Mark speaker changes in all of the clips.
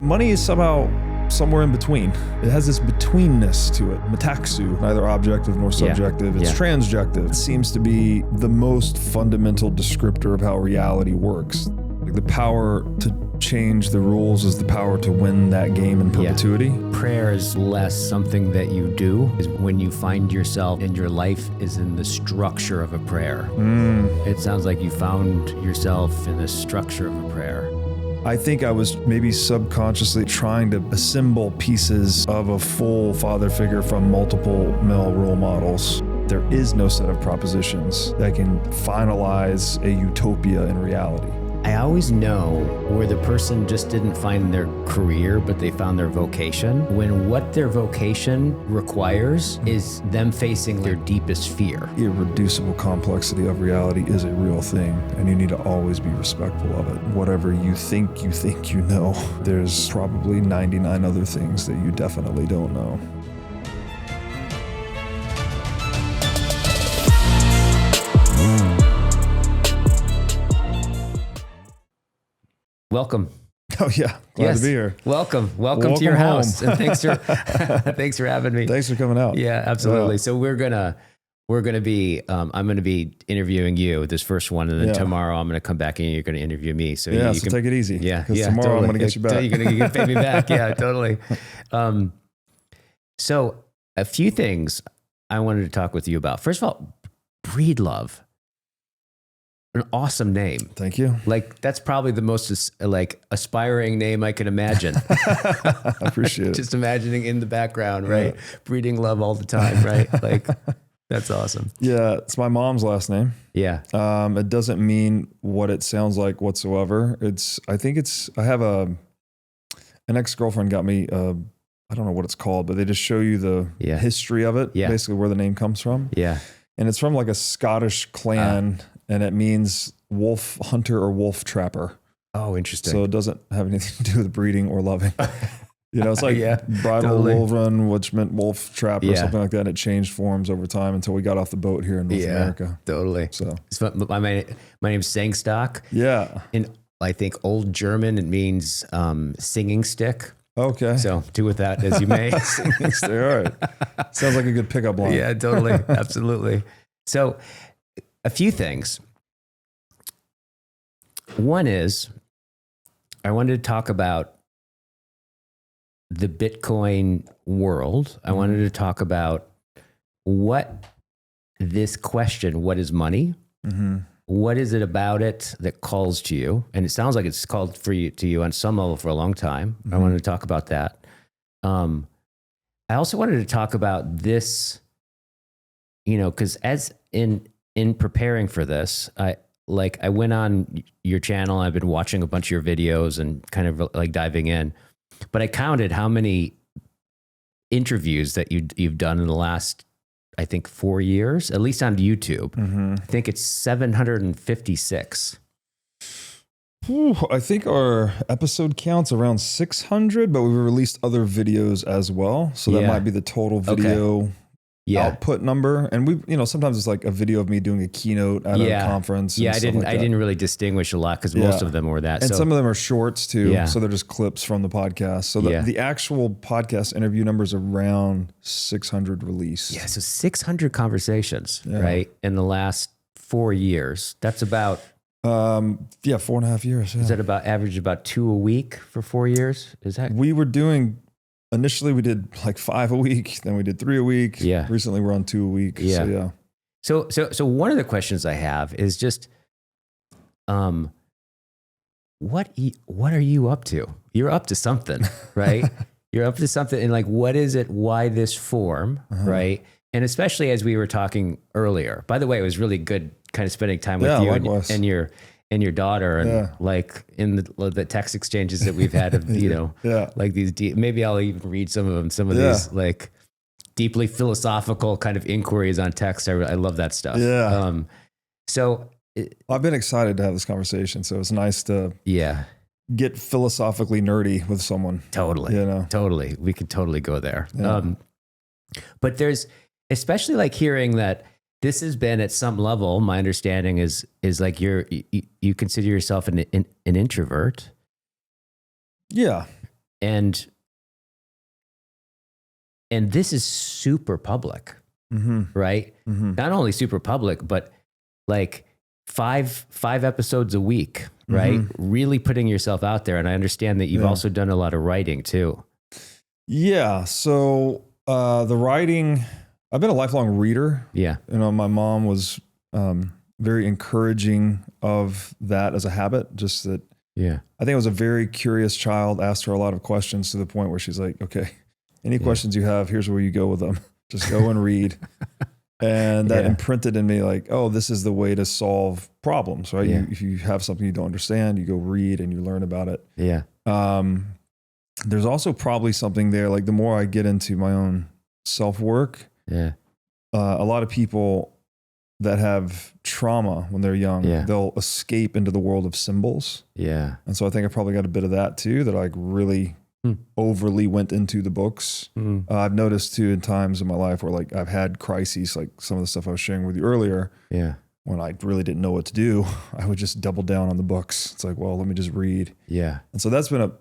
Speaker 1: Money is somehow somewhere in between. It has this betweenness to it. Metaxu, neither objective nor subjective. It's transjective. It seems to be the most fundamental descriptor of how reality works. Like the power to change the rules is the power to win that game in perpetuity.
Speaker 2: Prayer is less something that you do, is when you find yourself and your life is in the structure of a prayer. It sounds like you found yourself in the structure of a prayer.
Speaker 1: I think I was maybe subconsciously trying to assemble pieces of a full father figure from multiple male role models. There is no set of propositions that can finalize a utopia in reality.
Speaker 2: I always know where the person just didn't find their career, but they found their vocation. When what their vocation requires is them facing their deepest fear.
Speaker 1: Irreducible complexity of reality is a real thing, and you need to always be respectful of it. Whatever you think you know, there's probably 99 other things that you definitely don't know.
Speaker 2: Welcome.
Speaker 1: Oh yeah, glad to be here.
Speaker 2: Welcome to your house, and thanks for thanks for having me.
Speaker 1: Thanks for coming out.
Speaker 2: Yeah, absolutely. So we're gonna be I'm gonna be interviewing you this first one, and then tomorrow I'm gonna come back and you're gonna interview me. So
Speaker 1: so
Speaker 2: can
Speaker 1: take it easy.
Speaker 2: Yeah,
Speaker 1: because tomorrow I'm gonna get you back.
Speaker 2: You're gonna pay me back. Yeah, totally. So a few things I wanted to talk with you about. First of all, Breedlove. An awesome name.
Speaker 1: Thank you.
Speaker 2: Like that's probably the most aspiring name I can imagine.
Speaker 1: I appreciate it.
Speaker 2: Just imagining in the background, right? Breeding love all the time, right? Like that's awesome.
Speaker 1: Yeah, it's my mom's last name.
Speaker 2: Yeah.
Speaker 1: It doesn't mean what it sounds like whatsoever. I have an ex-girlfriend got me I don't know what it's called, but they just show you the history of it, basically where the name comes from.
Speaker 2: Yeah.
Speaker 1: And it's from like a Scottish clan. And it means wolf hunter or wolf trapper.
Speaker 2: Oh, interesting.
Speaker 1: So it doesn't have anything to do with breeding or loving. You know, it's like bridal wolven, which meant wolf trapper or something like that. And it changed forms over time until we got off the boat here in North America.
Speaker 2: Totally.
Speaker 1: So
Speaker 2: my name's Sengstock.
Speaker 1: Yeah.
Speaker 2: In I think Old German, it means singing stick.
Speaker 1: Okay.
Speaker 2: So do with that as you may.
Speaker 1: All right. Sounds like a good pickup line.
Speaker 2: Yeah, totally. Absolutely. So a few things. One is, I wanted to talk about the Bitcoin world. I wanted to talk about what this question, what is money? Mm-hmm. What is it about it that calls to you? And it sounds like it's called to you on some level for a long time. Mm-hmm. I wanted to talk about that. I also wanted to talk about this, because as in preparing for this, I went on your channel. I've been watching a bunch of your videos and kind of like diving in, but I counted how many interviews that you've done in the last, I think 4 years, at least on YouTube. Mm-hmm. I think it's 756.
Speaker 1: I think our episode count's around 600, but we released other videos as well. So that might be the total video output number. And we, sometimes it's like a video of me doing a keynote at a conference.
Speaker 2: Yeah, I didn't really distinguish a lot because most of them were that.
Speaker 1: And some of them are shorts too. Yeah. So they're just clips from the podcast. So the actual podcast interview number is around 600 released.
Speaker 2: Yeah, so 600 conversations, right? In the last 4 years. That's about
Speaker 1: 4.5 years. Yeah.
Speaker 2: Is that average about 2 a week for 4 years? Is that?
Speaker 1: We were doing, initially we did like 5 a week, then we did 3 a week.
Speaker 2: Yeah.
Speaker 1: Recently we're on 2 a week.
Speaker 2: Yeah. So one of the questions I have is just, what are you up to? You're up to something, right? You're up to something. And like, what is it? Why this form, right? And especially as we were talking earlier, by the way, it was really good kind of spending time with you and your daughter, and like in the text exchanges that we've had of, like these maybe I'll even read some of them, these like deeply philosophical kind of inquiries on text. I love that stuff. Yeah.
Speaker 1: I've been excited to have this conversation. So it's nice to get philosophically nerdy with someone.
Speaker 2: Totally. Totally. We could totally go there. Yeah. But there's, especially like hearing that this has been at some level, my understanding is like you consider yourself an introvert.
Speaker 1: Yeah.
Speaker 2: And this is super public, right? Not only super public, but like five episodes a week, right? Really putting yourself out there. And I understand that you've also done a lot of writing too.
Speaker 1: Yeah. So the writing, I've been a lifelong reader.
Speaker 2: Yeah.
Speaker 1: My mom was very encouraging of that as a habit. Just that.
Speaker 2: Yeah.
Speaker 1: I think I was a very curious child, asked her a lot of questions to the point where she's like, okay, any questions you have, here's where you go with them. Just go and read. And that imprinted in me like, oh, this is the way to solve problems, right?
Speaker 2: Yeah.
Speaker 1: If you have something you don't understand, you go read and you learn about it.
Speaker 2: Yeah.
Speaker 1: There's also probably something there. Like the more I get into my own self-work, a lot of people that have trauma when they're young, they'll escape into the world of symbols.
Speaker 2: Yeah.
Speaker 1: And so I think I probably got a bit of that too, that I like really overly went into the books. I've noticed too in times in my life where like I've had crises, like some of the stuff I was sharing with you earlier.
Speaker 2: Yeah.
Speaker 1: When I really didn't know what to do, I would just double down on the books. It's like, well, let me just read.
Speaker 2: Yeah.
Speaker 1: And so that's been a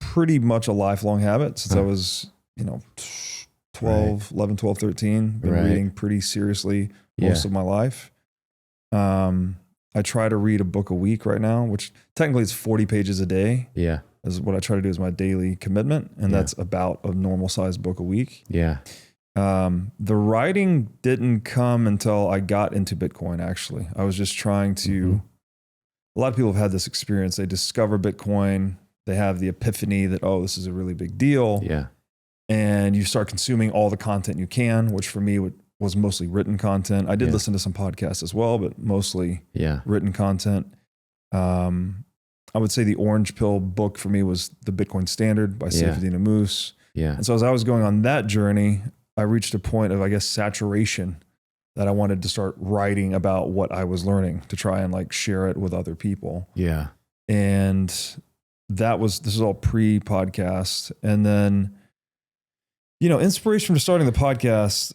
Speaker 1: pretty much a lifelong habit since I was, 11, 12, 13, been reading pretty seriously most of my life. I try to read a book a week right now, which technically is 40 pages a day.
Speaker 2: Yeah.
Speaker 1: Is what I try to do as my daily commitment. And that's about a normal sized book a week.
Speaker 2: Yeah.
Speaker 1: The writing didn't come until I got into Bitcoin, actually. I was just trying to, a lot of people have had this experience. They discover Bitcoin. They have the epiphany that, oh, this is a really big deal.
Speaker 2: Yeah. And
Speaker 1: you start consuming all the content you can, which for me was mostly written content. I did listen to some podcasts as well, but mostly written content. I would say the Orange Pill book for me was The Bitcoin Standard by Saifedean Ammous.
Speaker 2: Yeah.
Speaker 1: And so as I was going on that journey, I reached a point of, I guess, saturation that I wanted to start writing about what I was learning to try and like share it with other people.
Speaker 2: Yeah.
Speaker 1: And this is all pre-podcast. And then, inspiration for starting the podcast,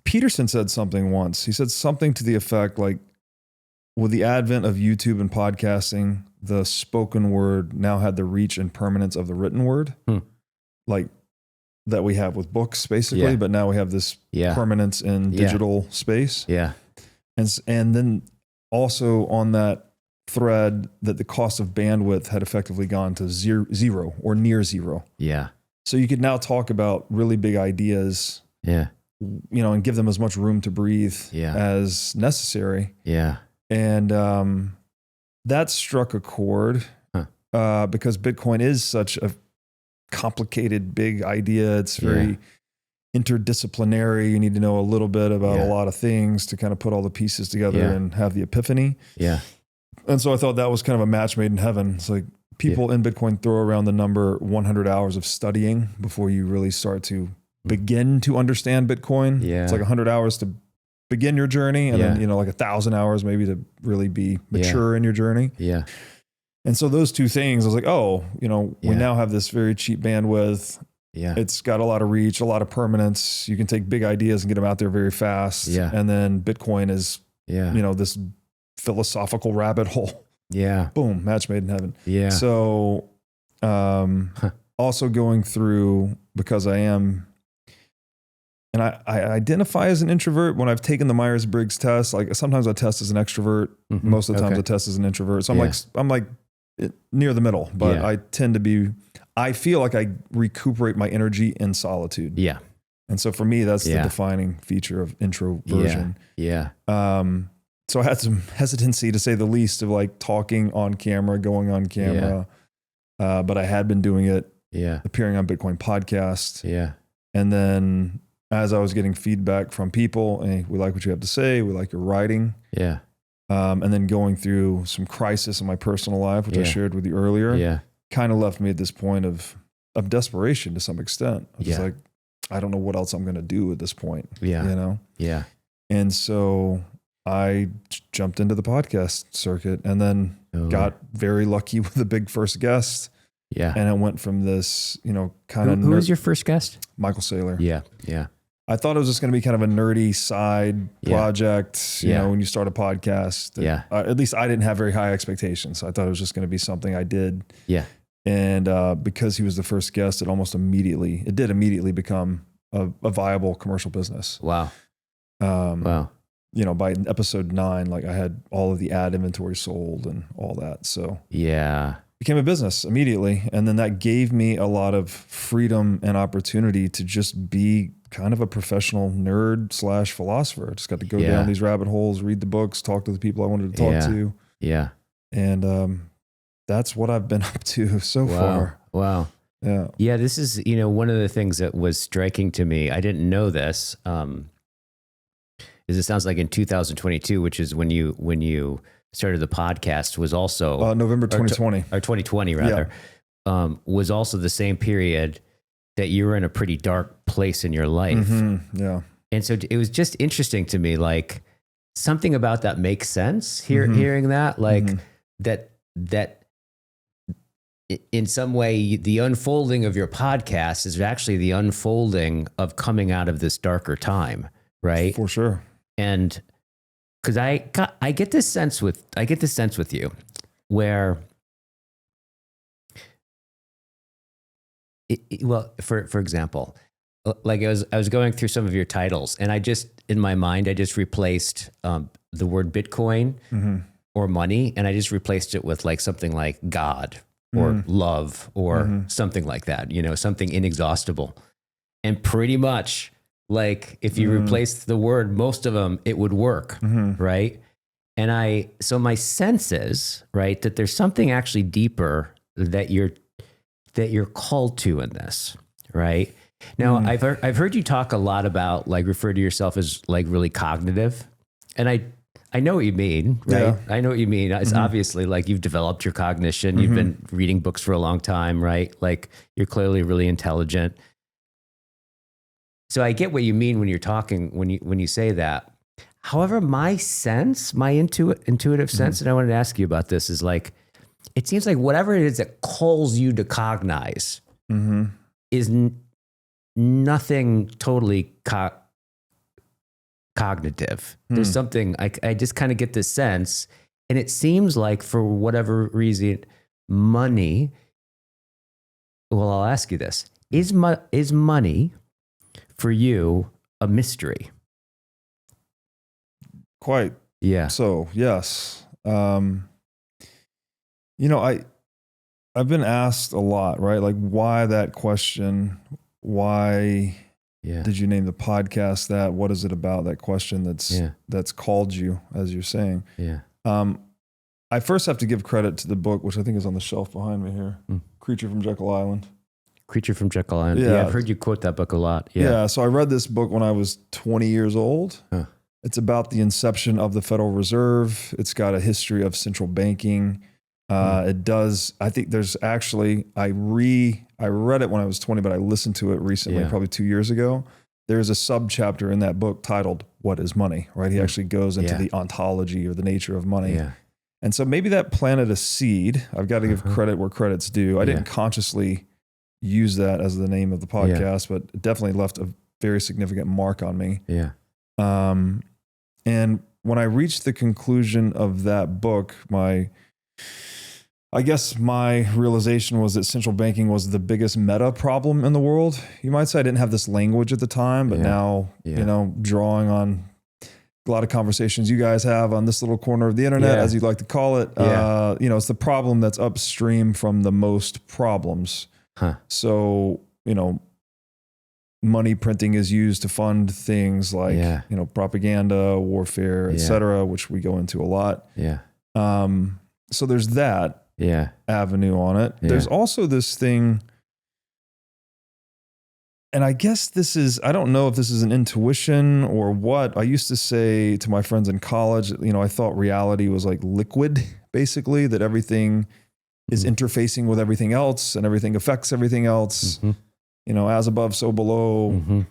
Speaker 1: Peterson said something once. He said something to the effect like, with the advent of YouTube and podcasting, the spoken word now had the reach and permanence of the written word, like that we have with books basically, but now we have this permanence in digital space.
Speaker 2: Yeah.
Speaker 1: And then also on that thread that the cost of bandwidth had effectively gone to zero or near zero.
Speaker 2: Yeah.
Speaker 1: So you could now talk about really big ideas, and give them as much room to breathe as necessary.
Speaker 2: Yeah.
Speaker 1: And that struck a chord because Bitcoin is such a complicated, big idea. It's very interdisciplinary. You need to know a little bit about a lot of things to kind of put all the pieces together and have the epiphany. Yeah. And so I thought that was kind of a match made in heaven. It's like people in Bitcoin throw around the number 100 hours of studying before you really start to begin to understand Bitcoin. Yeah. It's like 100 hours to begin your journey, and then like 1,000 hours maybe to really be mature in your journey. Yeah. And so those two things, I was like, oh, we now have this very cheap bandwidth. Yeah. It's got a lot of reach, a lot of permanence. You can take big ideas and get them out there very fast. Yeah. And then Bitcoin is, this philosophical rabbit hole. Yeah. Boom, match made in heaven. Yeah. So also going through, because I am, and I identify as an introvert when I've taken the Myers-Briggs test. Like sometimes I test as an extrovert. Most of the times I test as an introvert. So I'm like near the middle, but I tend to be, I feel like I recuperate my energy in solitude. Yeah. And so for me, that's the defining feature of introversion. Yeah. So I had some hesitancy, to say the least, of like talking on camera, going on camera. But I had been doing it, appearing on Bitcoin podcast. Yeah. And then as I was getting feedback from people, hey, we like what you have to say, we like your writing. Yeah. And then going through some crisis in my personal life, which I shared with you earlier, kind of left me at this point of desperation to some extent. I was like, I don't know what else I'm going to do at this point. Yeah. Yeah. And so I jumped into the podcast circuit and then got very lucky with the big first guest. Yeah. And it went from this, kind of...
Speaker 2: Who was your first guest?
Speaker 1: Michael Saylor.
Speaker 2: Yeah. Yeah.
Speaker 1: I thought it was just going to be kind of a nerdy side project, you know, when you start a podcast. At least I didn't have very high expectations. I thought it was just going to be something I did. Yeah. And because he was the first guest, it did immediately become a viable commercial business.
Speaker 2: Wow.
Speaker 1: Wow. By episode 9, like I had all of the ad inventory sold and all that. So became a business immediately. And then that gave me a lot of freedom and opportunity to just be kind of a professional nerd / philosopher. I just got to go down these rabbit holes, read the books, talk to the people I wanted to talk to.
Speaker 2: Yeah.
Speaker 1: And that's what I've been up to so far.
Speaker 2: Wow.
Speaker 1: Yeah.
Speaker 2: Yeah. This is, one of the things that was striking to me. I didn't know this. Is it sounds like in 2022, which is when you started the podcast, was also
Speaker 1: November 2020
Speaker 2: or 2020 rather, was also the same period that you were in a pretty dark place in your life.
Speaker 1: Mm-hmm. Yeah.
Speaker 2: And so it was just interesting to me, like something about that makes sense hearing that, like that in some way, the unfolding of your podcast is actually the unfolding of coming out of this darker time. Right.
Speaker 1: For sure.
Speaker 2: And because I get this sense with you where, for example, like I was going through some of your titles, and in my mind, I just replaced the word Bitcoin or money, and I just replaced it with like something like God or love or something like that, something inexhaustible. And pretty much, like if you replace the word, most of them, it would work. Right. And so my sense is, right, that there's something actually deeper that you're called to in this. Right. Now I've heard you talk a lot about, like, refer to yourself as like really cognitive. And I know what you mean, right?
Speaker 1: Yeah.
Speaker 2: I know what you mean. It's obviously like you've developed your cognition. You've been reading books for a long time, right? Like you're clearly really intelligent. So I get what you mean when you're talking, when you say that. However, my intuitive sense, and I wanted to ask you about this, is like, it seems like whatever it is that calls you to cognize is nothing totally cognitive. There's something, I just kind of get this sense, and it seems like for whatever reason, money, well, I'll ask you this, is money for you a mystery?
Speaker 1: Quite.
Speaker 2: Yeah.
Speaker 1: So yes. I've been asked a lot, right? Like, why that question? Why did you name the podcast that? What is it about that question that's called you, as you're saying?
Speaker 2: Yeah.
Speaker 1: I first have to give credit to the book, which I think is on the shelf behind me here. Creature from Jekyll Island.
Speaker 2: Creature from Jekyll Island. Yeah, I've heard you quote that book a lot.
Speaker 1: Yeah. So I read this book when I was 20 years old. It's about the inception of the Federal Reserve. It's got a history of central banking. It does. I think there's actually, I read it when I was 20, but I listened to it recently, probably 2 years ago. There's a subchapter in that book titled "What is Money?" Right? He actually goes into the ontology or the nature of money.
Speaker 2: Yeah.
Speaker 1: And so maybe that planted a seed. I've got to give credit where credit's due. I didn't consciously use that as the name of the podcast, but it definitely left a very significant mark on me.
Speaker 2: Yeah.
Speaker 1: And when I reached the conclusion of that book, I guess my realization was that central banking was the biggest meta problem in the world. You might say I didn't have this language at the time, but now, drawing on a lot of conversations you guys have on this little corner of the internet, as you'd like to call it, it's the problem that's upstream from the most problems. So, money printing is used to fund things like, propaganda, warfare, et cetera, which we go into a lot.
Speaker 2: Yeah.
Speaker 1: So there's that avenue on it. There's also this thing, and I guess I don't know if this is an intuition or what. I used to say to my friends in college, I thought reality was like liquid, basically, that everything is interfacing with everything else and everything affects everything else. As above, so below.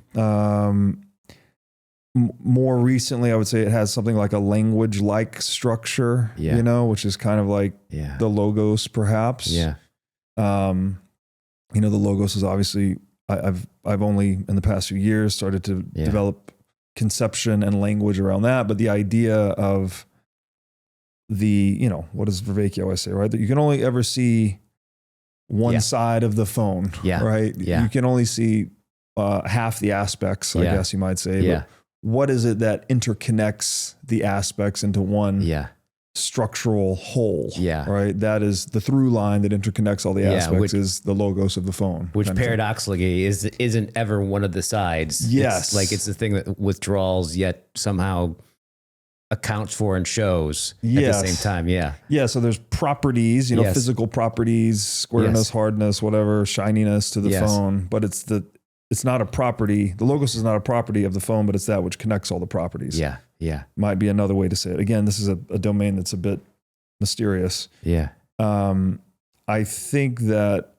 Speaker 1: More recently, I would say it has something like a language-like structure, which is kind of like the logos, perhaps. The logos is obviously, I've only in the past few years started to develop conception and language around that, but the idea of what does Vervaeke always say, right? That you can only ever see one side of the phone, right?
Speaker 2: Yeah.
Speaker 1: You can only see half the aspects, I guess you might say. But what is it that interconnects the aspects into one structural whole? Right. That is the through line that interconnects all the aspects, is the logos of the phone.
Speaker 2: Which paradoxically isn't ever one of the sides.
Speaker 1: Yes.
Speaker 2: It's the thing that withdraws yet somehow accounts for and shows at the same time. Yeah.
Speaker 1: So there's properties, physical properties, squareness, hardness, whatever, shininess to the phone, but it's not a property. The logos is not a property of the phone, but it's that which connects all the properties.
Speaker 2: Yeah.
Speaker 1: Might be another way to say it. Again, this is a domain that's a bit mysterious.
Speaker 2: Yeah.
Speaker 1: I think that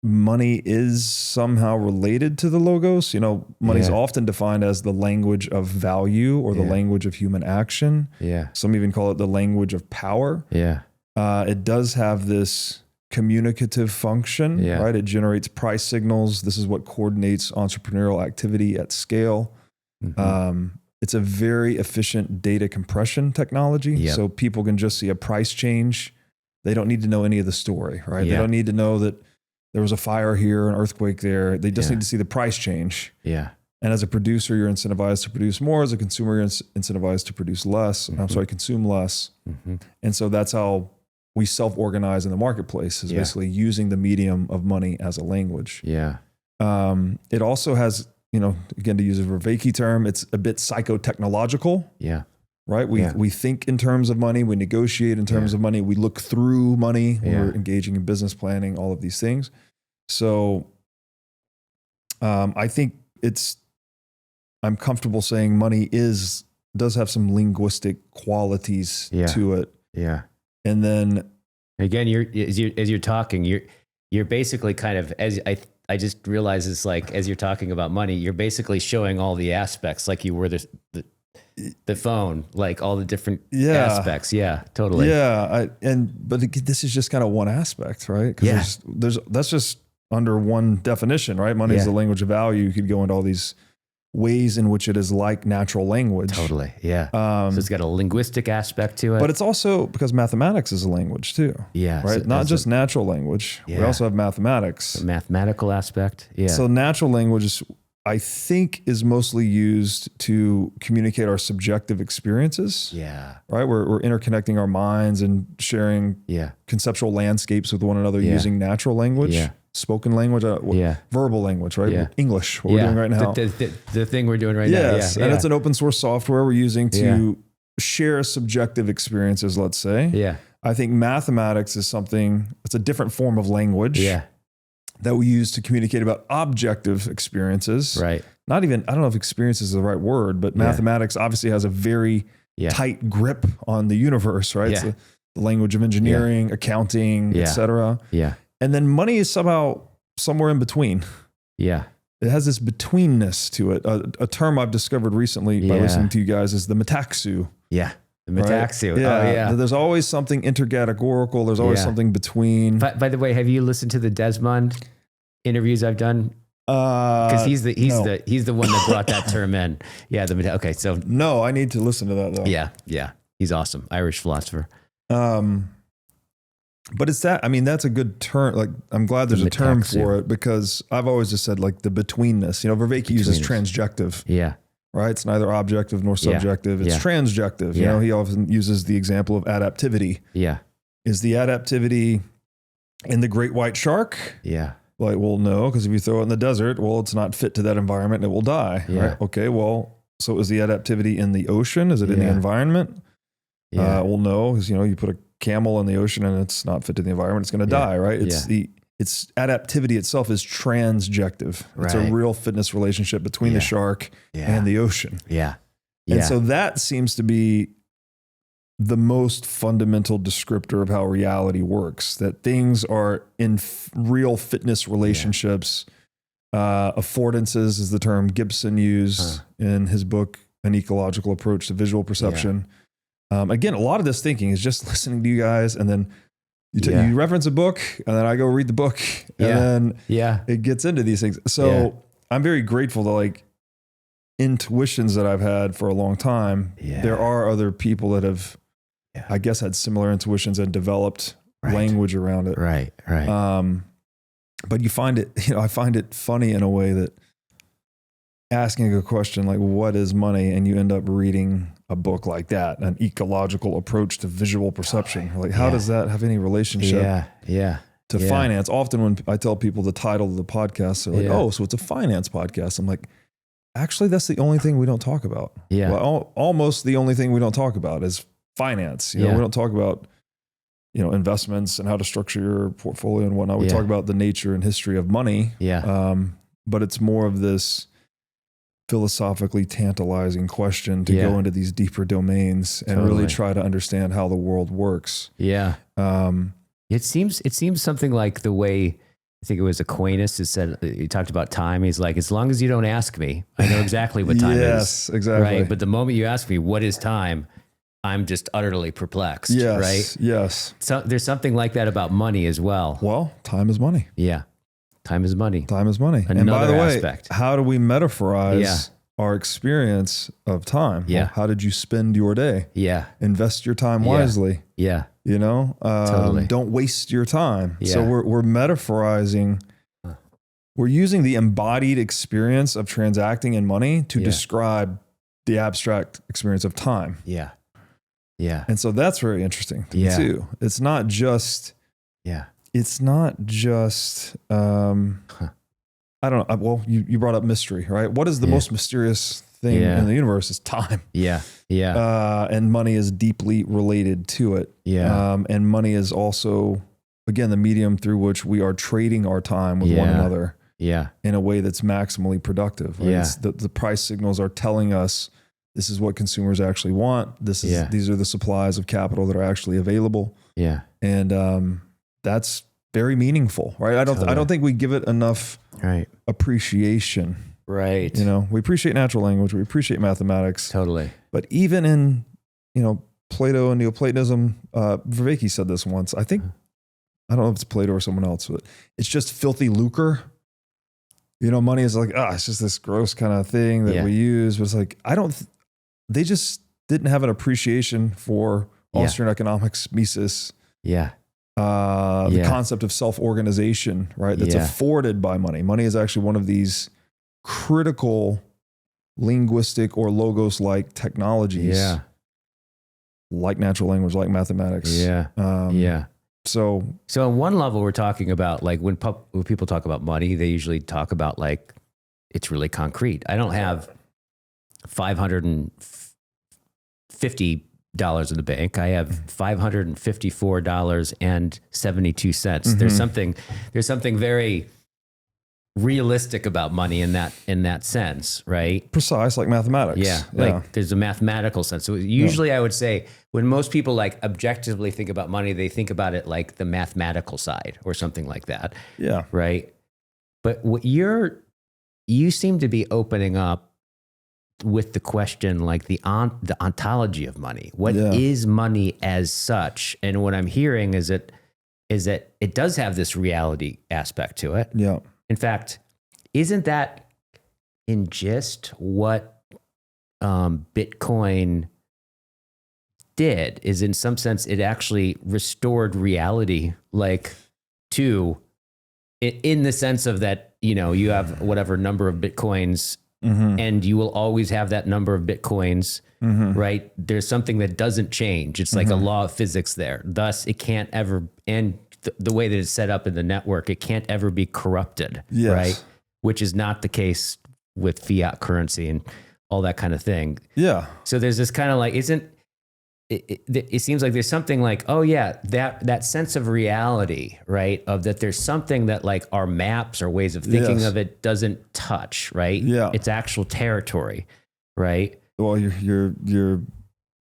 Speaker 1: money is somehow related to the logos. Money is often defined as the language of value or the language of human action.
Speaker 2: Yeah.
Speaker 1: Some even call it the language of power.
Speaker 2: Yeah.
Speaker 1: It does have this communicative function, right? It generates price signals. This is what coordinates entrepreneurial activity at scale. It's a very efficient data compression technology. So people can just see a price change. They don't need to know any of the story, right? They don't need to know that there was a fire here, an earthquake there. They just need to see the price change.
Speaker 2: Yeah.
Speaker 1: And as a producer, you're incentivized to produce more. As a consumer, you're incentivized to produce less. Consume less. And so that's how we self-organize in the marketplace, is basically using the medium of money as a language.
Speaker 2: Yeah.
Speaker 1: It also has, again, to use a Vervaeke term, it's a bit psychotechnological. Yeah. Right? We think in terms of money. We negotiate in terms of money. We look through money when we're engaging in business planning, all of these things. So I think I'm comfortable saying money does have some linguistic qualities to it. Yeah. And then
Speaker 2: again, as you're talking, you're basically kind of, as I just realized, it's like, as you're talking about money, you're basically showing all the aspects, like you were the phone, like all the different aspects. Yeah, totally.
Speaker 1: Yeah. But this is just kind of one aspect, right? Because that's just under one definition, right? Money is the language of value. You could go into all these ways in which it is like natural language.
Speaker 2: Totally. Yeah. So it's got a linguistic aspect to it.
Speaker 1: But it's also because mathematics is a language too. Yeah. Right. Not just natural language. Yeah. We also have mathematics.
Speaker 2: The mathematical aspect. Yeah.
Speaker 1: So natural language, I think, is mostly used to communicate our subjective experiences. Yeah. Right. We're interconnecting our minds and sharing conceptual landscapes with one another using natural language. Yeah. Spoken language, verbal language, right? Yeah. English, what we're doing right now.
Speaker 2: The thing we're doing right now.
Speaker 1: Yes, and it's an open source software we're using to share subjective experiences, let's say. Yeah. I think mathematics is it's a different form of language that we use to communicate about objective experiences. Right. Not even, I don't know if experience is the right word, but mathematics obviously has a very tight grip on the universe, right? Yeah. It's the language of engineering, accounting, et cetera. Yeah. And then money is somehow somewhere in between. Yeah. It has this betweenness to it. A term I've discovered recently by listening to you guys is the metaxu. Yeah.
Speaker 2: The metaxu. Right?
Speaker 1: Yeah.
Speaker 2: Oh, yeah.
Speaker 1: There's always something intercategorical. There's always something between.
Speaker 2: By the way, have you listened to the Desmond interviews I've done? Because he's the one that brought that term in. Yeah. Okay. So
Speaker 1: no, I need to listen to that though.
Speaker 2: Yeah. Yeah. He's awesome. Irish philosopher.
Speaker 1: But it's that's a good term. Like, I'm glad there's a term for it, because I've always just said like the betweenness. Vervaeke uses transjective. Yeah. Right. It's neither objective nor subjective. It's transjective. He often uses the example of adaptivity. Yeah. Is the adaptivity in the great white shark? Yeah. Like, well, no, because if you throw it in the desert, well, it's not fit to that environment and it will die. Yeah. Right. Okay. Well, so is the adaptivity in the ocean? Is it in the environment? Yeah. Well, no, because you put a camel in the ocean and it's not fit to the environment, it's going to die, right? It's adaptivity itself is transjective. Right. It's a real fitness relationship between the shark and the ocean. Yeah. And so that seems to be the most fundamental descriptor of how reality works, that things are in real fitness relationships. Affordances is the term Gibson used in his book, An Ecological Approach to Visual Perception. Again, a lot of this thinking is just listening to you guys, and then you reference a book, and then I go read the book, and then it gets into these things. So I'm very grateful to like intuitions that I've had for a long time. Yeah. There are other people that have, I guess, had similar intuitions and developed language around it.
Speaker 2: Right.
Speaker 1: But you find it, I find it funny in a way that asking a question like, what is money? And you end up reading a book like that, an ecological approach to visual perception. Like, how does that have any relationship to finance? Often when I tell people the title of the podcast, they're like, oh, so it's a finance podcast. I'm like, actually, that's the only thing we don't talk about.
Speaker 2: Yeah.
Speaker 1: Well, almost the only thing we don't talk about is finance. We don't talk about, investments and how to structure your portfolio and whatnot. We talk about the nature and history of money.
Speaker 2: Yeah.
Speaker 1: But it's more of this philosophically tantalizing question to go into these deeper domains and really try to understand how the world works.
Speaker 2: Yeah. It seems something like the way, I think it was Aquinas who said, he talked about time. He's like, as long as you don't ask me, I know exactly what time is.
Speaker 1: Yes, exactly.
Speaker 2: Right. But the moment you ask me, what is time? I'm just utterly perplexed.
Speaker 1: Yes,
Speaker 2: right.
Speaker 1: Yes.
Speaker 2: So there's something like that about money as well.
Speaker 1: Well, time is money.
Speaker 2: Yeah. Time is money.
Speaker 1: Time is money.
Speaker 2: Another
Speaker 1: and by the way,
Speaker 2: aspect.
Speaker 1: How do we metaphorize our experience of time?
Speaker 2: Yeah.
Speaker 1: Well, how did you spend your day?
Speaker 2: Yeah.
Speaker 1: Invest your time wisely.
Speaker 2: Yeah.
Speaker 1: Totally. Don't waste your time.
Speaker 2: Yeah.
Speaker 1: So we're metaphorizing. We're using the embodied experience of transacting in money to describe the abstract experience of time.
Speaker 2: Yeah. Yeah.
Speaker 1: And so that's very interesting to me too. It's not just, I don't know. Well, you brought up mystery, right? What is the most mysterious thing in the universe? Is time.
Speaker 2: Yeah. Yeah.
Speaker 1: And money is deeply related to it.
Speaker 2: Yeah.
Speaker 1: And money is also, again, the medium through which we are trading our time with one another.
Speaker 2: Yeah.
Speaker 1: In a way that's maximally productive. Right?
Speaker 2: Yeah.
Speaker 1: The price signals are telling us this is what consumers actually want. These are the supplies of capital that are actually available.
Speaker 2: Yeah.
Speaker 1: And that's very meaningful, right? I don't think we give it enough appreciation.
Speaker 2: Right.
Speaker 1: We appreciate natural language, we appreciate mathematics.
Speaker 2: Totally.
Speaker 1: But even in, Plato and Neoplatonism, Vervaeke said this once. I don't know if it's Plato or someone else, but it's just filthy lucre. Money is like, it's just this gross kind of thing that we use. But it's like, they just didn't have an appreciation for Austrian economics, Mises.
Speaker 2: Yeah.
Speaker 1: The concept of self-organization, right? That's afforded by money. Money is actually one of these critical linguistic or logos-like technologies.
Speaker 2: Yeah.
Speaker 1: Like natural language, like mathematics.
Speaker 2: Yeah.
Speaker 1: So
Speaker 2: on one level, we're talking about like when people talk about money, they usually talk about like, it's really concrete. I don't have $550 in the bank. I have $554.72. There's something very realistic about money in that sense, right?
Speaker 1: Precise, like mathematics.
Speaker 2: Yeah. Like there's a mathematical sense. So usually I would say when most people like objectively think about money, they think about it like the mathematical side or something like that.
Speaker 1: Yeah.
Speaker 2: Right. But what you seem to be opening up with the question, like the ontology of money. What is money as such? And what I'm hearing is that it does have this reality aspect to it.
Speaker 1: Yeah.
Speaker 2: In fact, isn't that in gist what Bitcoin did? Is in some sense, it actually restored reality, like in the sense of that, you have whatever number of Bitcoins and you will always have that number of Bitcoins, right? There's something that doesn't change. It's like a law of physics there. Thus, it can't ever, and the way that it's set up in the network, it can't ever be corrupted, right? Which is not the case with fiat currency and all that kind of thing. Yeah. So there's this kind of like, it seems like there's something like, oh yeah, that sense of reality, right? Of that there's something that like our maps or ways of thinking of it doesn't touch, right? Yeah. It's actual territory, right?
Speaker 1: Well, you're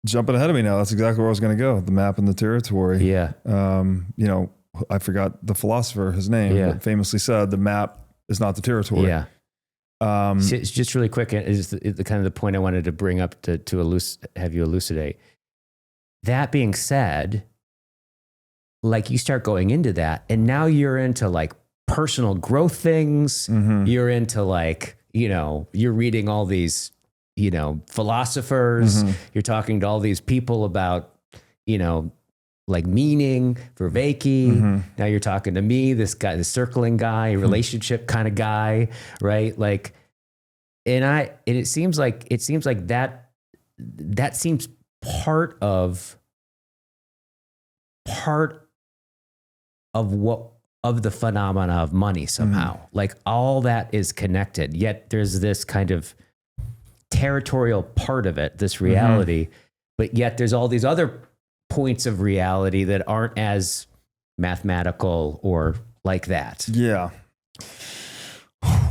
Speaker 1: jumping ahead of me now. That's exactly where I was going to go. The map and the territory.
Speaker 2: Yeah.
Speaker 1: I forgot the philosopher, his name, but famously said the map is not the territory.
Speaker 2: Yeah. It's just really quick. Is the kind of the point I wanted to bring up to have you elucidate. That being said, like you start going into that and now you're into like personal growth things. You're into like, you're reading all these, philosophers, you're talking to all these people about, like meaning for Vakey. Now you're talking to me, this guy, the circling guy, relationship kind of guy, right? Like, and it seems like that seems part of the phenomena of money somehow. Like all that is connected, yet there's this kind of territorial part of it, this reality, but yet there's all these other points of reality that aren't as mathematical or like that.
Speaker 1: Yeah.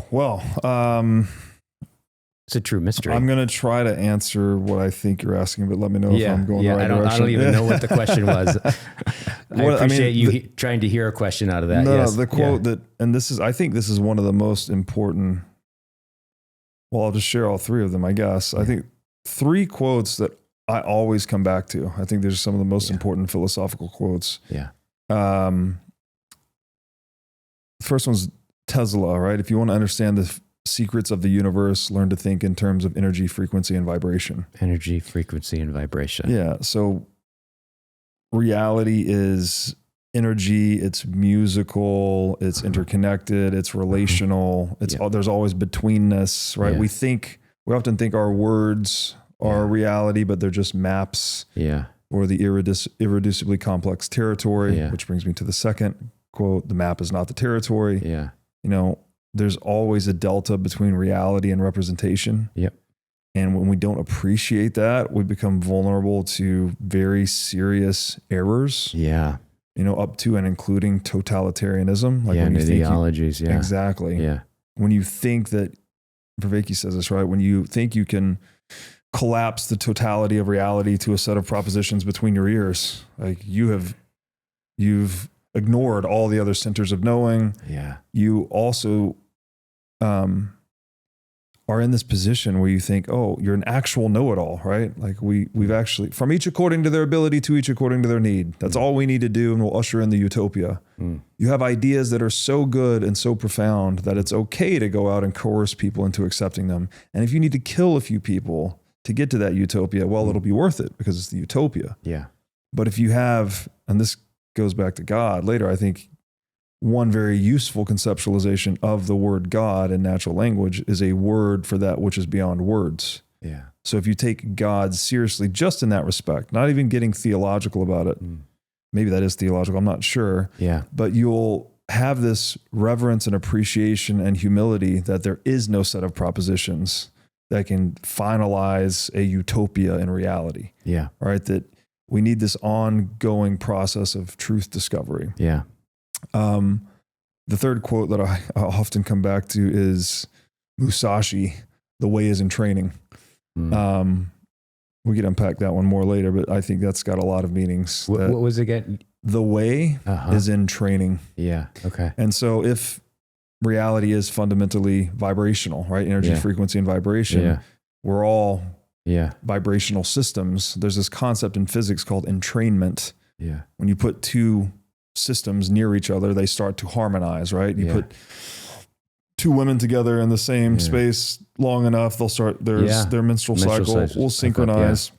Speaker 1: Well,
Speaker 2: it's a true mystery.
Speaker 1: I'm going to try to answer what I think you're asking, but let me know if I'm going the right direction.
Speaker 2: I don't even know what the question was. I appreciate you trying to hear a question out of that.
Speaker 1: No,
Speaker 2: yes.
Speaker 1: the quote and I think this is one of the most important. Well, I'll just share all three of them, I guess. I think 3 quotes that I always come back to. I think there's some of the most important philosophical quotes.
Speaker 2: Yeah.
Speaker 1: First one's Tesla, right? If you want to understand the secrets of the universe, learn to think in terms of energy, frequency, and vibration.
Speaker 2: Energy, frequency, and vibration.
Speaker 1: Yeah. So reality is energy, it's musical, it's interconnected, it's relational, there's always betweenness, right?
Speaker 2: Yeah.
Speaker 1: We often think our words are reality, but they're just maps.
Speaker 2: Yeah.
Speaker 1: Or the irreducibly complex territory,
Speaker 2: Yeah.
Speaker 1: which brings me to the second quote, the map is not the territory.
Speaker 2: Yeah.
Speaker 1: There's always a delta between reality and representation.
Speaker 2: Yep.
Speaker 1: And when we don't appreciate that, we become vulnerable to very serious errors.
Speaker 2: Yeah.
Speaker 1: Up to and including totalitarianism. Like
Speaker 2: when ideologies.
Speaker 1: Exactly.
Speaker 2: Yeah.
Speaker 1: When you think that, Vervaeke says this, right? When you think you can collapse the totality of reality to a set of propositions between your ears, like you've ignored all the other centers of knowing.
Speaker 2: Yeah.
Speaker 1: You also are in this position where you think, oh, you're an actual know-it-all, right? Like we've actually, from each according to their ability to each according to their need. That's all we need to do, and we'll usher in the utopia. You have ideas that are so good and so profound that it's okay to go out and coerce people into accepting them. And if you need to kill a few people to get to that utopia, well, it'll be worth it because it's the utopia.
Speaker 2: Yeah.
Speaker 1: But if you have, and this goes back to God later, I think one very useful conceptualization of the word God in natural language is a word for that which is beyond words.
Speaker 2: Yeah.
Speaker 1: So if you take God seriously just in that respect, not even getting theological about it, maybe that is theological, I'm not sure.
Speaker 2: Yeah.
Speaker 1: But you'll have this reverence and appreciation and humility that there is no set of propositions that can finalize a utopia in reality.
Speaker 2: Yeah.
Speaker 1: Right? That we need this ongoing process of truth discovery.
Speaker 2: Yeah.
Speaker 1: The third quote that I often come back to is Musashi, "The way is in training." We could unpack that one more later, but I think that's got a lot of meanings.
Speaker 2: What was it again?
Speaker 1: The way is in training.
Speaker 2: Yeah. Okay.
Speaker 1: And so if reality is fundamentally vibrational, right? Energy, frequency, and vibration. We're all vibrational systems. There's this concept in physics called entrainment.
Speaker 2: Yeah.
Speaker 1: When you put 2 systems near each other, they start to harmonize, right? You put 2 women together in the same space long enough, they'll start their menstrual cycle will synchronize.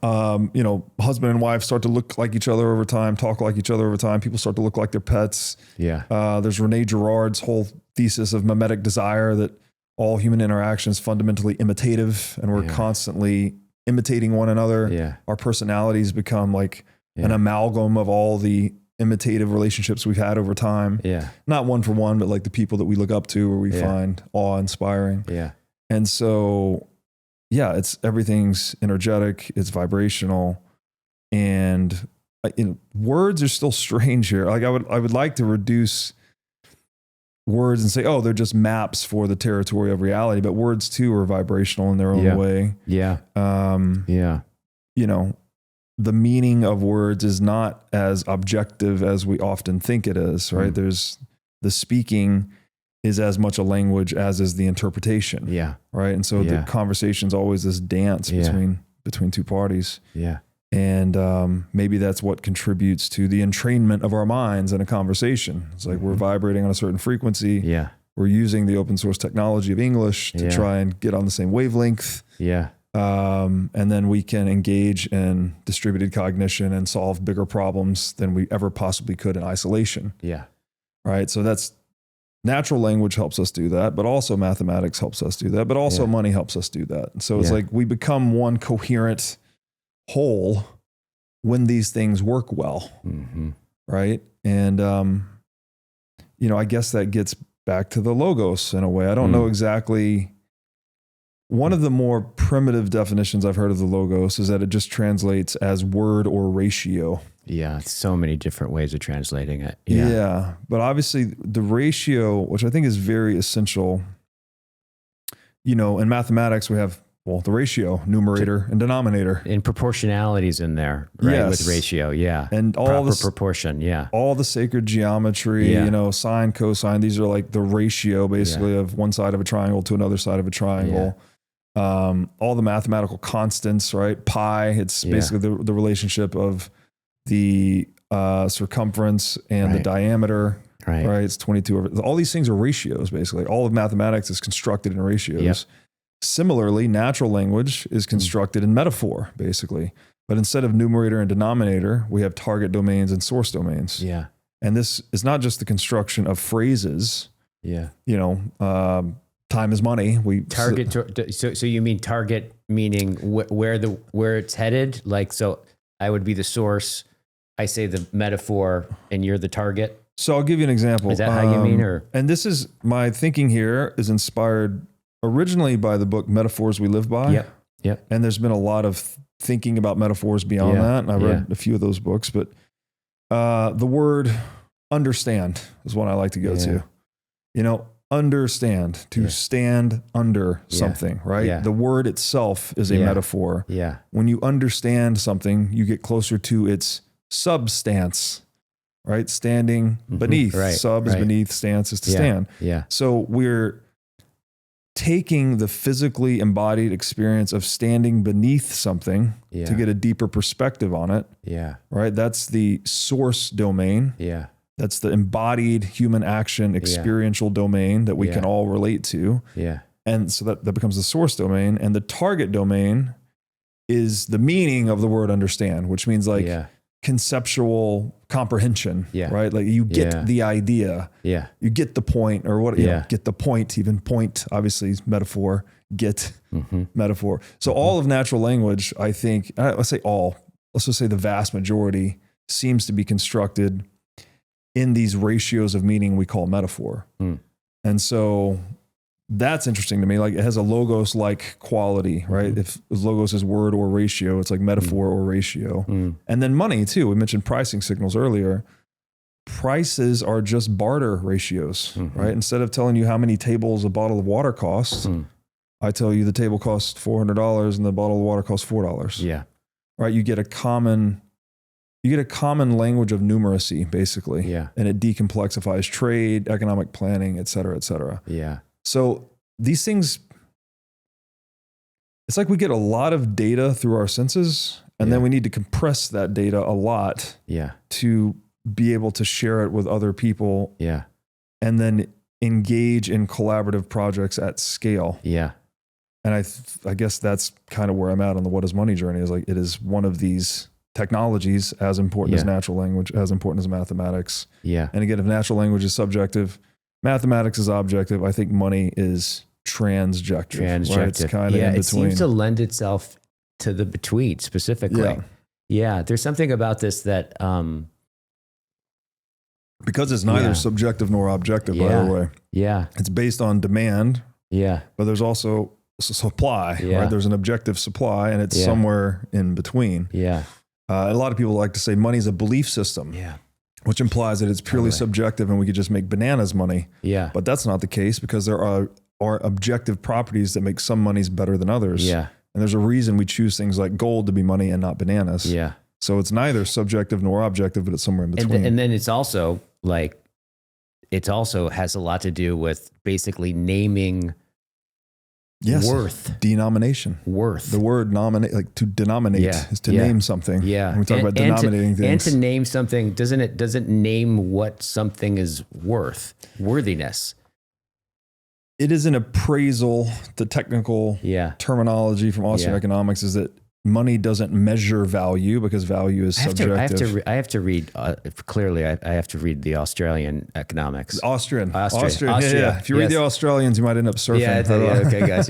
Speaker 1: Husband and wife start to look like each other over time, talk like each other over time. People start to look like their pets.
Speaker 2: Yeah.
Speaker 1: There's Rene Girard's whole thesis of mimetic desire, that all human interaction is fundamentally imitative, and we're constantly imitating one another.
Speaker 2: Yeah.
Speaker 1: Our personalities become like an amalgam of all the imitative relationships we've had over time.
Speaker 2: Yeah.
Speaker 1: Not one for one, but like the people that we look up to or we find awe-inspiring.
Speaker 2: Yeah.
Speaker 1: And so, everything's energetic, it's vibrational, and words are still strange here. Like I would like to reduce words and say, oh, they're just maps for the territory of reality, but words too are vibrational in their own way.
Speaker 2: Yeah.
Speaker 1: The meaning of words is not as objective as we often think it is, right? There's the speaking is as much a language as is the interpretation.
Speaker 2: Yeah.
Speaker 1: Right. And so the conversation's always this dance between 2 parties.
Speaker 2: Yeah.
Speaker 1: And maybe that's what contributes to the entrainment of our minds in a conversation. It's like we're vibrating on a certain frequency.
Speaker 2: Yeah.
Speaker 1: We're using the open source technology of English to try and get on the same wavelength.
Speaker 2: Yeah.
Speaker 1: And then we can engage in distributed cognition and solve bigger problems than we ever possibly could in isolation.
Speaker 2: Yeah.
Speaker 1: Right. So that's natural language helps us do that, but also mathematics helps us do that, but also money helps us do that. And so it's like we become one coherent whole when these things work well.
Speaker 2: Mm-hmm.
Speaker 1: Right. And, I guess that gets back to the logos in a way. I don't know exactly. One of the more primitive definitions I've heard of the logos is that it just translates as word or ratio.
Speaker 2: Yeah, so many different ways of translating it.
Speaker 1: Yeah. But obviously the ratio, which I think is very essential, in mathematics, we have, the ratio, numerator and denominator.
Speaker 2: And proportionalities in there, right?
Speaker 1: Yes.
Speaker 2: With ratio, yeah.
Speaker 1: And all
Speaker 2: proper
Speaker 1: the
Speaker 2: proportion, yeah.
Speaker 1: All the sacred geometry, sine, cosine, these are like the ratio basically of one side of a triangle to another side of a triangle. Yeah. All the mathematical constants, right? Pi, it's basically the relationship of the circumference and the diameter, right? It's 22. All these things are ratios, basically. All of mathematics is constructed in ratios. Yep. Similarly, natural language is constructed in metaphor, basically. But instead of numerator and denominator, we have target domains and source domains.
Speaker 2: Yeah.
Speaker 1: And this is not just the construction of phrases.
Speaker 2: Yeah.
Speaker 1: Time is money.
Speaker 2: So you mean target meaning where it's headed? Like, so I would be the source. I say the metaphor and you're the target.
Speaker 1: So I'll give you an example.
Speaker 2: Is that how you mean?
Speaker 1: And this is my thinking here is inspired originally by the book Metaphors We Live By.
Speaker 2: Yep.
Speaker 1: And there's been a lot of thinking about metaphors beyond that. And I read a few of those books, but the word understand is one I like to go to. Understand, to stand under something, right? Yeah. The word itself is a metaphor.
Speaker 2: Yeah.
Speaker 1: When you understand something, you get closer to its substance, right? Standing beneath.
Speaker 2: Right.
Speaker 1: Sub is beneath, stance is to stand.
Speaker 2: Yeah.
Speaker 1: So we're taking the physically embodied experience of standing beneath something to get a deeper perspective on it.
Speaker 2: Yeah.
Speaker 1: Right? That's the source domain.
Speaker 2: Yeah.
Speaker 1: That's the embodied human action experiential domain that we can all relate to.
Speaker 2: Yeah.
Speaker 1: And so that becomes the source domain. And the target domain is the meaning of the word understand, which means conceptual comprehension, right? Like you get the idea, you get the point or what, get the point, even point, obviously metaphor, metaphor. So all of natural language, I think, let's just say the vast majority seems to be constructed in these ratios of meaning we call metaphor. And so that's interesting to me. Like it has a logos-like quality, right? If logos is word or ratio, it's like metaphor or ratio. And then money too. We mentioned pricing signals earlier. Prices are just barter ratios, right? Instead of telling you how many tables a bottle of water costs, I tell you the table costs $400 and the bottle of water costs $4.
Speaker 2: Yeah.
Speaker 1: Right? You get a common language of numeracy, basically.
Speaker 2: Yeah.
Speaker 1: And it decomplexifies trade, economic planning, et cetera, et cetera.
Speaker 2: Yeah.
Speaker 1: So these things, it's like we get a lot of data through our senses, and then we need to compress that data a lot to be able to share it with other people.
Speaker 2: Yeah.
Speaker 1: And then engage in collaborative projects at scale.
Speaker 2: Yeah.
Speaker 1: And I guess that's kind of where I'm at on the what is money journey, is like it is one of these technologies as important as natural language, as important as mathematics.
Speaker 2: Yeah.
Speaker 1: And again, if natural language is subjective, mathematics is objective, I think money is transjective. Right? It's kind of in between.
Speaker 2: It seems to lend itself to the between specifically. Yeah. There's something about this that,
Speaker 1: because it's neither subjective nor objective, by the way.
Speaker 2: Yeah.
Speaker 1: It's based on demand.
Speaker 2: Yeah.
Speaker 1: But there's also supply, right? There's an objective supply and it's somewhere in between.
Speaker 2: Yeah.
Speaker 1: A lot of people like to say money is a belief system, which implies that it's purely subjective and we could just make bananas money.
Speaker 2: Yeah.
Speaker 1: But that's not the case, because there are objective properties that make some monies better than others.
Speaker 2: Yeah.
Speaker 1: And there's a reason we choose things like gold to be money and not bananas.
Speaker 2: Yeah.
Speaker 1: So it's neither subjective nor objective, but it's somewhere in between.
Speaker 2: And then it's also like, it also has a lot to do with basically naming worth.
Speaker 1: Denomination.
Speaker 2: Worth.
Speaker 1: The word nominate, like to denominate is to name something.
Speaker 2: Yeah.
Speaker 1: When we talk about denominating things.
Speaker 2: And to name something, doesn't name what something is worth. Worthiness.
Speaker 1: it is an appraisal. The technical terminology from Austrian economics is that money doesn't measure value because value is subjective.
Speaker 2: I have to read clearly. I have to read the Australian economics.
Speaker 1: Austrian.
Speaker 2: Austria.
Speaker 1: Yeah. If you read the Australians, you might end up surfing.
Speaker 2: Okay, guys.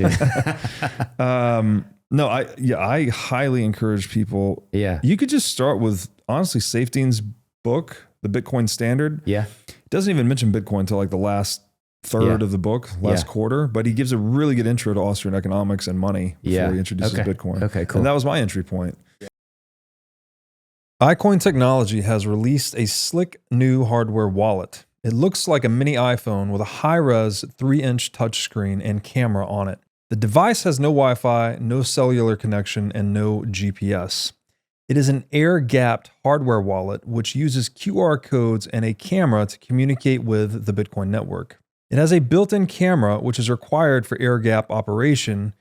Speaker 1: No, I highly encourage people.
Speaker 2: Yeah.
Speaker 1: You could just start with, honestly, Safeteen's book, The Bitcoin Standard.
Speaker 2: Yeah.
Speaker 1: It doesn't even mention Bitcoin until like the last third of the book, last quarter, but he gives a really good intro to Austrian economics and money before he introduces Bitcoin.
Speaker 2: Okay, cool.
Speaker 1: And that was my entry point. iCoin Technology has released a slick new hardware wallet. It looks like a mini iPhone with a high-res 3-inch touchscreen and camera on it. The device has no Wi-Fi, no cellular connection, and no GPS. It is an air-gapped hardware wallet which uses QR codes and a camera to communicate with the Bitcoin network. It has a built-in camera which is required for air-gap operation,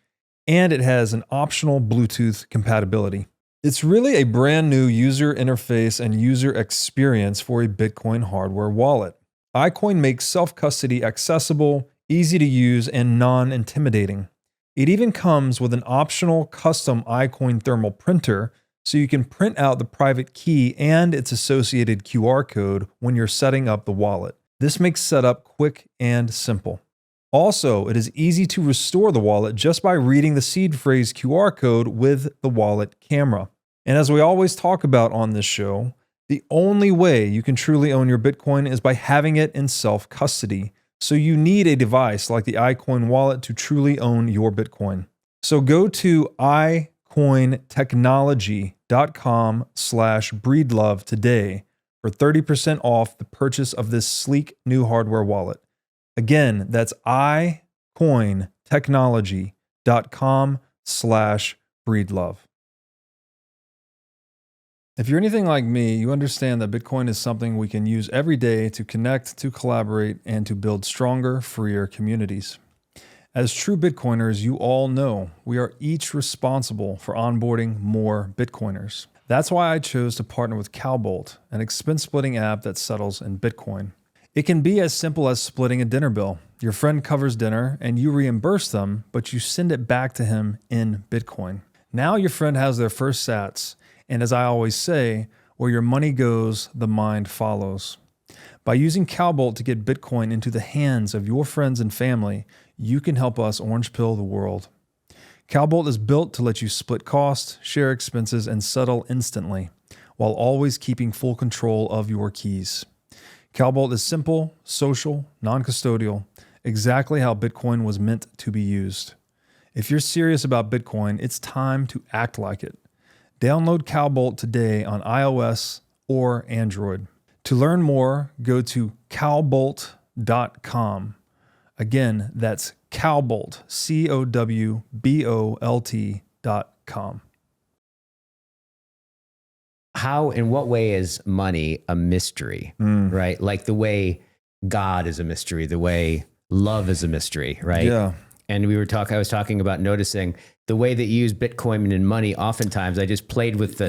Speaker 1: and it has an optional Bluetooth compatibility. It's really a brand new user interface and user experience for a Bitcoin hardware wallet. iCoin makes self-custody accessible, easy to use, and non-intimidating. It even comes with an optional custom iCoin thermal printer so you can print out the private key and its associated QR code when you're setting up the wallet. This makes setup quick and simple. Also, it is easy to restore the wallet just by reading the seed phrase QR code with the wallet camera. And as we always talk about on this show, the only way you can truly own your Bitcoin is by having it in self-custody. So you need a device like the iCoin wallet to truly own your Bitcoin. So go to iCointechnology.com/breedlove today for 30% off the purchase of this sleek new hardware wallet. Again, that's iCointechnology.com/breedlove. If you're anything like me, you understand that Bitcoin is something we can use every day to connect, to collaborate, and to build stronger, freer communities. As true Bitcoiners, you all know we are each responsible for onboarding more Bitcoiners. That's why I chose to partner with Cowbolt, an expense splitting app that settles in Bitcoin. It can be as simple as splitting a dinner bill. Your friend covers dinner and you reimburse them, but you send it back to him in Bitcoin. Now your friend has their first sats. And as I always say, where your money goes, the mind follows. By using Cowbolt to get Bitcoin into the hands of your friends and family, you can help us orange pill the world. Cowbolt is built to let you split costs, share expenses, and settle instantly, while always keeping full control of your keys. Cowbolt is simple, social, non-custodial, exactly how Bitcoin was meant to be used. If you're serious about Bitcoin, it's time to act like it. Download Cowbolt today on iOS or Android. To learn more, go to cowbolt.com. Again, that's Cowbolt, COWBOLT.com.
Speaker 2: How, in what way is money a mystery, right? Like the way God is a mystery, the way love is a mystery, right?
Speaker 1: Yeah.
Speaker 2: And I was talking about noticing the way that you use Bitcoin and money. Oftentimes I just played with the,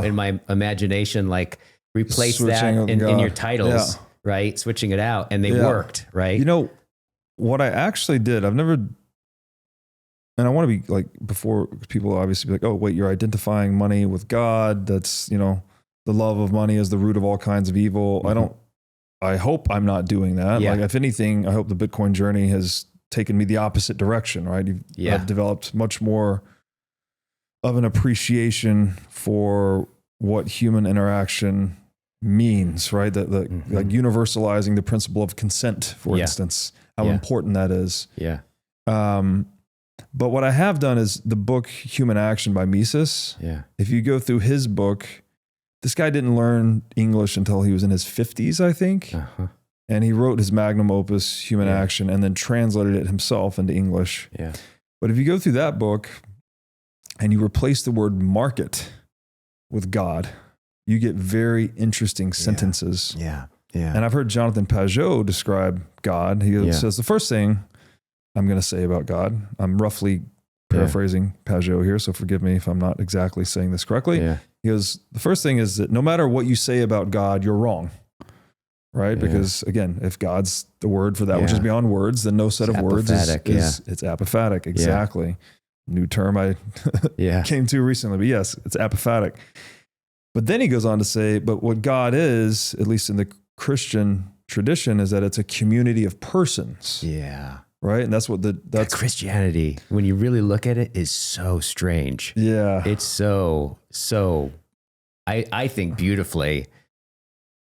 Speaker 2: in my imagination, like replace that in your titles, right? Switching it out, and they worked, right?
Speaker 1: You know, what I actually did, I've never, and I want to be like, before people obviously be like, oh, wait, you're identifying money with God. That's, the love of money is the root of all kinds of evil.
Speaker 2: Mm-hmm.
Speaker 1: I hope I'm not doing that.
Speaker 2: Yeah.
Speaker 1: Like, if anything, I hope the Bitcoin journey has taken me the opposite direction, right? I've developed much more of an appreciation for what human interaction means, right? Like universalizing the principle of consent, for instance, how important that is.
Speaker 2: Yeah.
Speaker 1: But what I have done is the book Human Action by Mises.
Speaker 2: Yeah.
Speaker 1: If you go through his book, this guy didn't learn English until he was in his 50s, I think.
Speaker 2: Uh-huh.
Speaker 1: And he wrote his magnum opus, Human Action, and then translated it himself into English.
Speaker 2: Yeah.
Speaker 1: But if you go through that book and you replace the word market with God, you get very interesting sentences.
Speaker 2: Yeah. Yeah.
Speaker 1: And I've heard Jonathan Pajot describe God. He says, the first thing I'm going to say about God, I'm roughly paraphrasing Pajot here, so forgive me if I'm not exactly saying this correctly.
Speaker 2: Yeah.
Speaker 1: He goes, the first thing is that no matter what you say about God, you're wrong. right? Because again, if God's the word for that which is beyond words, then no set of words is it's apophatic. Exactly. New term I came to recently, but yes, it's apophatic. But then he goes on to say, but what God is, at least in the Christian tradition, is that it's a community of persons.
Speaker 2: Yeah.
Speaker 1: Right. And that's what that's
Speaker 2: Christianity, when you really look at it, is so strange.
Speaker 1: Yeah.
Speaker 2: It's so, I think beautifully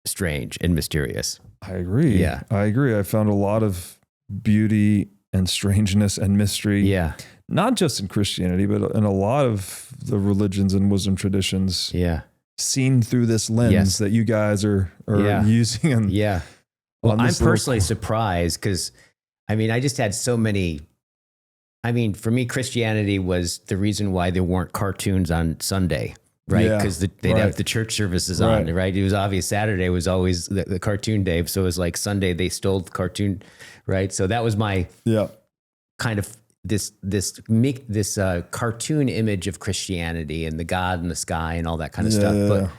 Speaker 2: strange and mysterious.
Speaker 1: I agree.
Speaker 2: Yeah.
Speaker 1: I agree. I found a lot of beauty and strangeness and mystery.
Speaker 2: Yeah.
Speaker 1: Not just in Christianity, but in a lot of the religions and wisdom traditions.
Speaker 2: Yeah.
Speaker 1: Seen through this lens that you guys are using. And
Speaker 2: well, I'm personally surprised because, I mean, I just had so many. I mean, for me, Christianity was the reason why there weren't cartoons on Sunday, right? Because they'd have the church services on, right? It was obvious Saturday was always the cartoon day. So it was like Sunday, they stole the cartoon, right? So that was my kind of this cartoon image of Christianity and the God in the sky and all that kind of stuff. But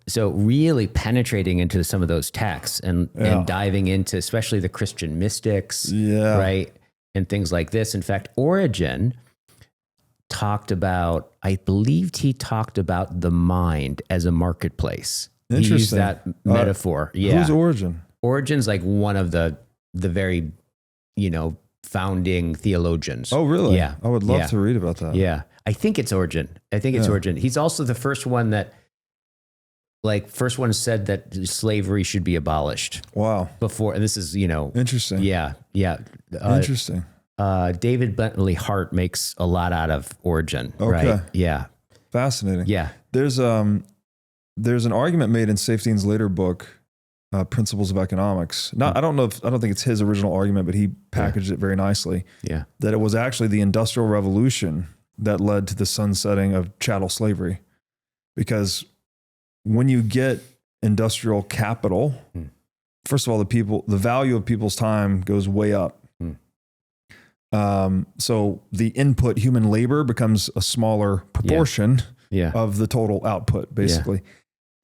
Speaker 2: so really penetrating into some of those texts and diving into especially the Christian mystics, right? And things like this. In fact, Origin talked about, I believed he talked about the mind as a marketplace. He used that metaphor.
Speaker 1: Who's Origin?
Speaker 2: Origin's like one of the very, founding theologians.
Speaker 1: Oh, really?
Speaker 2: Yeah.
Speaker 1: I would love to read about that.
Speaker 2: Yeah. I think it's Origin. Origin. He's also the first one said that slavery should be abolished.
Speaker 1: Wow.
Speaker 2: Before, and this is,
Speaker 1: interesting.
Speaker 2: Yeah. Yeah.
Speaker 1: Interesting.
Speaker 2: David Bentley Hart makes a lot out of Origin.
Speaker 1: Okay.
Speaker 2: Right? Yeah.
Speaker 1: Fascinating.
Speaker 2: Yeah.
Speaker 1: There's an argument made in Saifedean's later book, Principles of Economics. I don't think it's his original argument, but he packaged it very nicely.
Speaker 2: Yeah.
Speaker 1: That it was actually the Industrial Revolution that led to the sunsetting of chattel slavery. Because when you get industrial capital, first of all, the value of people's time goes way up. So the input human labor becomes a smaller proportion of the total output, basically.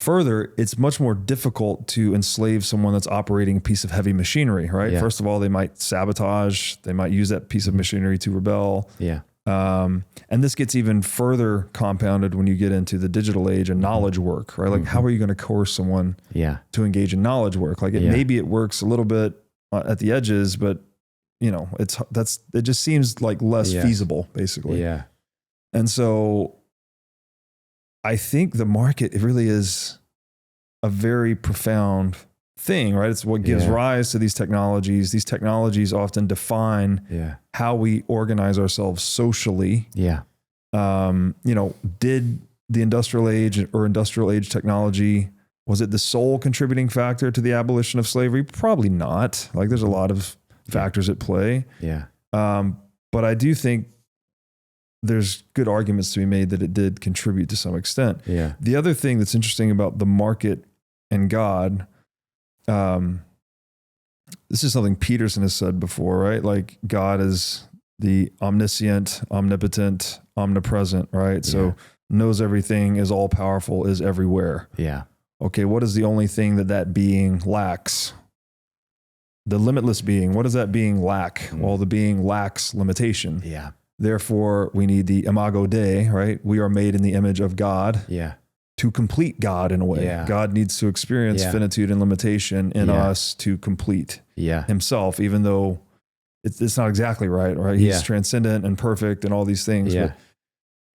Speaker 1: Further, it's much more difficult to enslave someone that's operating a piece of heavy machinery, right? Yeah. First of all, they might sabotage, they might use that piece of machinery to rebel.
Speaker 2: Yeah.
Speaker 1: And this gets even further compounded when you get into the digital age and knowledge work, right? Like, how are you going to coerce someone to engage in knowledge work? Like, maybe it works a little bit at the edges, but it just seems like less feasible, basically.
Speaker 2: Yeah.
Speaker 1: And so I think the market, it really is a very profound thing, right? It's what gives rise to these technologies. These technologies often define how we organize ourselves socially.
Speaker 2: Yeah.
Speaker 1: Did the industrial age or industrial age technology, was it the sole contributing factor to the abolition of slavery? Probably not. Like, there's a lot of factors at play.
Speaker 2: Yeah.
Speaker 1: But I do think there's good arguments to be made that it did contribute to some extent.
Speaker 2: Yeah.
Speaker 1: The other thing that's interesting about the market and God, this is something Peterson has said before, right? Like, God is the omniscient, omnipotent, omnipresent, right? So knows everything, is all powerful, is everywhere.
Speaker 2: Yeah.
Speaker 1: Okay. What is the only thing that being lacks? The limitless being. What does that being lack? Well, the being lacks limitation.
Speaker 2: Yeah.
Speaker 1: Therefore, we need the imago Dei, right? We are made in the image of God to complete God in a way.
Speaker 2: Yeah.
Speaker 1: God needs to experience finitude and limitation in us to complete himself, even though it's not exactly right? He's transcendent and perfect and all these things.
Speaker 2: Yeah.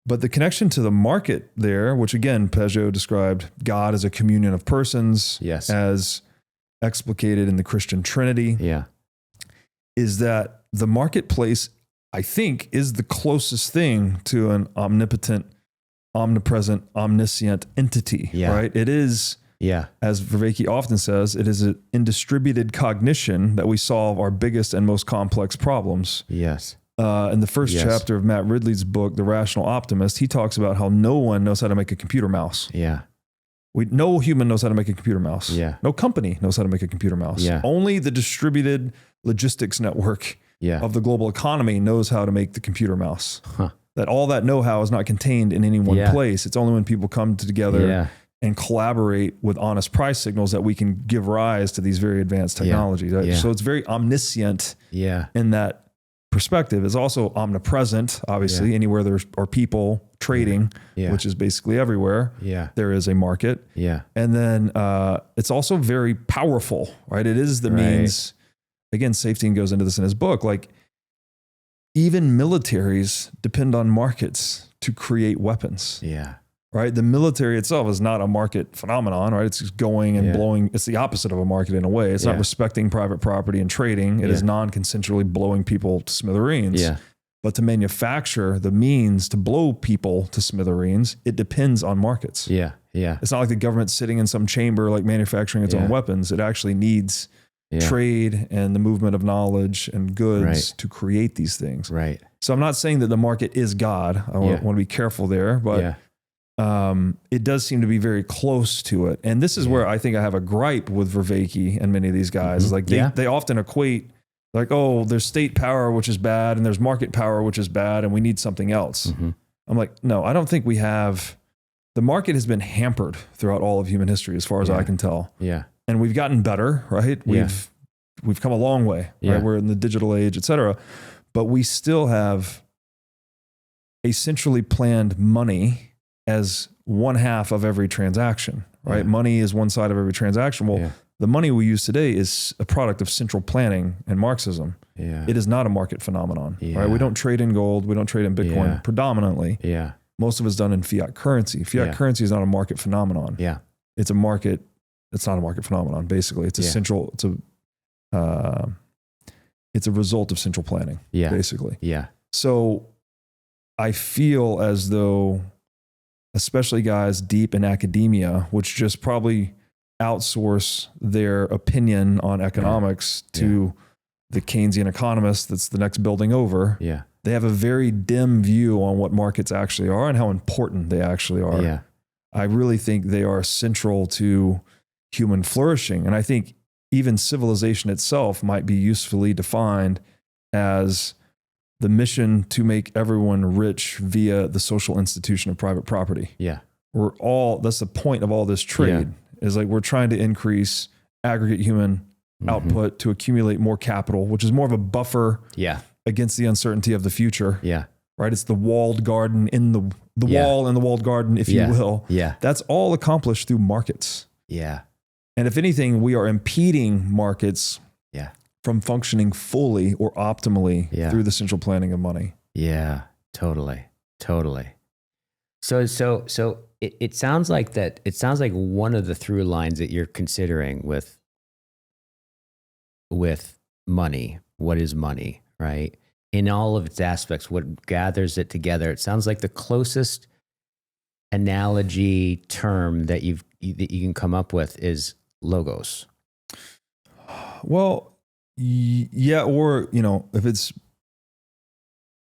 Speaker 1: But the connection to the market there, which again, Peugeot described God as a communion of persons, as explicated in the Christian Trinity, is that the marketplace, I think, is the closest thing to an omnipotent, omnipresent, omniscient entity, right? It is, as Vervaeke often says, it is in distributed cognition that we solve our biggest and most complex problems.
Speaker 2: Yes.
Speaker 1: In the first chapter of Matt Ridley's book, The Rational Optimist, he talks about how no one knows how to make a computer mouse.
Speaker 2: Yeah.
Speaker 1: No human knows how to make a computer mouse.
Speaker 2: Yeah.
Speaker 1: No company knows how to make a computer mouse.
Speaker 2: Yeah.
Speaker 1: Only the distributed logistics network of the global economy knows how to make the computer mouse. That all that know-how is not contained in any one place. It's only when people come together and collaborate with honest price signals that we can give rise to these very advanced technologies. Right? So it's very omniscient in that perspective. It's also omnipresent, obviously, anywhere there are people trading, which is basically everywhere. There is a market. And then it's also very powerful, right? It is the means, again, Safety goes into this in his book, like even militaries depend on markets to create weapons. Right? The military itself is not a market phenomenon, right? It's just going and blowing. It's the opposite of a market in a way. It's not respecting private property and trading. It is non-consensually blowing people to smithereens. But to manufacture the means to blow people to smithereens, it depends on markets. It's not like the government's sitting in some chamber, like manufacturing its own weapons. It actually needs trade and the movement of knowledge and goods to create these things. So I'm not saying that the market is God. I want to be careful there, but it does seem to be very close to it. And this is where I think I have a gripe with Vervaeke and many of these guys. Is like they often equate like, oh, there's state power, which is bad, and there's market power, which is bad, and we need something else. I'm like, no, I don't think we have. The market has been hampered throughout all of human history, as far as I can tell. And we've gotten better, right? We've come a long way, right? We're in the digital age, et cetera. But we still have a centrally planned money as one half of every transaction, right? Money is one side of every transaction. Well, the money we use today is a product of central planning and Marxism. It is not a market phenomenon, right? We don't trade in gold. We don't trade in Bitcoin predominantly. Most of it's done in fiat currency. Fiat currency is not a market phenomenon. It's a market. It's not a market phenomenon. Basically, it's a central. It's a result of central planning. Basically. So I feel as though, especially guys deep in academia, which just probably outsource their opinion on economics to the Keynesian economist that's the next building over. They have a very dim view on what markets actually are and how important they actually are. I really think they are central to human flourishing. And I think even civilization itself might be usefully defined as the mission to make everyone rich via the social institution of private property. That's the point of all this trade, is like we're trying to increase aggregate human output to accumulate more capital, which is more of a buffer against the uncertainty of the future. Right? It's the walled garden in the wall in the walled garden, if you will. That's all accomplished through markets. And if anything, we are impeding markets from functioning fully or optimally through the central planning of money.
Speaker 2: Totally. So it sounds like that. It sounds like one of the through lines that you're considering with money. What is money, right? In all of its aspects, what gathers it together. It sounds like the closest analogy term that you can come up with is logos.
Speaker 1: Well, or if it's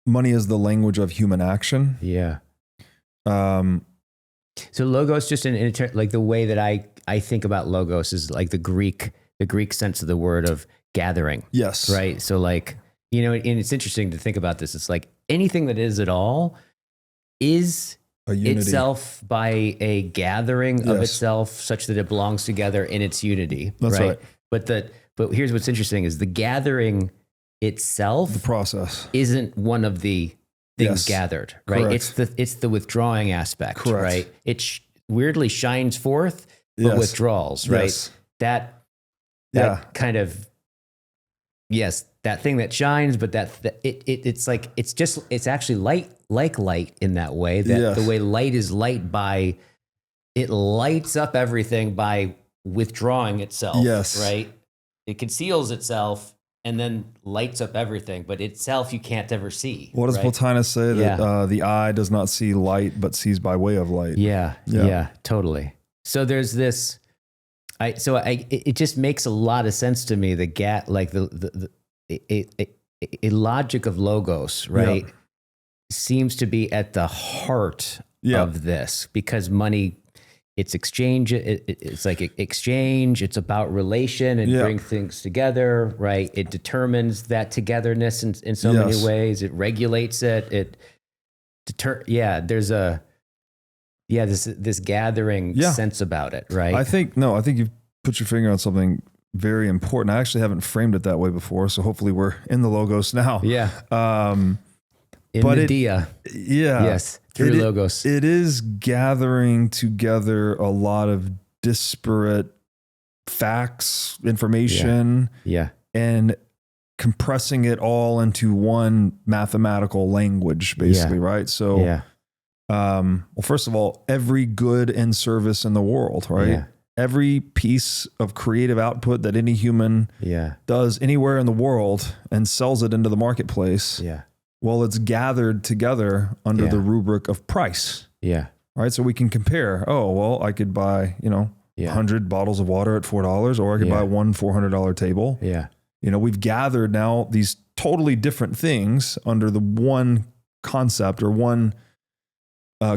Speaker 1: money is the language of human action.
Speaker 2: So logos, just like the way that I think about logos is like the Greek sense of the word of gathering. Right. So like, and it's interesting to think about this. It's like anything that is at all is itself by a gathering of itself such that it belongs together in its unity.
Speaker 1: That's right.
Speaker 2: But here's what's interesting is the gathering itself,
Speaker 1: the process,
Speaker 2: isn't one of the things gathered, right?
Speaker 1: Correct.
Speaker 2: It's the withdrawing aspect,
Speaker 1: Correct.
Speaker 2: right? It weirdly shines forth, but withdraws, right? That kind of, that thing that shines, but it's like, it's actually light in that way, that the way light is light by, it lights up everything by withdrawing itself, right? It conceals itself and then lights up everything, but itself you can't ever see.
Speaker 1: What does Plotinus say? That the eye does not see light, but sees by way of light.
Speaker 2: Yeah, totally. So there's this. It just makes a lot of sense to me. A logic of logos, right, seems to be at the heart of this, because money. It's exchange. It's like exchange. It's about relation and bring things together, right? It determines that togetherness in so many ways. It regulates it. There's Yeah, this gathering sense about it, right?
Speaker 1: I think you've put your finger on something very important. I actually haven't framed it that way before, so hopefully we're in the logos now.
Speaker 2: Yeah. In
Speaker 1: but
Speaker 2: the dia.
Speaker 1: Yeah.
Speaker 2: Yes. Through logos.
Speaker 1: It is gathering together a lot of disparate facts, information.
Speaker 2: Yeah.
Speaker 1: And compressing it all into one mathematical language, basically, right? So, well, first of all, every good and service in the world, right?
Speaker 2: Yeah.
Speaker 1: Every piece of creative output that any human does anywhere in the world and sells it into the marketplace.
Speaker 2: Yeah.
Speaker 1: Well, it's gathered together under the rubric of price.
Speaker 2: Yeah.
Speaker 1: Right. So we can compare, I could buy, 100 bottles of water at $4, or I could buy one $400 table.
Speaker 2: Yeah.
Speaker 1: We've gathered now these totally different things under the one concept or one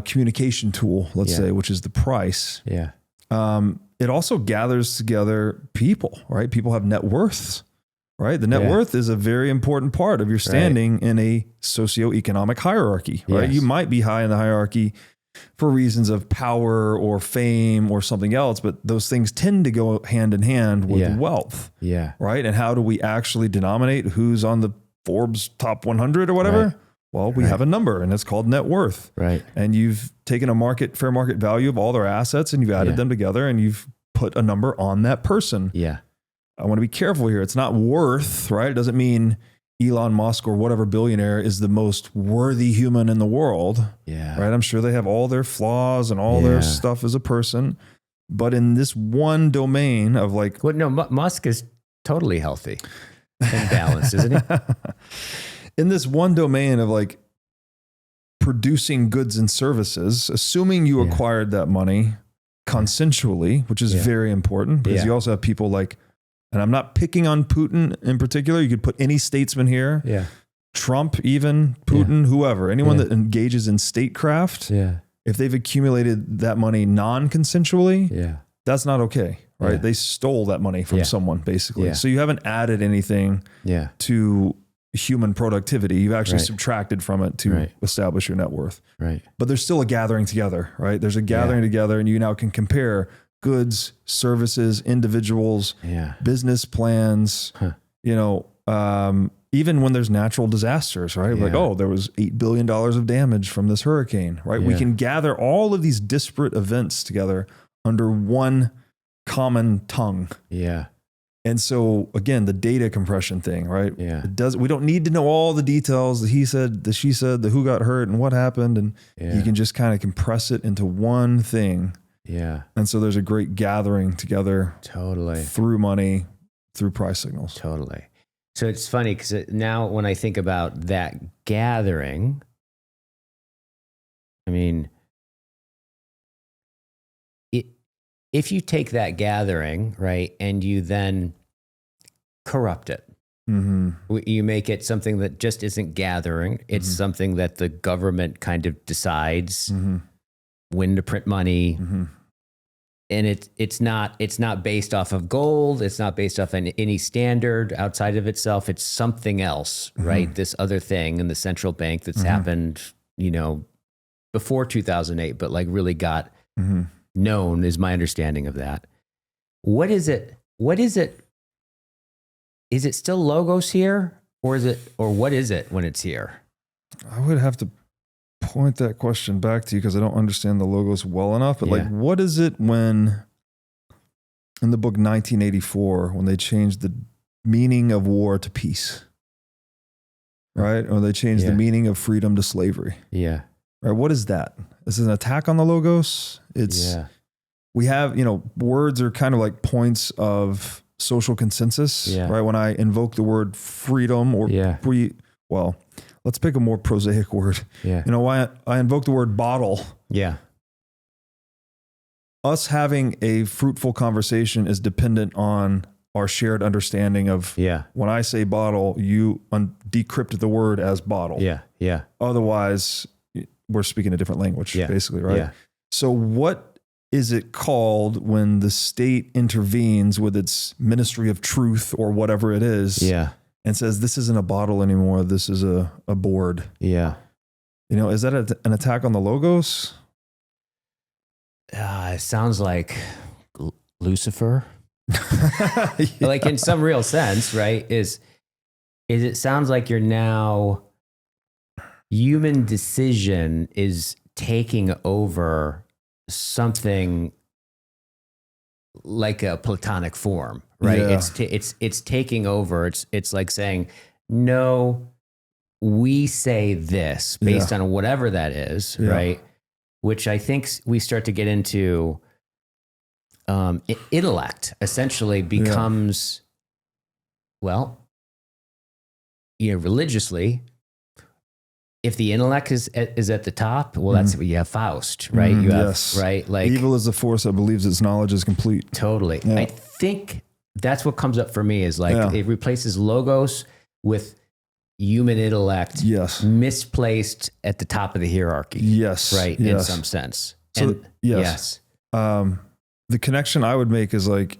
Speaker 1: communication tool, let's say, which is the price.
Speaker 2: Yeah.
Speaker 1: It also gathers together people, right? People have net worths, right? The net worth is a very important part of your standing in a socioeconomic hierarchy, right? You might be high in the hierarchy for reasons of power or fame or something else, but those things tend to go hand in hand with wealth.
Speaker 2: Yeah.
Speaker 1: Right. And how do we actually denominate who's on the Forbes top 100 or whatever? Right. Well, we have a number and it's called net worth.
Speaker 2: Right.
Speaker 1: And you've taken a fair market value of all their assets and you've added them together and you've put a number on that person.
Speaker 2: Yeah.
Speaker 1: I want to be careful here. It's not worth, right? It doesn't mean Elon Musk or whatever billionaire is the most worthy human in the world.
Speaker 2: Yeah.
Speaker 1: Right. I'm sure they have all their flaws and all their stuff as a person. But in this one domain of
Speaker 2: Musk is totally healthy and balanced, isn't he?
Speaker 1: In this one domain of producing goods and services, assuming you acquired that money consensually, which is very important because you also have people and I'm not picking on Putin in particular. You could put any statesman here. Yeah. Trump, even Putin, whoever, anyone that engages in statecraft. Yeah. If they've accumulated that money non-consensually, that's not okay. Right. Yeah. They stole that money from someone basically. Yeah. So you haven't added anything to human productivity. You've actually subtracted from it to establish your net worth. Right. But there's still a gathering together, right? There's a gathering together and you now can compare goods, services, individuals, business plans, even when there's natural disasters, right? There was $8 billion of damage from this hurricane, right? We can gather all of these disparate events together under one common tongue. Yeah. And so again, the data compression thing, right? Yeah. We don't need to know all the details, the he said, the she said, the who got hurt and what happened. And you can just kind of compress it into one thing. Yeah. And so there's a great gathering together. Totally. Through money, through price signals.
Speaker 2: Totally. So it's funny because now when I think about that gathering, I mean, if you take that gathering, right, and you then corrupt it, you make it something that just isn't gathering. It's something that the government kind of decides when to print money. And it's not based off of gold. It's not based off any standard outside of itself. It's something else, right? This other thing in the central bank that's happened, before 2008, but really got known is my understanding of that. What is it? Is it still logos here or what is it when it's here?
Speaker 1: I would have to point that question back to you because I don't understand the logos well enough, but what is it when in the book 1984, when they changed the meaning of war to peace, right? Or they changed the meaning of freedom to slavery. Yeah. Right. What is that? Is it an attack on the logos? We have, words are kind of like points of social consensus, right? When I invoke the word freedom or let's pick a more prosaic word. Yeah. Why I invoke the word bottle. Yeah. Us having a fruitful conversation is dependent on our shared understanding of when I say bottle, you decrypt the word as bottle. Yeah. Yeah. Otherwise, we're speaking a different language, basically, right? Yeah. So what is it called when the state intervenes with its ministry of truth or whatever it is? Yeah. And says, this isn't a bottle anymore. This is a board. Yeah. Is that an attack on the logos?
Speaker 2: It sounds like Lucifer.
Speaker 1: Yeah.
Speaker 2: Like in some real sense, right? Is it sounds like you're now human decision is taking over something like a platonic form, right?
Speaker 1: Yeah.
Speaker 2: It's taking over. It's like saying, no, we say this based on whatever that is, right? Which I think we start to get into. Intellect essentially becomes, religiously, if the intellect is at the top, well, that's you have Faust, right? You have right, like
Speaker 1: evil is the force that believes its knowledge is complete.
Speaker 2: Totally. Yeah. I think that's what comes up for me is like it replaces logos with human intellect, misplaced at the top of the hierarchy. Right. In some sense.
Speaker 1: So, the connection I would make is like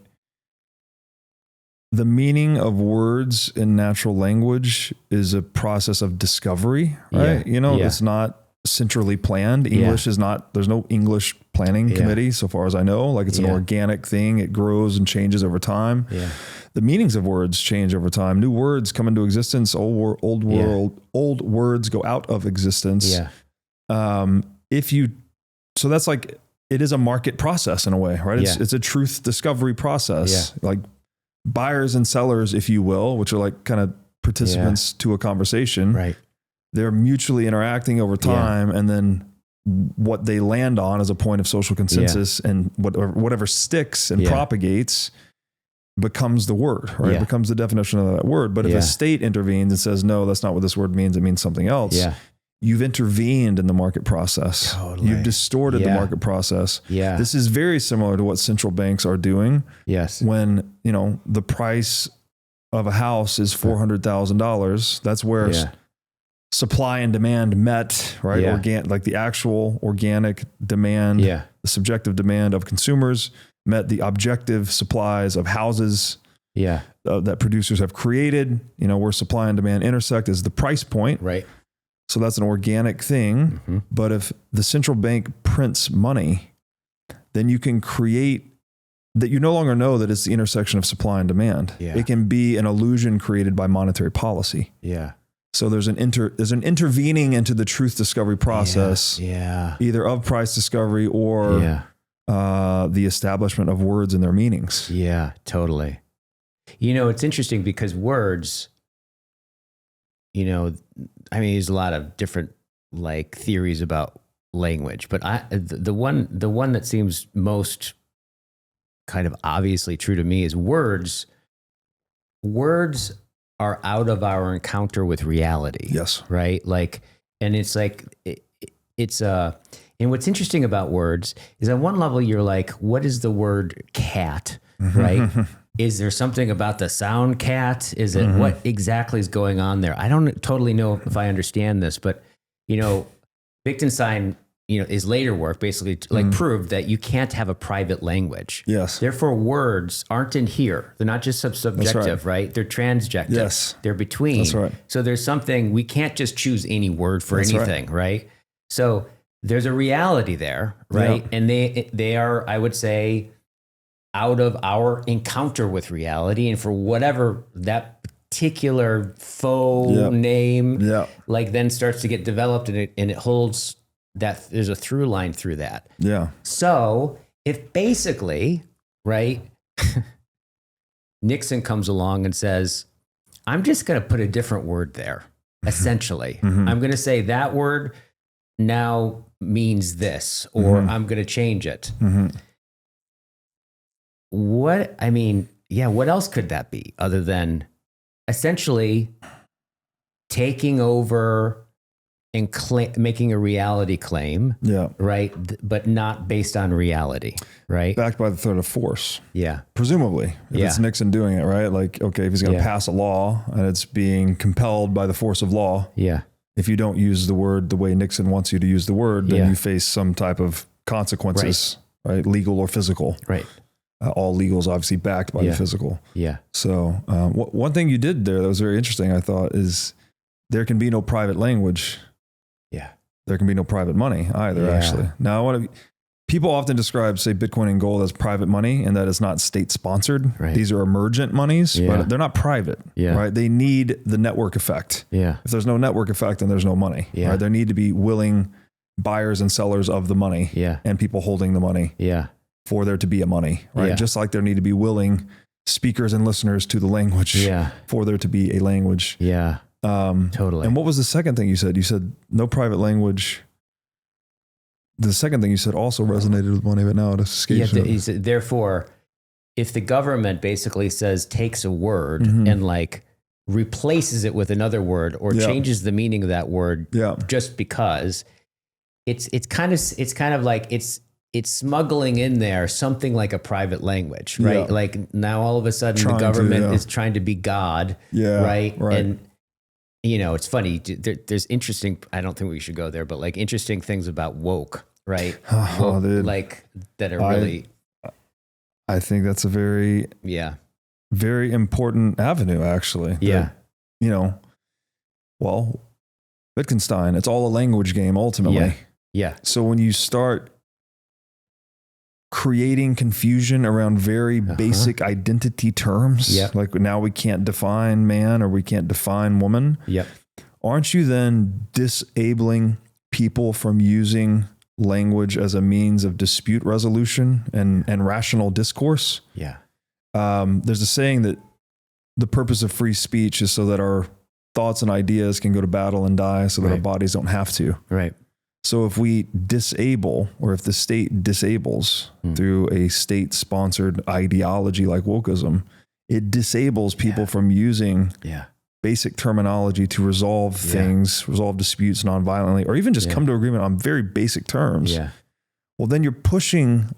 Speaker 1: the meaning of words in natural language is a process of discovery, right? It's not centrally planned. English is not, there's no English planning committee so far as I know. Like it's an organic thing. It grows and changes over time. The meanings of words change over time. New words come into existence. Old words go out of existence. So that's like, it is a market process in a way, right? It's a truth discovery process. Like buyers and sellers, if you will, which are like kind of participants to a conversation.
Speaker 2: Right.
Speaker 1: They're mutually interacting over time. And then what they land on is a point of social consensus and whatever sticks and propagates becomes the word, right? It becomes the definition of that word. But if a state intervenes and says, no, that's not what this word means, it means something else. You've intervened in the market process.
Speaker 2: Totally.
Speaker 1: You've distorted the market process. This is very similar to what central banks are doing. When, the price of a house is $400,000, that's where supply and demand met, right? Like the actual organic demand, the subjective demand of consumers met the objective supplies of houses that producers have created, where supply and demand intersect is the price point.
Speaker 2: Right.
Speaker 1: So that's an organic thing. But if the central bank prints money, then you can create that you no longer know that it's the intersection of supply and demand. It can be an illusion created by monetary policy. So there's an intervening into the truth discovery process, either of price discovery or the establishment of words and their meanings.
Speaker 2: Yeah, totally. It's interesting because words, there's a lot of different like theories about language, but the one that seems most kind of obviously true to me is words. Words are out of our encounter with reality. Right. Like, and it's like, and what's interesting about words is on one level, you're like, what is the word cat? Right. Is there something about the sound cat? Is it what exactly is going on there? I don't totally know if I understand this, but Wittgenstein, his later work basically like proved that you can't have a private language. Therefore, words aren't in here. They're not just subjective, right? They're transjective. They're between.
Speaker 1: That's right.
Speaker 2: So there's something, we can't just choose any word for anything, right? So there's a reality there, right? And they are, I would say, out of our encounter with reality, and for whatever that particular faux name, like then starts to get developed, and it holds that there's a through line through that. So if basically, right, Nixon comes along and says, I'm just going to put a different word there. Essentially, I'm going to say that word now means this, or I'm going to change it. What else could that be other than essentially taking over and making a reality claim, right? But not based on reality, right?
Speaker 1: Backed by the threat of force. Presumably, if it's Nixon doing it, right? Like, okay, if he's going to pass a law and it's being compelled by the force of law. If you don't use the word the way Nixon wants you to use the word, then you face some type of consequences, right? Legal or physical.
Speaker 2: Right.
Speaker 1: All legal is obviously backed by the physical. So one thing you did there that was very interesting, I thought, is there can be no private language. There can be no private money either, actually. Now, people often describe, say, Bitcoin and gold as private money, and that is not state sponsored.
Speaker 2: Right.
Speaker 1: These are emergent monies, but they're not private. Right. They need the network effect.
Speaker 2: Yeah.
Speaker 1: If there's no network effect, then there's no money.
Speaker 2: Yeah.
Speaker 1: Right. There need to be willing buyers and sellers of the money.
Speaker 2: Yeah.
Speaker 1: And people holding the money.
Speaker 2: Yeah.
Speaker 1: For there to be a money. Right.
Speaker 2: Yeah.
Speaker 1: Just like there need to be willing speakers and listeners to the language.
Speaker 2: Yeah.
Speaker 1: For there to be a language.
Speaker 2: Yeah. Totally.
Speaker 1: And what was the second thing you said? You said no private language. The second thing you said also resonated with money, but now it escapes me.
Speaker 2: He said, therefore, if the government basically takes a word and like replaces it with another word or changes the meaning of that word just because, it's kind of like it's smuggling in there something like a private language, right? Yeah. Like now all of a sudden the government is trying to be God, right? And it's funny. There's interesting, I don't think we should go there, but like interesting things about woke, right? Woke, like that are really.
Speaker 1: I think that's a very, very important avenue actually.
Speaker 2: Yeah.
Speaker 1: That, well, Wittgenstein, it's all a language game ultimately.
Speaker 2: Yeah.
Speaker 1: So when you start creating confusion around very basic identity terms, like now we can't define man or we can't define woman.
Speaker 2: Yep.
Speaker 1: Aren't you then disabling people from using language as a means of dispute resolution and rational discourse?
Speaker 2: Yeah.
Speaker 1: There's a saying that the purpose of free speech is so that our thoughts and ideas can go to battle and die so that our bodies don't have to.
Speaker 2: Right.
Speaker 1: So if we disable, or if the state disables through a state-sponsored ideology like wokeism, it disables people from using basic terminology to resolve things, resolve disputes nonviolently, or even just come to agreement on very basic terms.
Speaker 2: Yeah.
Speaker 1: Well, then you're pushing.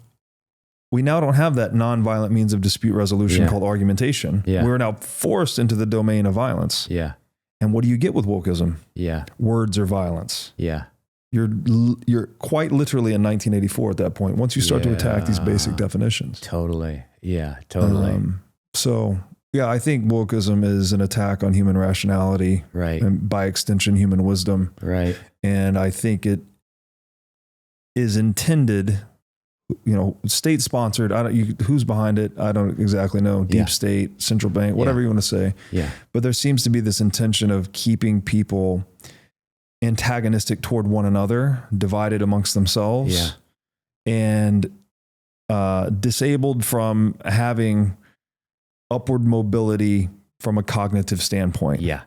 Speaker 1: We now don't have that nonviolent means of dispute resolution called argumentation. Yeah. We're now forced into the domain of violence.
Speaker 2: Yeah.
Speaker 1: And what do you get with wokeism?
Speaker 2: Yeah.
Speaker 1: Words are violence.
Speaker 2: Yeah.
Speaker 1: You're quite literally in 1984 at that point, once you start to attack these basic definitions.
Speaker 2: Totally. Yeah, totally.
Speaker 1: I think wokeism is an attack on human rationality.
Speaker 2: Right.
Speaker 1: And by extension, human wisdom.
Speaker 2: Right.
Speaker 1: And I think it is intended, state sponsored. Who's behind it? I don't exactly know. Deep state, central bank, whatever you want to say.
Speaker 2: Yeah.
Speaker 1: But there seems to be this intention of keeping people antagonistic toward one another, divided amongst themselves, and disabled from having upward mobility from a cognitive standpoint.
Speaker 2: Yeah.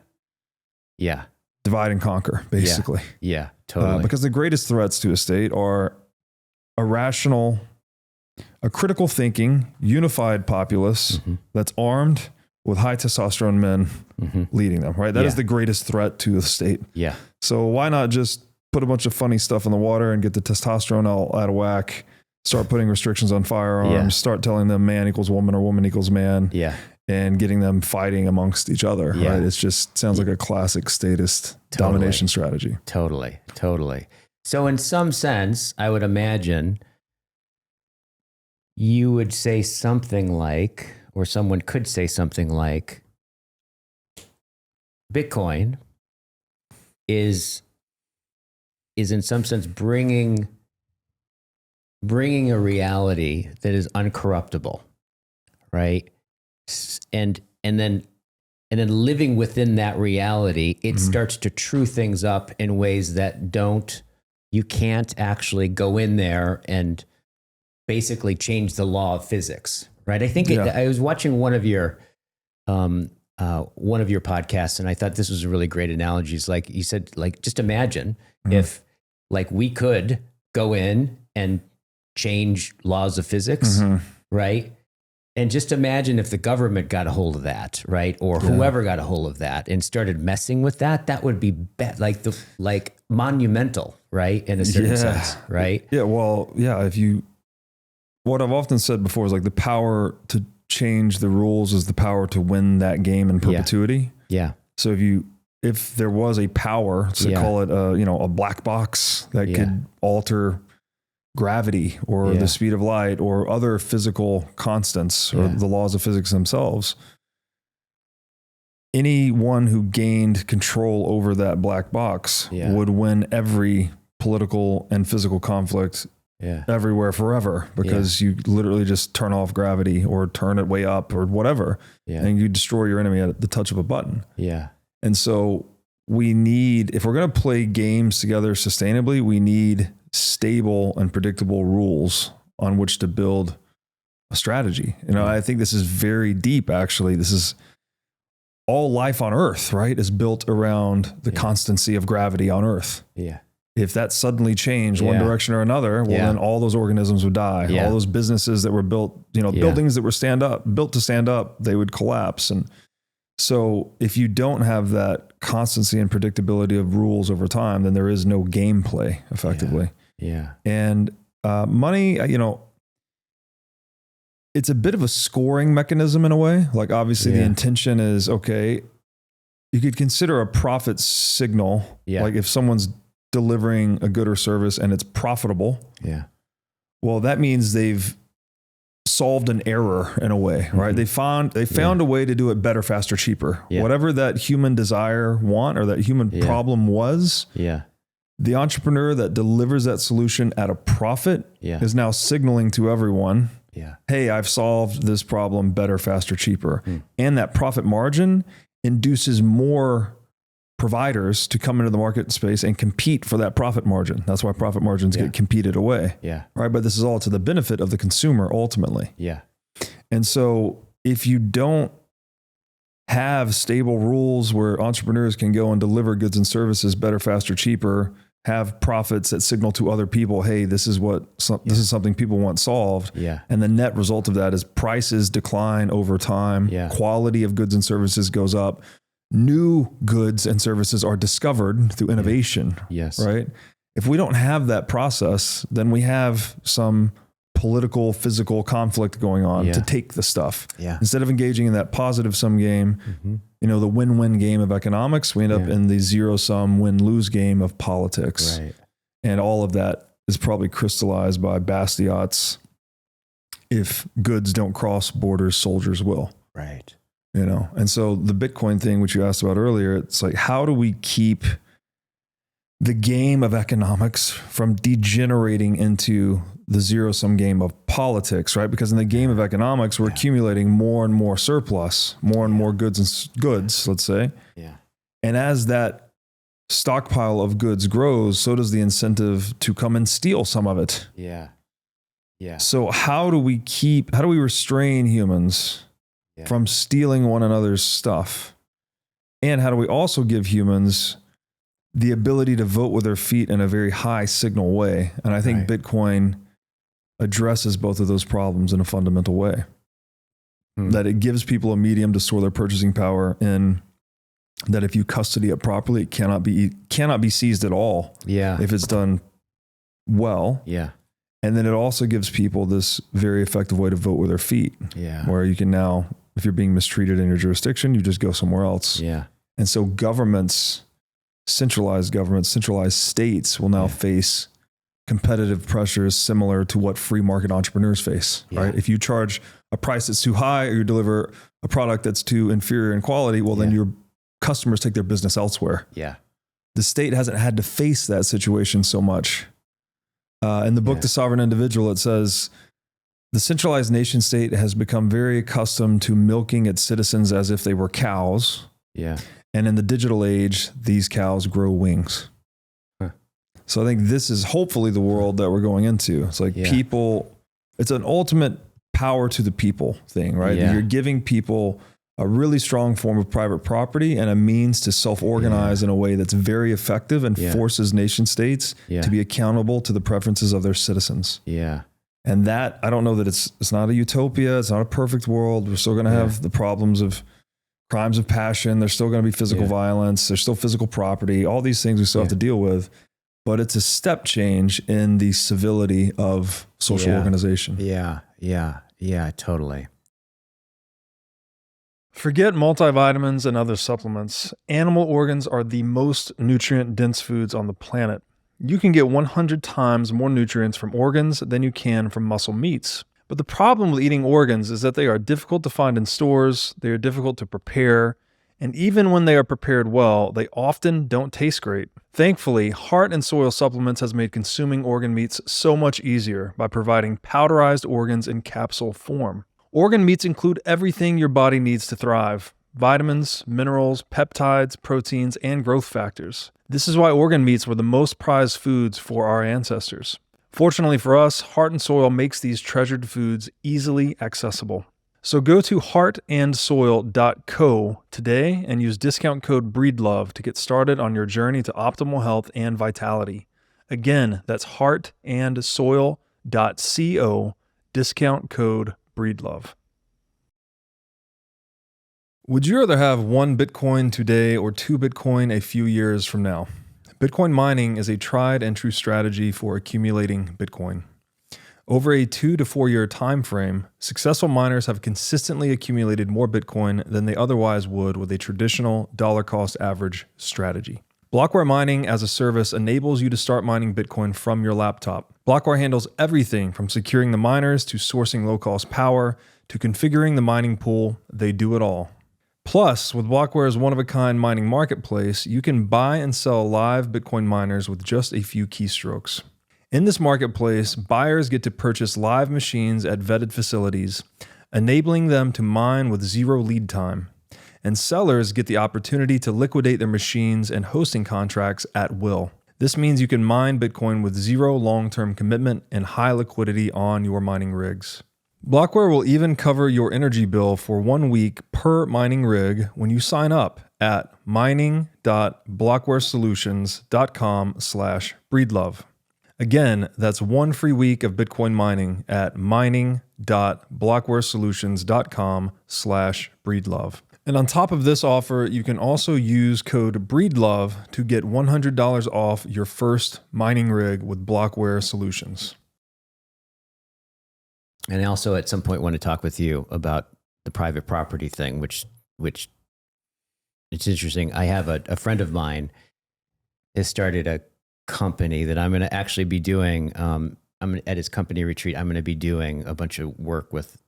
Speaker 2: Yeah.
Speaker 1: Divide and conquer, basically.
Speaker 2: Yeah, totally.
Speaker 1: Because the greatest threats to a state are a critical thinking, unified populace that's armed with high testosterone men leading them, right? That is the greatest threat to the state.
Speaker 2: Yeah.
Speaker 1: So why not just put a bunch of funny stuff in the water and get the testosterone all out of whack, start putting restrictions on firearms, start telling them man equals woman or woman equals man, and getting them fighting amongst each other, right? It just sounds like a classic statist domination strategy.
Speaker 2: Totally. So in some sense, I would imagine you would say something like, or someone could say something like, Bitcoin is in some sense bringing a reality that is uncorruptible, right? And then living within that reality, it starts to true things up in ways that you can't actually go in there and basically change the law of physics, right? I think I was watching one of your podcasts, and I thought this was a really great analogy. It's like you said, like, just imagine if like we could go in and change laws of physics, right? And just imagine if the government got a hold of that, right? Or whoever got a hold of that and started messing with that, that would be like monumental, right? In a certain sense, right?
Speaker 1: Yeah. Well, yeah. What I've often said before is like the power to change the rules is the power to win that game in perpetuity.
Speaker 2: Yeah.
Speaker 1: So if there was a power, so call it a black box that could alter gravity or the speed of light or other physical constants or the laws of physics themselves, anyone who gained control over that black box would win every political and physical conflict everywhere forever because you literally just turn off gravity or turn it way up or whatever. And you destroy your enemy at the touch of a button. And so we need, if we're going to play games together sustainably, we need stable and predictable rules on which to build a strategy. You know, I think this is very deep, actually. This is all life on Earth, right? Is built around the constancy of gravity on Earth. If that suddenly changed one direction or another, well, then all those organisms would die. All those businesses that were built, you know, buildings that were built to stand up, they would collapse. And so if you don't have that constancy and predictability of rules over time, then there is no gameplay effectively. And money, you know, it's a bit of a scoring mechanism in a way. Like obviously the intention is, okay, you could consider a profit signal. Like if someone's delivering a good or service and it's profitable. Well, that means they've solved an error in a way, right? They found a way to do it better, faster, cheaper. Whatever that human desire want or that human problem was, the entrepreneur that delivers that solution at a profit is now signaling to everyone, hey, I've solved this problem better, faster, cheaper. And that profit margin induces more providers to come into the market space and compete for that profit margin. That's why profit margins get competed away. Right. But this is all to the benefit of the consumer ultimately. And so if you don't have stable rules where entrepreneurs can go and deliver goods and services better, faster, cheaper, have profits that signal to other people, hey, this is this is something people want solved. And the net result of that is prices decline over time. Quality of goods and services goes up. New goods and services are discovered through innovation. Right. If we don't have that process, then we have some political, physical conflict going on to take the stuff. Instead of engaging in that positive sum game, you know, the win-win game of economics, we end up in the zero-sum win-lose game of politics. And all of that is probably crystallized by Bastiat's, if goods don't cross borders, soldiers will. You know, and so the Bitcoin thing, which you asked about earlier, it's like, how do we keep the game of economics from degenerating into the zero-sum game of politics, right? Because in the game of economics, we're accumulating more and more surplus, more and more goods, let's say. And as that stockpile of goods grows, so does the incentive to come and steal some of it. So how do we restrain humans from stealing one another's stuff? And how do we also give humans the ability to vote with their feet in a very high signal way? And I think Bitcoin addresses both of those problems in a fundamental way. That it gives people a medium to store their purchasing power in, that if you custody it properly, it cannot be seized at all if it's done well. And then it also gives people this very effective way to vote with their feet, where you can now, if you're being mistreated in your jurisdiction, you just go somewhere else. And so centralized governments, centralized states will now face competitive pressures similar to what free market entrepreneurs face, right? If you charge a price that's too high or you deliver a product that's too inferior in quality, well, then your customers take their business elsewhere. The state hasn't had to face that situation so much. In the book, The Sovereign Individual, it says, the centralized nation state has become very accustomed to milking its citizens as if they were cows. And in the digital age, these cows grow wings. So I think this is hopefully the world that we're going into. It's like people, it's an ultimate power to the people thing, right? You're giving people a really strong form of private property and a means to self-organize in a way that's very effective and forces nation states to be accountable to the preferences of their citizens. And that, I don't know that it's not a utopia. It's not a perfect world. We're still going to have the problems of crimes of passion. There's still going to be physical violence. There's still physical property. All these things we still have to deal with. But it's a step change in the civility of social organization.
Speaker 2: Totally.
Speaker 3: Forget multivitamins and other supplements. Animal organs are the most nutrient-dense foods on the planet. You can get 100 times more nutrients from organs than you can from muscle meats. But the problem with eating organs is that they are difficult to find in stores, they are difficult to prepare, And even when they are prepared well, they often don't taste great. Thankfully, Heart and Soil Supplements has made consuming organ meats so much easier by providing powderized organs in capsule form. Organ meats include everything your body needs to thrive: vitamins, minerals, peptides, proteins, and growth factors. This is why organ meats were the most prized foods for our ancestors. Fortunately for us, Heart and Soil makes these treasured foods easily accessible. So go to heartandsoil.co today and use discount code BREEDLOVE to get started on your journey to optimal health and vitality. Again, that's heartandsoil.co, discount code BREEDLOVE.
Speaker 1: Would you rather have 1 Bitcoin today or 2 Bitcoin a few years from now? Bitcoin mining is a tried and true strategy for accumulating Bitcoin. Over a 2 to 4 year time frame, successful miners have consistently accumulated more Bitcoin than they otherwise would with a traditional dollar cost average strategy. Blockware mining as a service enables you to start mining Bitcoin from your laptop. Blockware handles everything from securing the miners to sourcing low-cost power to configuring the mining pool. They do it all. Plus, with Blockware's one-of-a-kind mining marketplace, you can buy and sell live Bitcoin miners with just a few keystrokes. In this marketplace, buyers get to purchase live machines at vetted facilities, enabling them to mine with zero lead time. And sellers get the opportunity to liquidate their machines and hosting contracts at will. This means you can mine Bitcoin with zero long-term commitment and high liquidity on your mining rigs. Blockware will even cover your energy bill for 1 week per mining rig when you sign up at mining.blockwaresolutions.com/breedlove. Again, that's 1 free week of Bitcoin mining at mining.blockwaresolutions.com/breedlove. And on top of this offer, you can also use code BREEDLOVE to get $100 off your first mining rig with Blockware Solutions.
Speaker 2: And I also at some point want to talk with you about the private property thing, which it's interesting. I have a friend of mine has started a company that I'm going to actually be doing. At his company retreat, I'm going to be doing a bunch of work with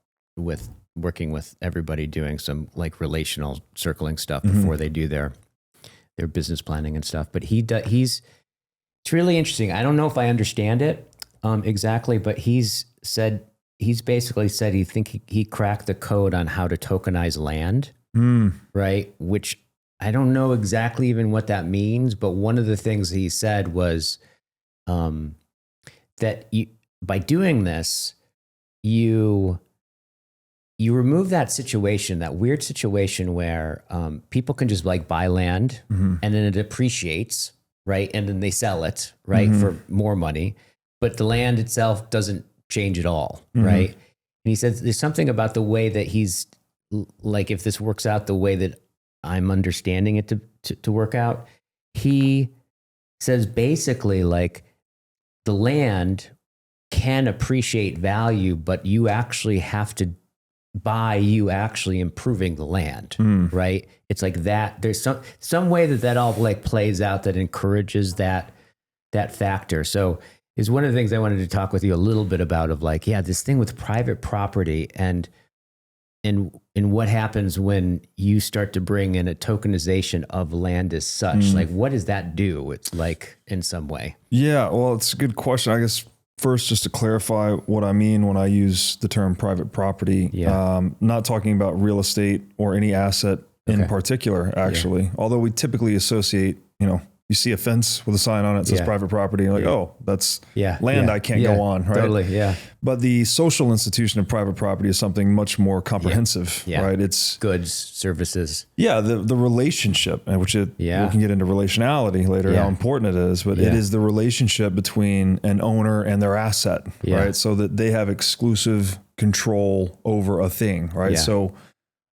Speaker 2: working with everybody, doing some like relational circling stuff before they do their business planning and stuff. But it's really interesting. I don't know if I understand it exactly, but he's basically said he cracked the code on how to tokenize land, right? Which I don't know exactly even what that means, but one of the things he said was that by doing this, you remove that situation, that weird situation where people can just like buy land and then it appreciates, right? And then they sell it, right, for more money, but the land itself doesn't change at all, right? And he says there's something about the way that he's like, if this works out the way that I'm understanding it to work out, he says basically like the land can appreciate value, but you actually have to buy you actually improving the land, right? It's like that. There's some way that all like plays out that encourages that factor. So is one of the things I wanted to talk with you a little bit about, of like, yeah, this thing with private property and what happens when you start to bring in a tokenization of land as such. Like, what does that do? It's like in some way.
Speaker 1: Yeah, well, it's a good question. I guess first, just to clarify what I mean when I use the term private property, not talking about real estate or any asset in particular, actually, although we typically associate, you see a fence with a sign on it that says private property. And you're like, oh, that's land I can't go on, right?
Speaker 2: Totally, yeah.
Speaker 1: But the social institution of private property is something much more comprehensive, right? It's
Speaker 2: goods, services.
Speaker 1: Yeah, the relationship, which we can get into relationality later, how important it is, but it is the relationship between an owner and their asset, right? So that they have exclusive control over a thing, right?
Speaker 2: Yeah.
Speaker 1: So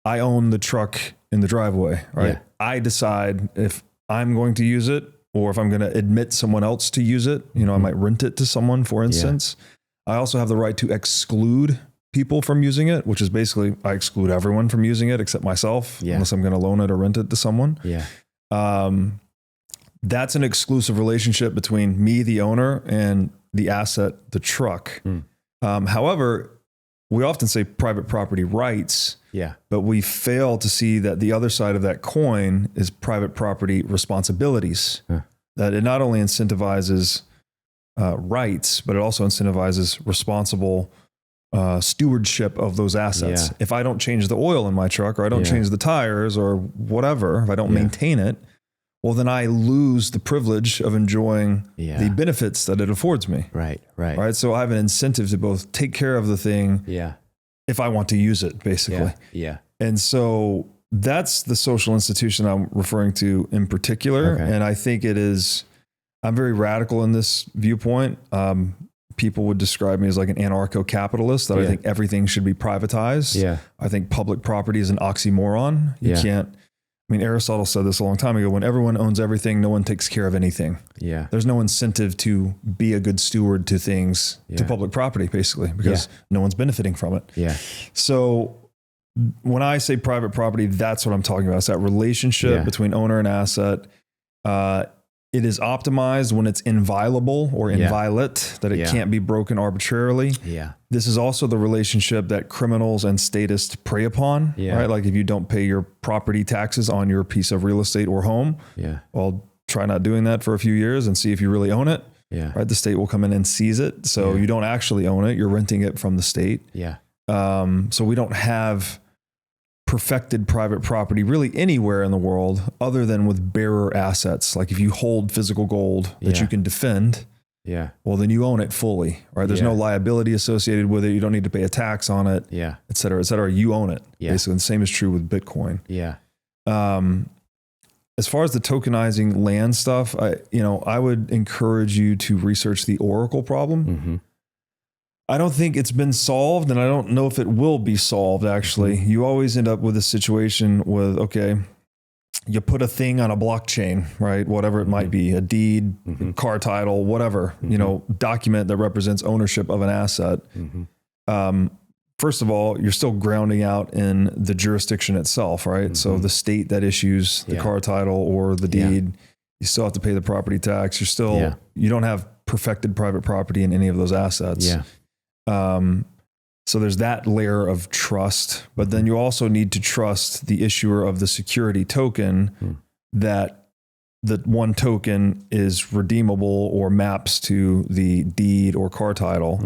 Speaker 1: I own the truck in the driveway, right? Yeah. I decide if I'm going to use it or if I'm going to admit someone else to use it. I might rent it to someone, for instance. I also have the right to exclude people from using it, which is basically I exclude everyone from using it except myself, unless I'm going to loan it or rent it to someone.
Speaker 2: Yeah.
Speaker 1: That's an exclusive relationship between me, the owner, and the asset, the truck. However, we often say private property rights.
Speaker 2: Yeah.
Speaker 1: But we fail to see that the other side of that coin is private property responsibilities. That it not only incentivizes rights, but it also incentivizes responsible stewardship of those assets. If I don't change the oil in my truck, or I don't change the tires, or whatever, if I don't maintain it, well, then I lose the privilege of enjoying the benefits that it affords me.
Speaker 2: Right.
Speaker 1: So I have an incentive to both take care of the thing if I want to use it, basically. And so that's the social institution I'm referring to in particular. And I think I'm very radical in this viewpoint. People would describe me as like an anarcho-capitalist, that I think everything should be privatized. I think public property is an oxymoron. You can't, Aristotle said this a long time ago: when everyone owns everything, no one takes care of anything. There's no incentive to be a good steward to things, to public property, basically, because no one's benefiting from it. So when I say private property, that's what I'm talking about. It's that relationship between owner and asset. It is optimized when it's inviolable or inviolate, that it can't be broken arbitrarily. This is also the relationship that criminals and statists prey upon, right? Like if you don't pay your property taxes on your piece of real estate or home, well, try not doing that for a few years and see if you really own it. Right? The state will come in and seize it. So you don't actually own it. You're renting it from the state. So we don't have perfected private property really anywhere in the world other than with bearer assets. Like if you hold physical gold that you can defend, well, then you own it fully, right? There's no liability associated with it. You don't need to pay a tax on it, et cetera, et cetera. You own it. Basically, the same is true with Bitcoin. As far as the tokenizing land stuff, I would encourage you to research the Oracle problem. I don't think it's been solved, and I don't know if it will be solved, actually. You always end up with a situation with, you put a thing on a blockchain, right? Whatever it might be, a deed, car title, whatever, document that represents ownership of an asset. First of all, you're still grounding out in the jurisdiction itself, right? So the state that issues the car title or the deed, you still have to pay the property tax. You're still, you don't have perfected private property in any of those assets. So there's that layer of trust, but then you also need to trust the issuer of the security token that the one token is redeemable or maps to the deed or car title.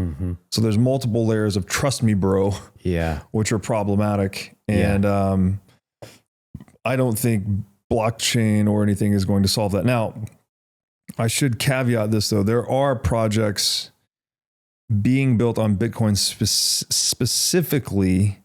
Speaker 1: So there's multiple layers of trust me, bro, which are problematic. And I don't think blockchain or anything is going to solve that. Now, I should caveat this though. There are projects being built on Bitcoin specifically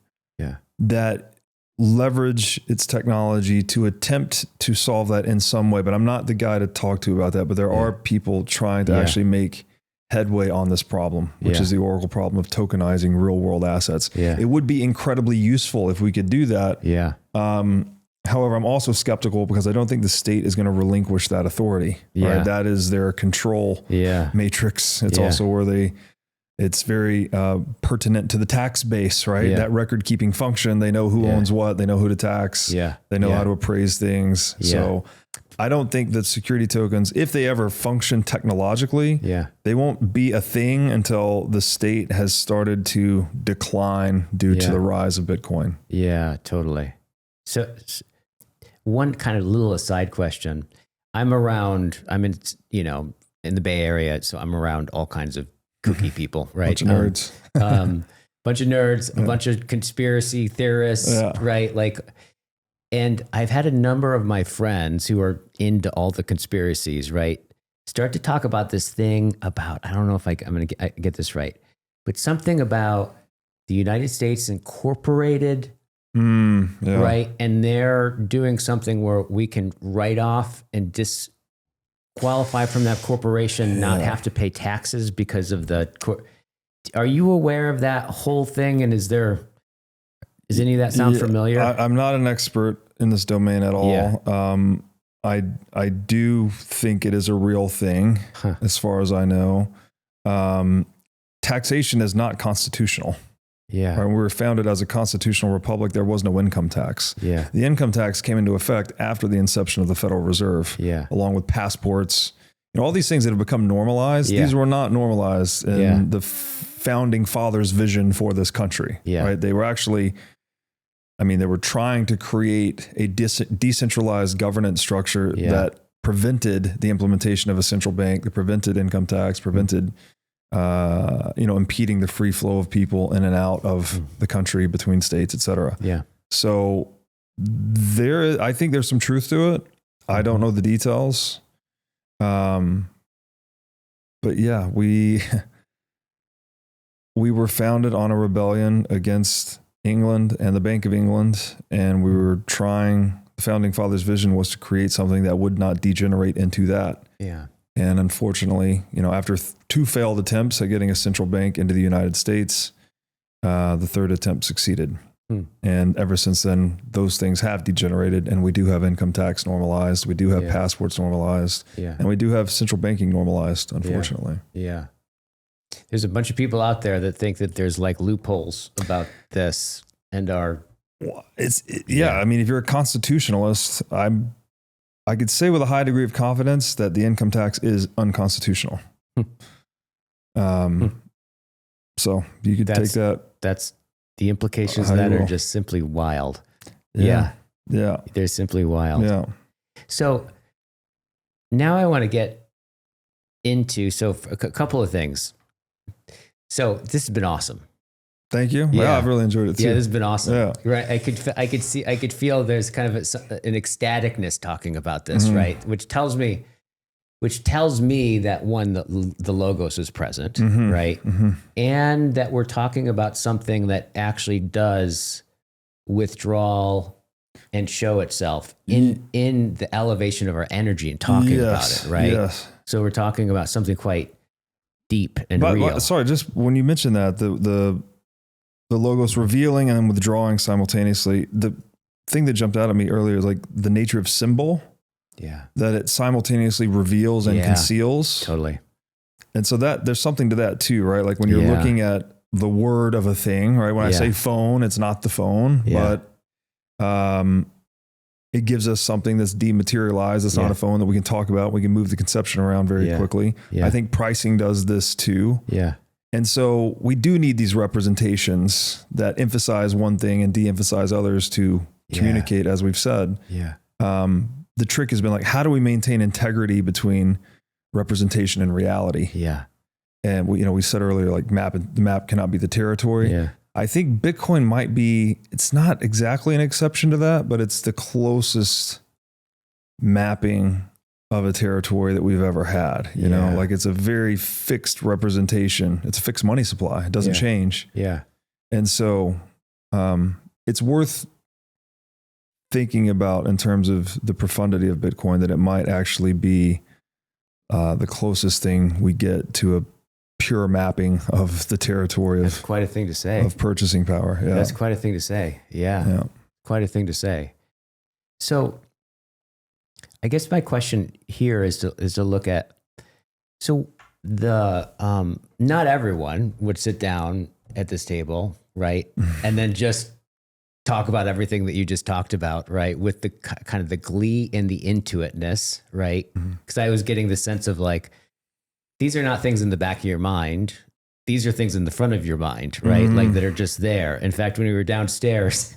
Speaker 1: that leverage its technology to attempt to solve that in some way. But I'm not the guy to talk to about that. But there are people trying to actually make headway on this problem, which is the Oracle problem of tokenizing real world assets. It would be incredibly useful if we could do that. However, I'm also skeptical because I don't think the state is going to relinquish that authority. Right? That is their control matrix. It's also where it's very pertinent to the tax base, right? That record keeping function. They know who owns what. They know who to tax. They know how to appraise things. So I don't think that security tokens, if they ever function technologically, they won't be a thing until the state has started to decline due to the rise of Bitcoin.
Speaker 2: Yeah, totally. So one kind of little aside question. I'm in the Bay Area, so I'm around all kinds of kooky people, right?
Speaker 1: Bunch of nerds.
Speaker 2: A bunch of conspiracy theorists, right? And I've had a number of my friends who are into all the conspiracies, right, start to talk about this thing about, I don't know if I'm going to get this right, but something about the United States Incorporated, right? And they're doing something where we can write off and disqualify from that corporation, not have to pay taxes because of are you aware of that whole thing? And does any of that sound familiar?
Speaker 1: I'm not an expert in this domain at all. I do think it is a real thing as far as I know. Taxation is not constitutional. Right? When we were founded as a constitutional republic, there was no income tax. The income tax came into effect after the inception of the Federal Reserve, along with passports. All these things that have become normalized, these were not normalized in the founding fathers' vision for this country. Right? They were actually I mean, they were trying to create a decentralized governance structure that prevented the implementation of a central bank, that prevented income tax, prevented, impeding the free flow of people in and out of the country, between states, et cetera.
Speaker 2: Yeah.
Speaker 1: So I think there's some truth to it. I don't know the details. But yeah, we were founded on a rebellion against England and the Bank of England. And we were trying, the founding fathers' vision was to create something that would not degenerate into that.
Speaker 2: Yeah.
Speaker 1: And unfortunately, after two failed attempts at getting a central bank into the United States, the third attempt succeeded. And ever since then, those things have degenerated, and we do have income tax normalized. We do have passports normalized, and we do have central banking normalized, unfortunately.
Speaker 2: Yeah. There's a bunch of people out there that think that there's like loopholes about this and are.
Speaker 1: I mean, if you're a constitutionalist, I could say with a high degree of confidence that the income tax is unconstitutional. So you could take that.
Speaker 2: That's the implications of that are just simply wild. Yeah. They're simply wild.
Speaker 1: Yeah.
Speaker 2: So now I want to get into, a couple of things. So this has been awesome.
Speaker 1: Thank you. Yeah, I've really enjoyed it too.
Speaker 2: Yeah, this has been awesome.
Speaker 1: Yeah.
Speaker 2: Right. I could feel there's kind of an ecstaticness talking about this, right? Which tells me that one, the logos is present, right? And that we're talking about something that actually does withdrawal and show itself in the elevation of our energy and talking about it, right?
Speaker 1: Yes.
Speaker 2: So we're talking about something quite deep and real.
Speaker 1: Sorry, just when you mentioned that, the logos revealing and withdrawing simultaneously, the thing that jumped out at me earlier is like the nature of symbol.
Speaker 2: Yeah.
Speaker 1: That it simultaneously reveals and conceals.
Speaker 2: Totally.
Speaker 1: And so that there's something to that too, right? Like when you're looking at the word of a thing, right? When I say phone, it's not the phone, but it gives us something that's dematerialized. It's not a phone that we can talk about. We can move the conception around very quickly. Yeah. I think pricing does this too. Yeah. And so we do need these representations that emphasize one thing and de-emphasize others to communicate, as we've said. Yeah. The trick has been like, how do we maintain integrity between representation and reality? Yeah. And we said earlier, like the map cannot be the territory. Yeah. I think Bitcoin might be, it's not exactly an exception to that, but it's the closest mapping of a territory that we've ever had. You know, like it's a very fixed representation. It's a fixed money supply. It doesn't change. Yeah. And so it's worth thinking about in terms of the profundity of Bitcoin, that it might actually be the closest thing we get to a pure mapping of the territory.
Speaker 2: That's quite a thing to say.
Speaker 1: Of purchasing power. Yeah.
Speaker 2: That's quite a thing to say. Yeah. Quite a thing to say. So I guess my question here is to look at, so the, not everyone would sit down at this table, right? And then just talk about everything that you just talked about, right? With the kind of the glee and the intuitiveness, right? Because I was getting the sense of like, these are not things in the back of your mind. These are things in the front of your mind, right? Like that are just there. In fact, when we were downstairs,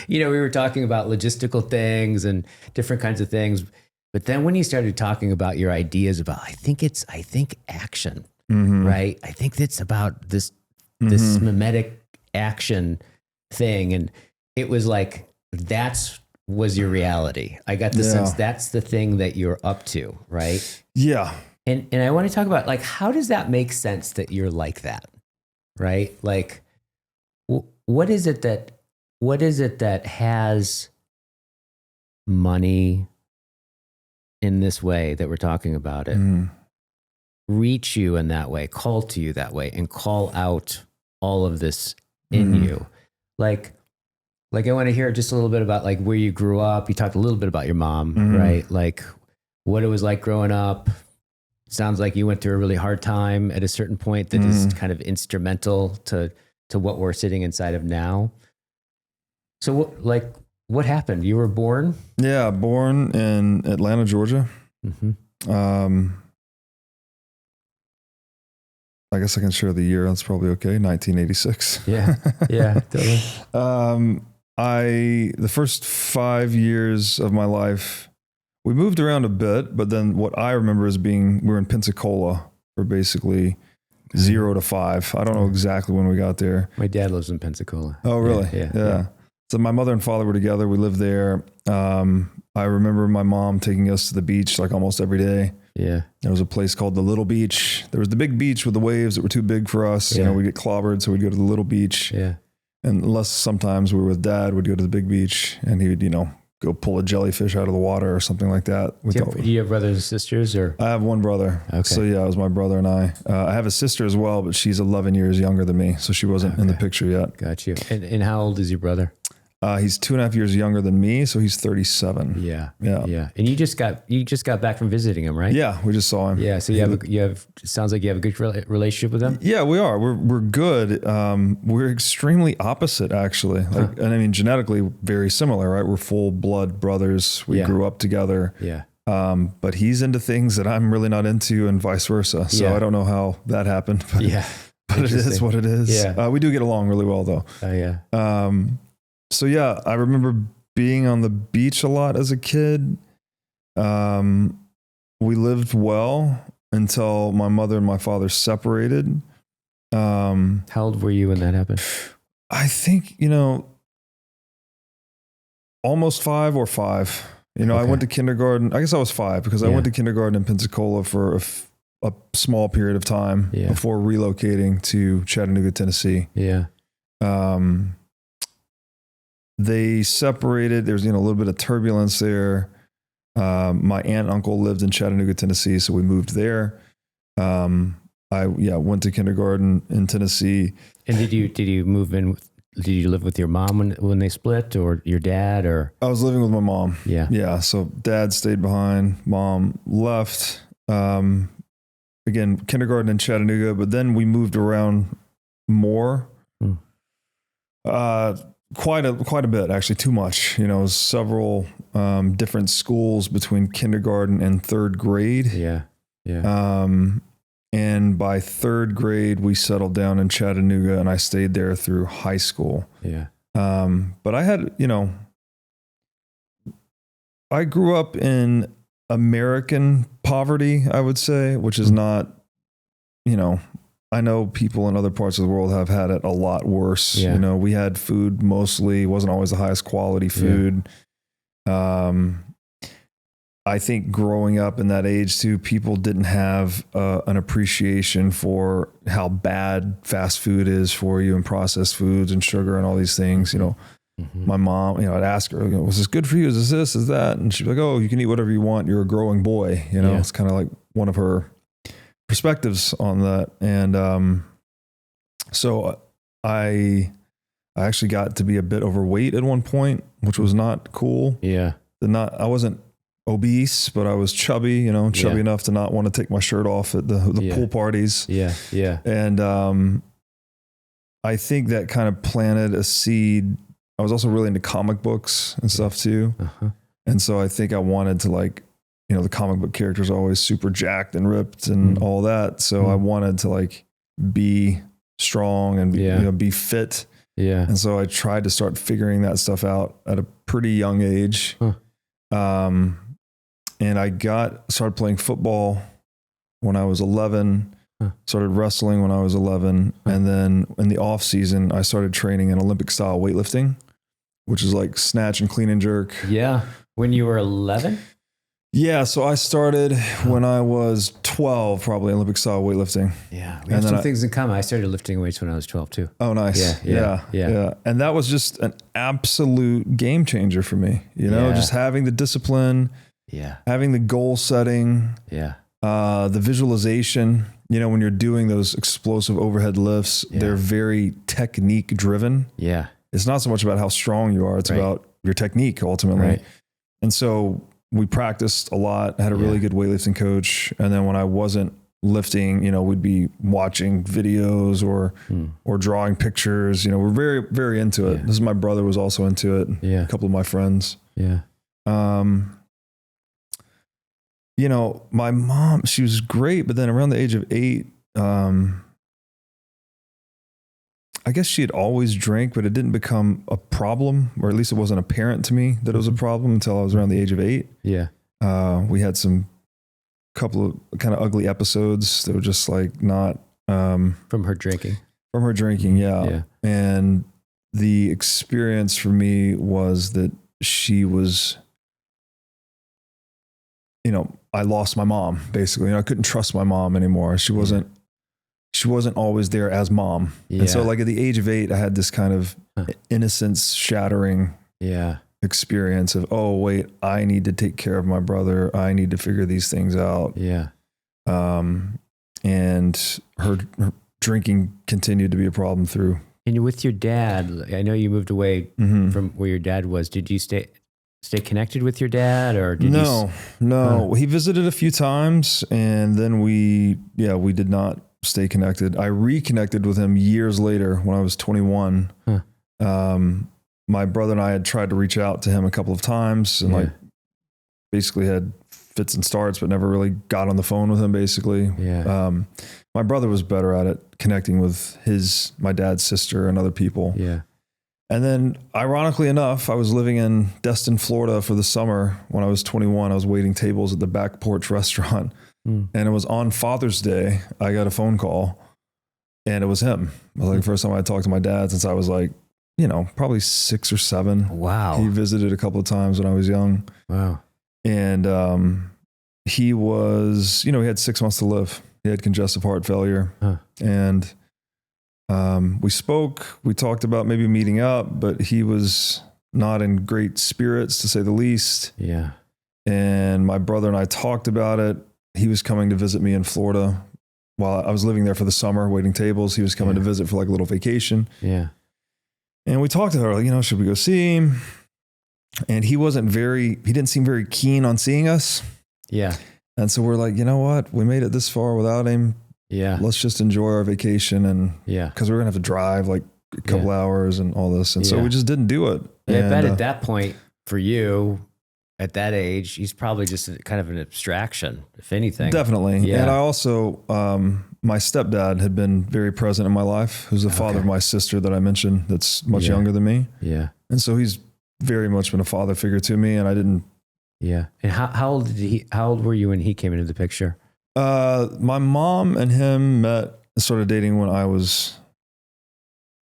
Speaker 2: we were talking about logistical things and different kinds of things. But then when you started talking about your ideas about, I think action, right? I think it's about this mimetic action thing. And it was like, was your reality. I got the sense that's the thing that you're up to, right? Yeah. And I want to talk about like, how does that make sense that you're like that, right? Like, what is it that has money in this way that we're talking about it, reach you in that way, call to you that way, and call out all of this in you? Like I want to hear just a little bit about like where you grew up. You talked a little bit about your mom, right? Like what it was like growing up. Sounds like you went through a really hard time at a certain point that is kind of instrumental to what we're sitting inside of now. So what happened? You were born? Yeah, born in Atlanta, Georgia. I guess I can share the year. That's probably okay. 1986. Yeah, totally.
Speaker 1: the first 5 years of my life, we moved around a bit, but then what I remember is we were in Pensacola for basically 0 to 5. I don't know exactly when we got there.
Speaker 2: My dad lives in Pensacola.
Speaker 1: Oh, really? Yeah. So my mother and father were together. We lived there. I remember my mom taking us to the beach like almost every day.
Speaker 2: Yeah.
Speaker 1: There was a place called the Little Beach. There was the big beach with the waves that were too big for us.
Speaker 2: Yeah.
Speaker 1: We'd get clobbered, so we'd go to the Little Beach.
Speaker 2: Yeah.
Speaker 1: And unless sometimes we were with Dad, we'd go to the big beach, and he would, go pull a jellyfish out of the water or something like that.
Speaker 2: Do you have brothers and sisters, or?
Speaker 1: I have one brother. Okay. So yeah, it was my brother and I. I have a sister as well, but she's 11 years younger than me, so she wasn't in the picture yet.
Speaker 2: Got you. And how old is your brother?
Speaker 1: He's 2.5 years younger than me, so he's 37.
Speaker 2: Yeah.
Speaker 1: Yeah.
Speaker 2: And you just got back from visiting him, right?
Speaker 1: Yeah, we just saw him.
Speaker 2: Yeah. So it sounds like you have a good relationship with him.
Speaker 1: Yeah, we are. We're good. We're extremely opposite, actually. And I mean, genetically very similar, right? We're full blood brothers. We grew up together.
Speaker 2: Yeah.
Speaker 1: But he's into things that I'm really not into, and vice versa. So I don't know how that happened. But, but it is what it is.
Speaker 2: Yeah.
Speaker 1: We do get along really well, though.
Speaker 2: Yeah.
Speaker 1: So yeah, I remember being on the beach a lot as a kid. We lived well until my mother and my father separated.
Speaker 2: How old were you when that happened?
Speaker 1: I think, almost 5 or 5. I went to kindergarten. I guess I was 5 because I went to kindergarten in Pensacola for a small period of time before relocating to Chattanooga, Tennessee.
Speaker 2: Yeah.
Speaker 1: They separated. There was, a little bit of turbulence there. My aunt and uncle lived in Chattanooga, Tennessee, so we moved there. I went to kindergarten in Tennessee.
Speaker 2: And did you move in? Did you live with your mom when they split, or your dad, or?
Speaker 1: I was living with my mom.
Speaker 2: Yeah.
Speaker 1: Yeah. So dad stayed behind, mom left. Again, kindergarten in Chattanooga, but then we moved around more. Quite a bit, actually, too much. Several different schools between kindergarten and 3rd grade.
Speaker 2: Yeah. Yeah.
Speaker 1: And by 3rd grade, we settled down in Chattanooga, and I stayed there through high school.
Speaker 2: Yeah.
Speaker 1: But I had, I grew up in American poverty, I would say, which is not, I know people in other parts of the world have had it a lot worse.
Speaker 2: Yeah.
Speaker 1: We had food mostly, wasn't always the highest quality food. Yeah. I think growing up in that age too, people didn't have an appreciation for how bad fast food is for you, and processed foods and sugar and all these things. My mom, I'd ask her, was this good for you? Is this, is that? And she'd be like, oh, you can eat whatever you want. You're a growing boy. It's kind of like one of her perspectives on that. And so I actually got to be a bit overweight at one point, which was not cool.
Speaker 2: Yeah.
Speaker 1: I wasn't obese, but I was chubby, chubby enough to not want to take my shirt off at the pool parties.
Speaker 2: Yeah. Yeah.
Speaker 1: And I think that kind of planted a seed. I was also really into comic books and stuff too. And so I think I wanted to the comic book characters are always super jacked and ripped and all that. So I wanted to be strong and be fit.
Speaker 2: Yeah.
Speaker 1: And so I tried to start figuring that stuff out at a pretty young age. And I started playing football when I was 11, started wrestling when I was 11. And then in the off season, I started training in Olympic style weightlifting, which is like snatch and clean and jerk.
Speaker 2: Yeah. When you were 11?
Speaker 1: Yeah. So I started when I was 12, probably Olympic style weightlifting.
Speaker 2: Yeah. We have some things in common. I started lifting weights when I was 12 too.
Speaker 1: Oh, nice. Yeah. And that was just an absolute game changer for me, just having the discipline, having the goal setting, the visualization, when you're doing those explosive overhead lifts, they're very technique driven.
Speaker 2: Yeah.
Speaker 1: It's not so much about how strong you are. It's about your technique ultimately.
Speaker 2: Right.
Speaker 1: And so we practiced a lot. I had a really good weightlifting coach. And then when I wasn't lifting, we'd be watching videos or drawing pictures. We're very, very into it. This is my brother was also into it.
Speaker 2: Yeah.
Speaker 1: A couple of my friends.
Speaker 2: Yeah.
Speaker 1: My mom, she was great, but then around the age of 8, I guess she had always drank, but it didn't become a problem, or at least it wasn't apparent to me that it was a problem until I was around the age of 8.
Speaker 2: Yeah.
Speaker 1: We had couple of kind of ugly episodes that were just like not,
Speaker 2: from her drinking.
Speaker 1: Yeah. And the experience for me was that she was, I lost my mom basically. I couldn't trust my mom anymore. She wasn't always there as mom. Yeah. And so like at the age of 8, I had this kind of innocence shattering experience of, oh wait, I need to take care of my brother. I need to figure these things out.
Speaker 2: Yeah.
Speaker 1: And her drinking continued to be a problem through.
Speaker 2: And with your dad, I know you moved away from where your dad was. Did you stay connected with your dad, or did
Speaker 1: No. He visited a few times, and then we did not stay connected. I reconnected with him years later when I was 21. My brother and I had tried to reach out to him a couple of times, and basically had fits and starts, but never really got on the phone with him basically. Yeah. My brother was better at it, connecting with my dad's sister and other people.
Speaker 2: Yeah.
Speaker 1: And then ironically enough, I was living in Destin, Florida for the summer. When I was 21, I was waiting tables at the Back Porch restaurant. And it was on Father's Day. I got a phone call, and it was him. It was like the first time I talked to my dad since I was like, probably 6 or 7.
Speaker 2: Wow.
Speaker 1: He visited a couple of times when I was young.
Speaker 2: Wow.
Speaker 1: And he was, he had 6 months to live. He had congestive heart failure. And we spoke. We talked about maybe meeting up, but he was not in great spirits, to say the least.
Speaker 2: Yeah.
Speaker 1: And my brother and I talked about it. He was coming to visit me in Florida while I was living there for the summer, waiting tables. He was coming to visit for like a little vacation.
Speaker 2: Yeah.
Speaker 1: And we talked to her, like, should we go see him? And he didn't seem very keen on seeing us. Yeah. And so we're like, you know what? We made it this far without him. Yeah. Let's just enjoy our vacation. And because we're going to have to drive like a couple hours and all this. And so we just didn't do it.
Speaker 2: Yeah, and I bet at that point for you, at that age, he's probably just kind of an abstraction, if anything.
Speaker 1: Definitely. Yeah. And I also, my stepdad had been very present in my life, who's the father of my sister that I mentioned that's much younger than me. Yeah. And so he's very much been a father figure to me, and I didn't.
Speaker 2: Yeah. And how old were you when he came into the picture?
Speaker 1: My mom and him started dating when I was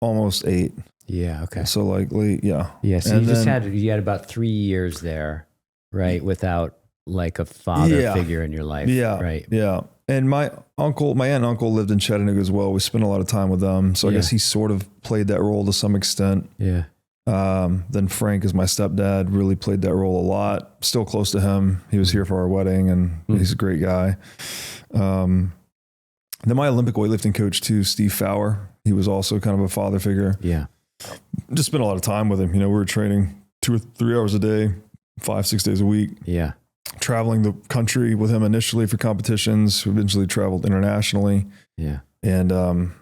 Speaker 1: almost 8.
Speaker 2: Yeah. Okay.
Speaker 1: So like late. Yeah.
Speaker 2: Yeah. So you had about 3 years there, right? Without like a father figure in your life. Yeah. Right.
Speaker 1: Yeah. And my aunt and uncle lived in Chattanooga as well. We spent a lot of time with them. So I guess he sort of played that role to some extent. Yeah. Then Frank, as my stepdad, really played that role a lot. Still close to him. He was here for our wedding, and he's a great guy. Then my Olympic weightlifting coach too, Steve Fowler, he was also kind of a father figure. Yeah. Just spent a lot of time with him. We were training 2 or 3 hours a day, 5-6 days a week. Yeah. Traveling the country with him initially for competitions, eventually traveled internationally. Yeah. And,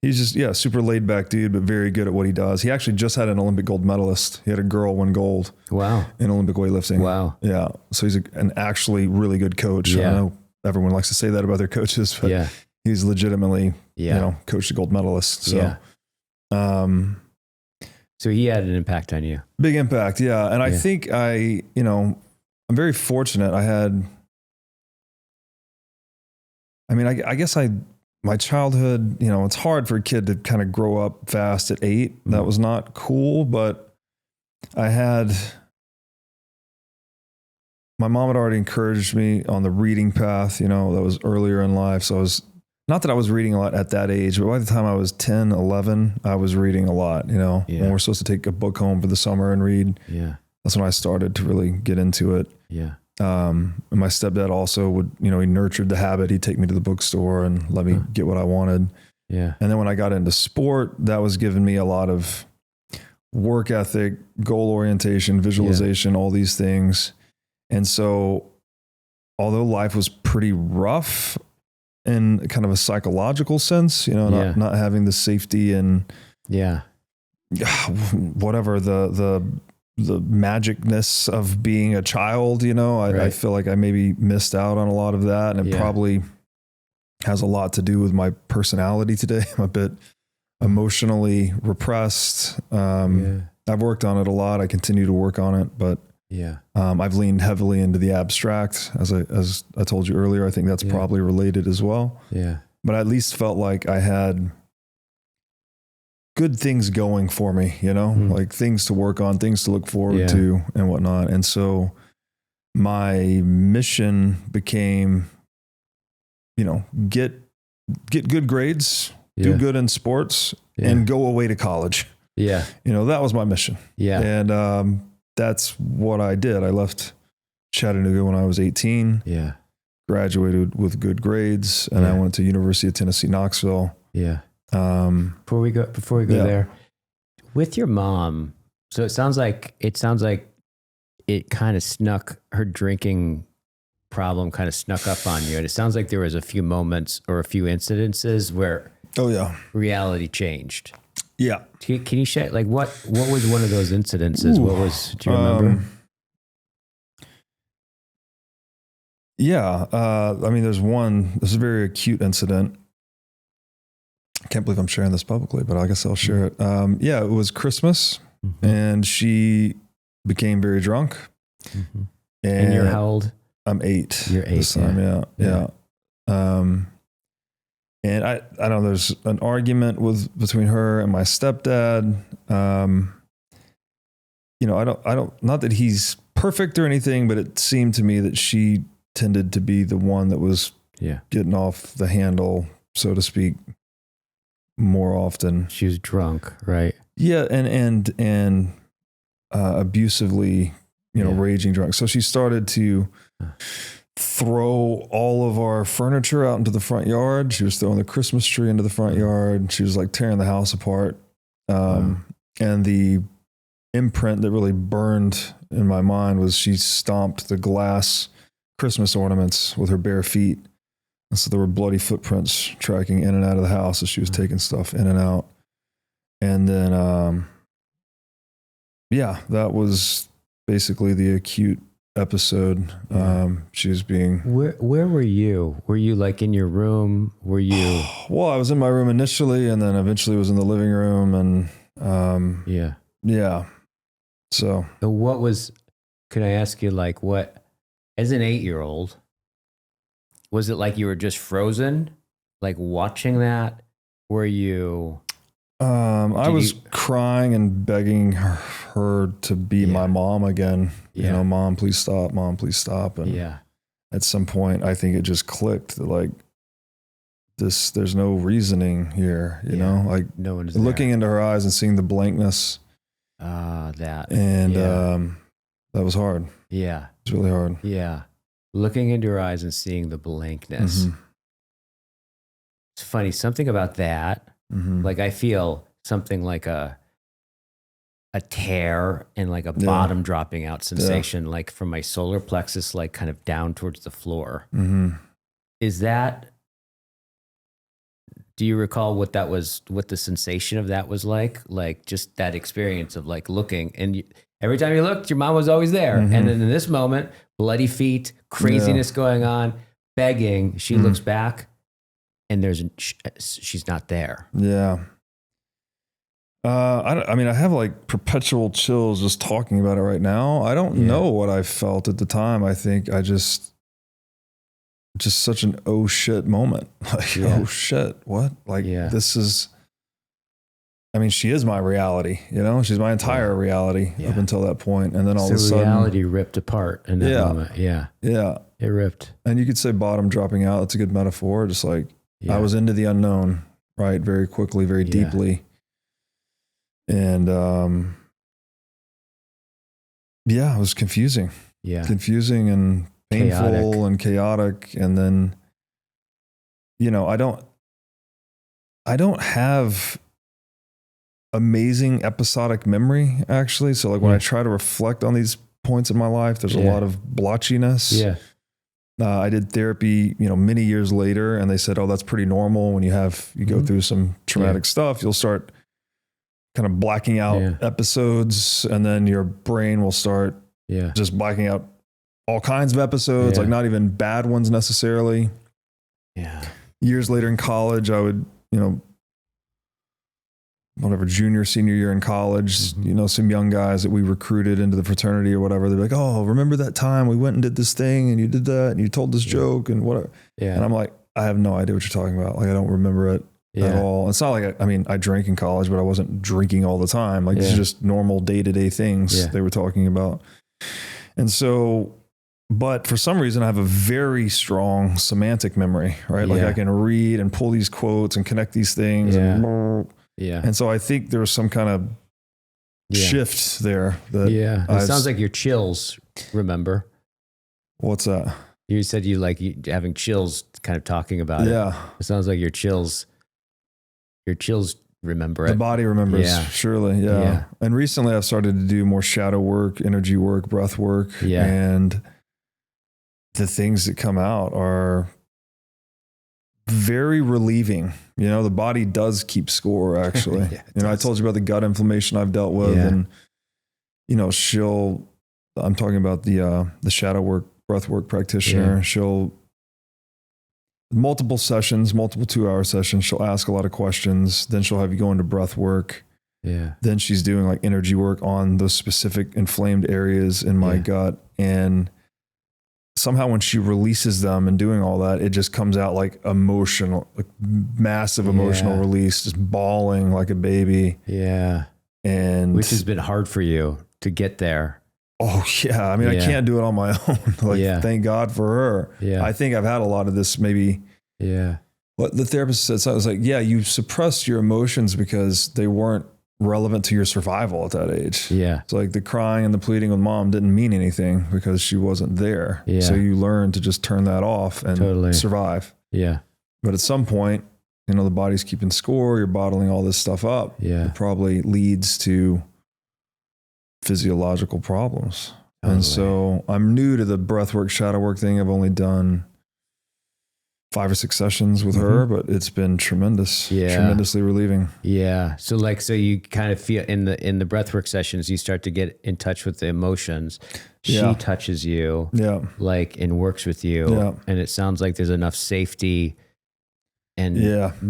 Speaker 1: he's just, super laid back dude, but very good at what he does. He actually just had an Olympic gold medalist. He had a girl win gold. Wow. In Olympic weightlifting. Wow. Yeah. So he's an actually really good coach. Yeah. I know everyone likes to say that about their coaches, but he's legitimately, coached a gold medalist. So,
Speaker 2: so he had an impact on you.
Speaker 1: Big impact. Yeah. And I think I'm very fortunate. I guess my childhood, it's hard for a kid to kind of grow up fast at 8. That was not cool, but my mom had already encouraged me on the reading path, that was earlier in life. So not that I was reading a lot at that age, but by the time I was 10, 11, I was reading a lot, when we're supposed to take a book home for the summer and read. Yeah. That's when I started to really get into it. Yeah. And my stepdad also would, he nurtured the habit. He'd take me to the bookstore and let me get what I wanted. Yeah. And then when I got into sport, that was giving me a lot of work ethic, goal orientation, visualization, all these things. And so although life was pretty rough in kind of a psychological sense, not having the safety and whatever the magicness of being a child, I feel like I maybe missed out on a lot of that. And it probably has a lot to do with my personality today. I'm a bit emotionally repressed. I've worked on it a lot. I continue to work on it, but I've leaned heavily into the abstract, as I told you earlier. I think that's probably related as well.
Speaker 2: Yeah.
Speaker 1: But I at least felt like I had good things going for me, like things to work on, things to look forward to and whatnot. And so my mission became, get good grades, do good in sports, and go away to college.
Speaker 2: Yeah.
Speaker 1: That was my mission.
Speaker 2: Yeah.
Speaker 1: And that's what I did. I left Chattanooga when I was 18.
Speaker 2: Yeah.
Speaker 1: Graduated with good grades, and I went to University of Tennessee, Knoxville.
Speaker 2: Yeah. Before we go there, with your mom, so it sounds like it kind of her drinking problem kind of snuck up on you. And it sounds like there was a few moments or a few incidences where reality changed.
Speaker 1: Yeah.
Speaker 2: Can you share, like, what was one of those incidences? Do you remember?
Speaker 1: There's a very acute incident. I can't believe I'm sharing this publicly, but I guess I'll share it. It was Christmas, and she became very drunk.
Speaker 2: Mm-hmm. And you're how old?
Speaker 1: I'm 8.
Speaker 2: You're 8.
Speaker 1: This time, yeah. And I don't know, there's an argument between her and my stepdad. I don't, not that he's perfect or anything, but it seemed to me that she tended to be the one that was getting off the handle, so to speak, more often.
Speaker 2: She was drunk, right?
Speaker 1: Yeah. And abusively, raging drunk. So she started to throw all of our furniture out into the front yard. She was throwing the Christmas tree into the front yard. She was like tearing the house apart. And the imprint that really burned in my mind was she stomped the glass Christmas ornaments with her bare feet. And so there were bloody footprints tracking in and out of the house as she was taking stuff in and out. And then, that was basically the acute episode. She was being...
Speaker 2: Where were you? Were you like in your room? Were you...
Speaker 1: Well, I was in my room initially, and then eventually was in the living room, and So
Speaker 2: what was... Could I ask you, like, what... As an 8-year-old, was it like you were just frozen, like watching that? Were you...
Speaker 1: I was crying and begging her to be my mom again. Mom, please stop. Mom, please stop. And at some point, I think it just clicked that, like, there's no reasoning here, like
Speaker 2: no one is
Speaker 1: looking into her eyes and seeing the blankness.
Speaker 2: That
Speaker 1: was hard.
Speaker 2: Yeah.
Speaker 1: It's really hard.
Speaker 2: Yeah. Looking into her eyes and seeing the blankness.
Speaker 1: Mm-hmm.
Speaker 2: It's funny. Something about that.
Speaker 1: Mm-hmm.
Speaker 2: Like, I feel something like a tear and like a bottom dropping out sensation, like from my solar plexus, like kind of down towards the floor.
Speaker 1: Mm-hmm.
Speaker 2: Is that, do you recall what that was, what the sensation of that was like? Like just that experience of like looking, and every time you looked, your mom was always there.
Speaker 1: Mm-hmm.
Speaker 2: And then in this moment, bloody feet, craziness going on, begging, she looks back and she's not there.
Speaker 1: Yeah. I have like perpetual chills just talking about it right now. I don't know what I felt at the time. I think I just such an oh shit moment. Like, oh shit, what? Like, this is, she is my reality, she's my entire reality up until that point. And then all of a sudden
Speaker 2: reality ripped apart in that moment. Yeah.
Speaker 1: Yeah.
Speaker 2: It ripped.
Speaker 1: And you could say bottom dropping out. That's a good metaphor. Just like I was into the unknown, right? Very quickly, very deeply. And, it was confusing.
Speaker 2: Yeah.
Speaker 1: Confusing and painful and chaotic. And then, I don't have amazing episodic memory, actually. So like when I try to reflect on these points in my life, there's a lot of blotchiness.
Speaker 2: Yeah.
Speaker 1: I did therapy, many years later, and they said, oh, that's pretty normal. When you go through some traumatic stuff, you'll start kind of blacking out episodes, and then your brain will start just blacking out all kinds of episodes, like not even bad ones necessarily.
Speaker 2: Yeah.
Speaker 1: Years later in college, I would, whatever, junior, senior year in college, you know, some young guys that we recruited into the fraternity or whatever. They're like, oh, remember that time we went and did this thing and you did that and you told this joke and whatever.
Speaker 2: Yeah.
Speaker 1: And I'm like, I have no idea what you're talking about. Like, I don't remember it at all. It's not like, I drank in college, but I wasn't drinking all the time. Like, it's just normal day-to-day things they were talking about. And so, but for some reason I have a very strong semantic memory, right? Like I can read and pull these quotes and connect these things. And so I think there's some kind of shift there. That
Speaker 2: it sounds like your chills, remember?
Speaker 1: What's that?
Speaker 2: You said you having chills kind of talking about it. Yeah. It sounds like your chills remember it.
Speaker 1: The body remembers, surely. Yeah. And recently I've started to do more shadow work, energy work, breath work. Yeah. And the things that come out are very relieving. You know, the body does keep score, actually. You know, I told you about the gut inflammation I've dealt with and, you know, I'm talking about the shadow work, breath work practitioner. She'll multiple sessions, multiple 2-hour sessions. She'll ask a lot of questions. Then she'll have you go into breath work. Yeah. Then she's doing like energy work on those specific inflamed areas in my gut. And somehow when she releases them and doing all that, it just comes out like emotional, like massive emotional release, just bawling like a baby. Yeah. And
Speaker 2: which has been hard for you to get there.
Speaker 1: Oh yeah. I mean, I can't do it on my own. Thank God for her. Yeah. I think I've had a lot of this maybe. Yeah. What the therapist said, so I was like, yeah, you suppressed your emotions because they weren't relevant to your survival at that age. Yeah. It's like the crying and the pleading with mom didn't mean anything because she wasn't there. Yeah. So you learn to just turn that off and survive. Yeah. But at some point, you know, the body's keeping score, you're bottling all this stuff up. Yeah. It probably leads to physiological problems. Totally. And so I'm new to the breathwork, shadow work thing. I've only done 5 or 6 sessions with her, but it's been tremendously relieving. Yeah. So you kind of feel in the breathwork sessions, you start to get in touch with the emotions. She touches you, and works with you. Yeah. And it sounds like there's enough safety and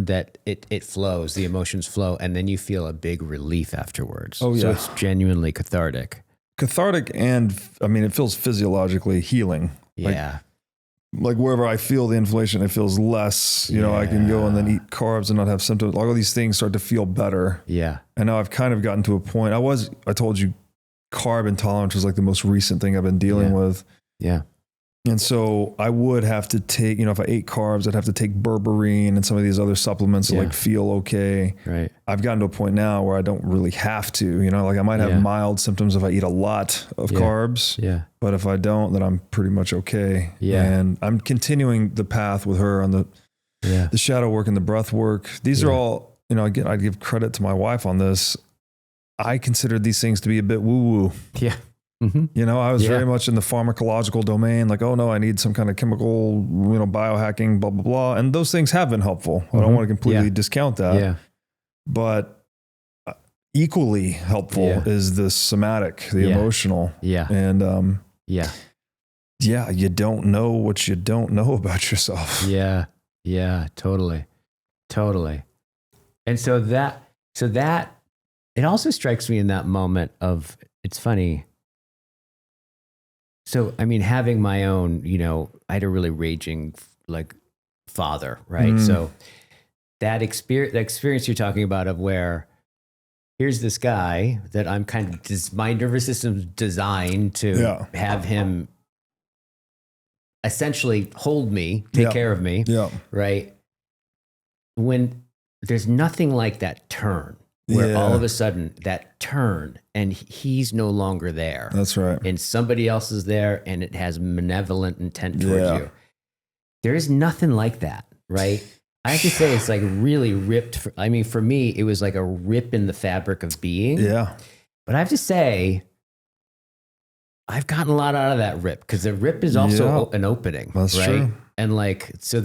Speaker 1: that it flows, the emotions flow, and then you feel a big relief afterwards. Oh yeah. So it's genuinely cathartic. And I mean, it feels physiologically healing. Yeah. Like wherever I feel the inflammation, it feels less, you know, I can go and then eat carbs and not have symptoms. All of these things start to feel better. Yeah. And now I've kind of gotten to a point. I told you carb intolerance was like the most recent thing I've been dealing with. Yeah. And so I would have to take, you know, if I ate carbs, I'd have to take berberine and some of these other supplements to like feel okay. Right. I've gotten to a point now where I don't really have to, you know, like I might have mild symptoms if I eat a lot of carbs. Yeah. But if I don't, then I'm pretty much okay. Yeah. And I'm continuing the path with her on the shadow work and the breath work. These are all, you know, again, I'd give credit to my wife on this. I considered these things to be a bit woo-woo. Yeah. Mm-hmm. You know, I was very much in the pharmacological domain, like, oh no, I need some kind of chemical, you know, biohacking, blah, blah, blah. And those things have been helpful. I don't want to completely discount that. Yeah. But equally helpful is the somatic, the emotional. Yeah. And you don't know what you don't know about yourself. Yeah. Yeah, totally. Totally. And so that it also strikes me in that moment of, it's funny. So, I mean, having my own, you know, I had a really raging like father, right? So that experience you're talking about of where here's this guy that I'm kind of, my nervous system's designed to have him essentially hold me, take care of me, right? When there's nothing like that turn. Where all of a sudden that turn and he's no longer there. That's right. And somebody else is there and it has malevolent intent towards you. There is nothing like that, right? I have to say it's like really ripped. For me, it was like a rip in the fabric of being. Yeah. But I have to say, I've gotten a lot out of that rip because the rip is also an opening. That's right. True. And like, so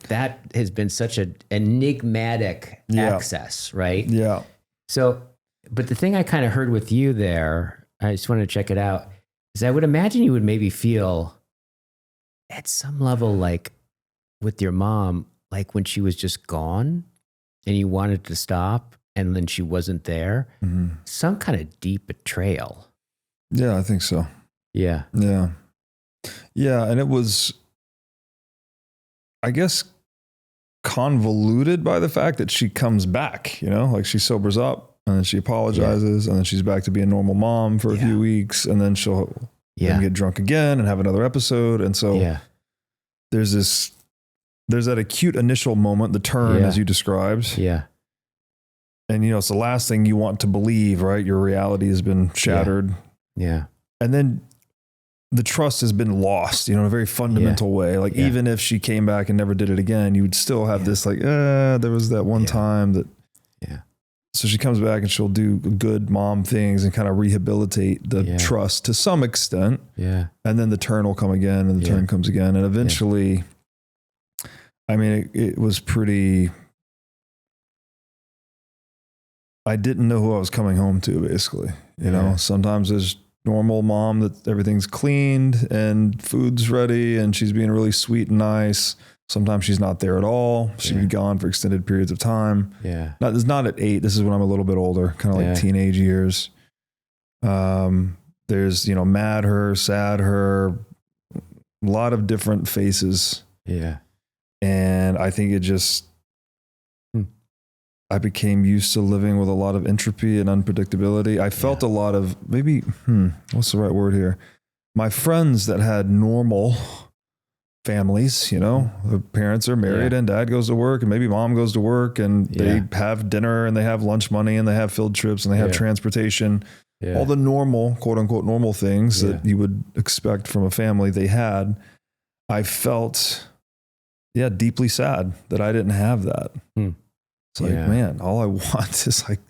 Speaker 1: that has been such an enigmatic access, right? Yeah. So, but the thing I kind of heard with you there, I just wanted to check it out, is I would imagine you would maybe feel at some level like with your mom, like when she was just gone,
Speaker 2: and you wanted to stop, and then she wasn't there.
Speaker 1: Mm-hmm.
Speaker 2: Some kind of deep betrayal.
Speaker 1: Yeah, I think so.
Speaker 2: Yeah.
Speaker 1: Yeah. Yeah. And it was, I guess, convoluted by the fact that she comes back, like she sobers up and then she apologizes and then she's back to be a normal mom for a few weeks, and then she'll then get drunk again and have another episode. And so there's that acute initial moment, the turn as you described.
Speaker 2: Yeah.
Speaker 1: And, it's the last thing you want to believe, right? Your reality has been shattered.
Speaker 2: Yeah.
Speaker 1: And then the trust has been lost, in a very fundamental way. Like even if she came back and never did it again, you would still have this like, there was that one time that, so she comes back and she'll do good mom things and kind of rehabilitate the trust to some extent.
Speaker 2: Yeah.
Speaker 1: And then the turn will come again and the turn comes again. And eventually, I mean, it was pretty, I didn't know who I was coming home to, basically. Sometimes there's normal mom that everything's cleaned and food's ready and she's being really sweet and nice. Sometimes she's not there at all. She'd be gone for extended periods of time.
Speaker 2: Yeah.
Speaker 1: It's not at 8. This is when I'm a little bit older, kind of like teenage years. There's, mad her, sad her, a lot of different faces.
Speaker 2: Yeah.
Speaker 1: And I think it just, I became used to living with a lot of entropy and unpredictability. I felt a lot of maybe, what's the right word here? My friends that had normal families, the parents are married and dad goes to work and maybe mom goes to work and they have dinner and they have lunch money and they have field trips and they have transportation, all the normal, quote unquote, normal things that you would expect from a family they had. I felt, deeply sad that I didn't have that. It's like, man, all I want is like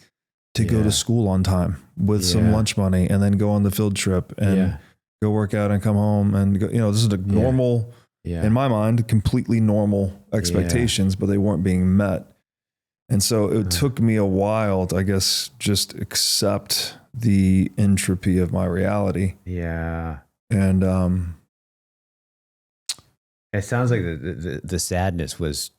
Speaker 1: to go to school on time with some lunch money and then go on the field trip and go work out and come home and go, this is a normal, in my mind, completely normal expectations, but they weren't being met. And so it took me a while to, I guess, just accept the entropy of my reality.
Speaker 2: Yeah.
Speaker 1: And,
Speaker 2: it sounds like the sadness was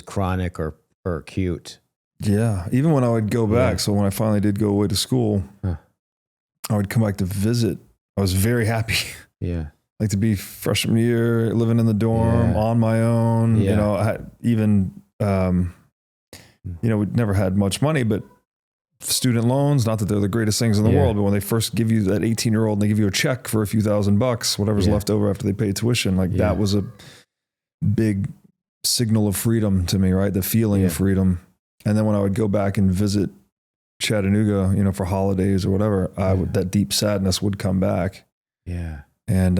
Speaker 2: chronic or acute.
Speaker 1: Yeah. Even when I would go back. So when I finally did go away to school, I would come back to visit. I was very happy.
Speaker 2: Yeah.
Speaker 1: Like to be freshman year, living in the dorm on my own. I had even, we'd never had much money, but student loans, not that they're the greatest things in the world, but when they first give you that 18-year-old and they give you a check for a few $1,000s, whatever's left over after they pay tuition, like that was a big signal of freedom to me, right? The feeling of freedom. And then when I would go back and visit Chattanooga, for holidays or whatever, that deep sadness would come back.
Speaker 2: Yeah.
Speaker 1: And,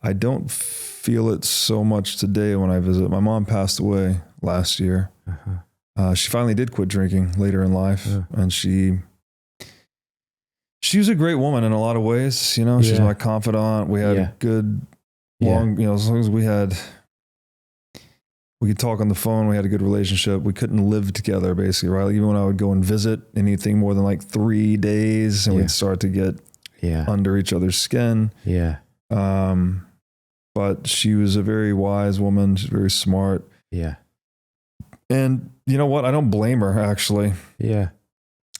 Speaker 1: I don't feel it so much today when I visit. My mom passed away last year. She finally did quit drinking later in life, and she was a great woman in a lot of ways. She's my confidant. We had a good long, as long as we could talk on the phone, we had a good relationship. We couldn't live together basically, right? Like even when I would go and visit, anything more than like 3 days and we'd start to get under each other's skin.
Speaker 2: Yeah.
Speaker 1: But she was a very wise woman. She's very smart.
Speaker 2: Yeah.
Speaker 1: And you know what? I don't blame her actually.
Speaker 2: Yeah.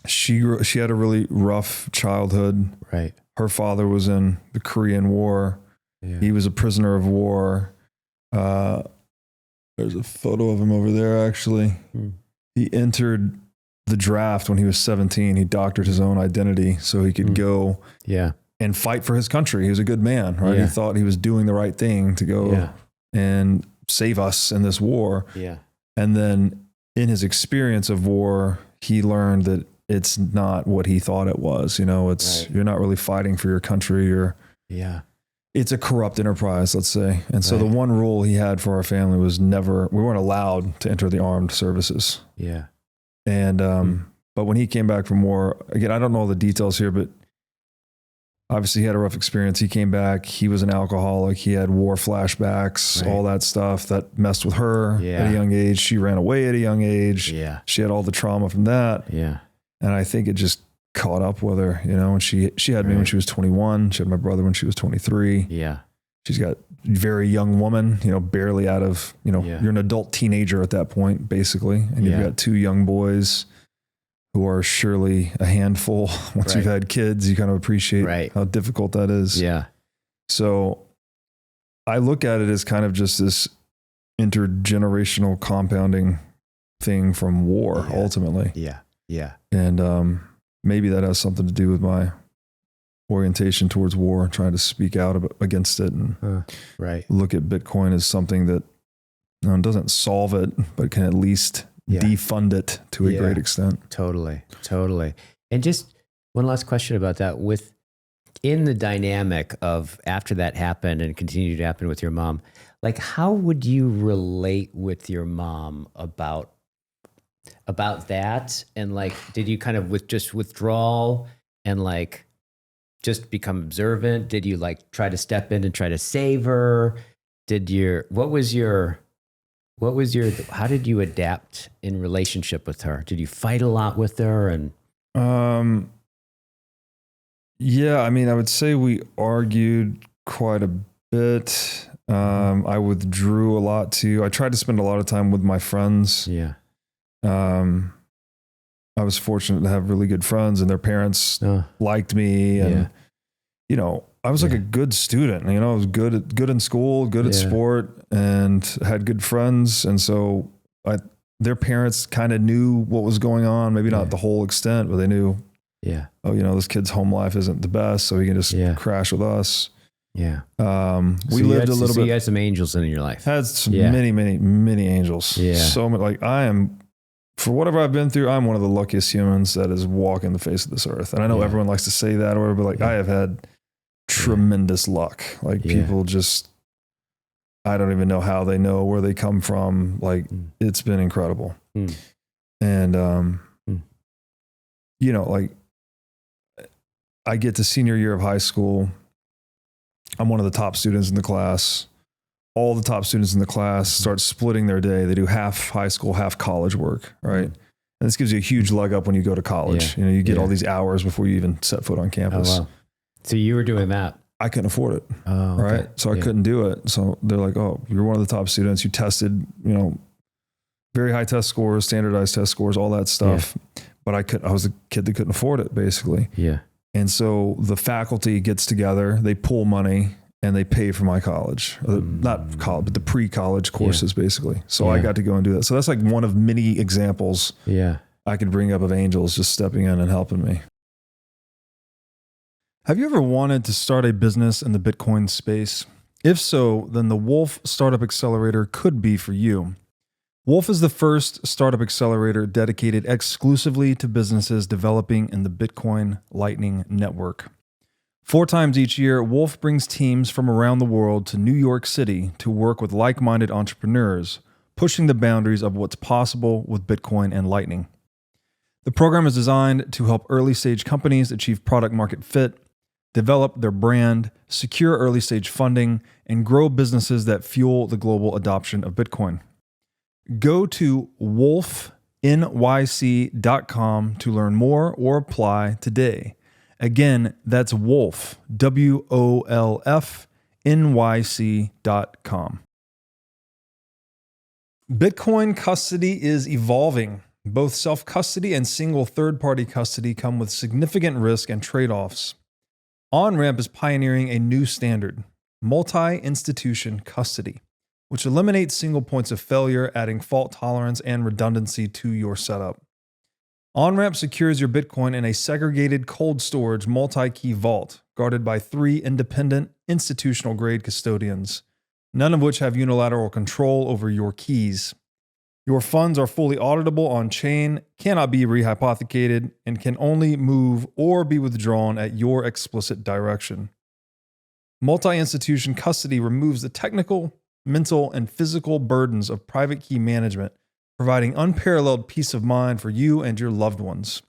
Speaker 1: She had a really rough childhood.
Speaker 2: Right.
Speaker 1: Her father was in the Korean War. Yeah. He was a prisoner of war. There's a photo of him over there, actually. He entered the draft when he was 17. He doctored his own identity so he could go and fight for his country. He was a good man, right? He thought he was doing the right thing to go and save us in this war.
Speaker 2: Yeah.
Speaker 1: And then in his experience of war, he learned that it's not what he thought it was. You're not really fighting for your country. It's a corrupt enterprise, let's say. And so the one rule he had for our family was we weren't allowed to enter the armed services.
Speaker 2: Yeah.
Speaker 1: And, but when he came back from war, again, I don't know all the details here, but obviously he had a rough experience. He came back, he was an alcoholic. He had war flashbacks, all that stuff that messed with her at a young age. She ran away at a young age.
Speaker 2: Yeah.
Speaker 1: She had all the trauma from that.
Speaker 2: Yeah.
Speaker 1: And I think it just caught up with her, and she had me when she was 21. She had my brother when she was 23.
Speaker 2: Yeah.
Speaker 1: She's got very young woman, barely out of, you're an adult teenager at that point, basically. And you've got 2 young boys who are surely a handful. Once you've had kids, you kind of appreciate how difficult that is.
Speaker 2: Yeah.
Speaker 1: So I look at it as kind of just this intergenerational compounding thing from war, ultimately.
Speaker 2: Yeah. Yeah.
Speaker 1: And maybe that has something to do with my orientation towards war, trying to speak out against it and look at Bitcoin as something that doesn't solve it, but can at least defund it to a great extent.
Speaker 2: Totally. And just one last question about that. In the dynamic of after that happened and continued to happen with your mom, like how would you relate with your mom about that? And like, did you kind of just withdrawal and like just become observant? Did you like try to step in and try to save her? How did you adapt in relationship with her? Did you fight a lot with her? And
Speaker 1: yeah, I mean, I would say we argued quite a bit. I withdrew a lot too. I tried to spend a lot of time with my friends.
Speaker 2: Yeah.
Speaker 1: I was fortunate to have really good friends, and their parents liked me, and I was like a good student. I was good in school, good at sport, and had good friends. And so their parents kind of knew what was going on. Maybe not the whole extent, but they knew.
Speaker 2: Yeah.
Speaker 1: Oh, this kid's home life isn't the best, so he can just crash with us.
Speaker 2: Yeah.
Speaker 1: We lived a little bit.
Speaker 2: You had some angels in your life.
Speaker 1: Had some many angels. Yeah. So like I am. For whatever I've been through, I'm one of the luckiest humans that is walking the face of this earth. And I know everyone likes to say that or whatever, but like I have had tremendous luck. Like people just, I don't even know how they know where they come from. Like it's been incredible. And, like I get to senior year of high school. I'm one of the top students in the class. All the top students in the class start splitting their day. They do half high school, half college work, right? And this gives you a huge leg up when you go to college. You get all these hours before you even set foot on campus.
Speaker 2: Oh, wow. So you were doing that.
Speaker 1: I couldn't afford it, right? So I couldn't do it. So they're like, oh, you're one of the top students. You tested, very high test scores, standardized test scores, all that stuff. But I was the kid that couldn't afford it, basically.
Speaker 2: Yeah.
Speaker 1: And so the faculty gets together, they pool money, and they pay for my college, not college, but the pre-college courses, basically. So I got to go and do that. So that's like one of many examples I could bring up of angels just stepping in and helping me.
Speaker 3: Have you ever wanted to start a business in the Bitcoin space? If so, then the Wolf Startup Accelerator could be for you. Wolf is the first startup accelerator dedicated exclusively to businesses developing in the Bitcoin Lightning Network. 4 times each year, Wolf brings teams from around the world to New York City to work with like-minded entrepreneurs, pushing the boundaries of what's possible with Bitcoin and Lightning. The program is designed to help early-stage companies achieve product-market fit, develop their brand, secure early-stage funding, and grow businesses that fuel the global adoption of Bitcoin. Go to wolfnyc.com to learn more or apply today. Again, that's Wolf, WOLF, NYC.com. Bitcoin custody is evolving. Both self-custody and single third-party custody come with significant risk and trade-offs. Onramp is pioneering a new standard, multi-institution custody, which eliminates single points of failure, adding fault tolerance and redundancy to your setup. Onramp secures your Bitcoin in a segregated cold storage multi-key vault guarded by 3 independent institutional-grade custodians, none of which have unilateral control over your keys. Your funds are fully auditable on-chain, cannot be rehypothecated, and can only move or be withdrawn at your explicit direction. Multi-institution custody removes the technical, mental, and physical burdens of private key management, providing unparalleled peace of mind for you and your loved ones.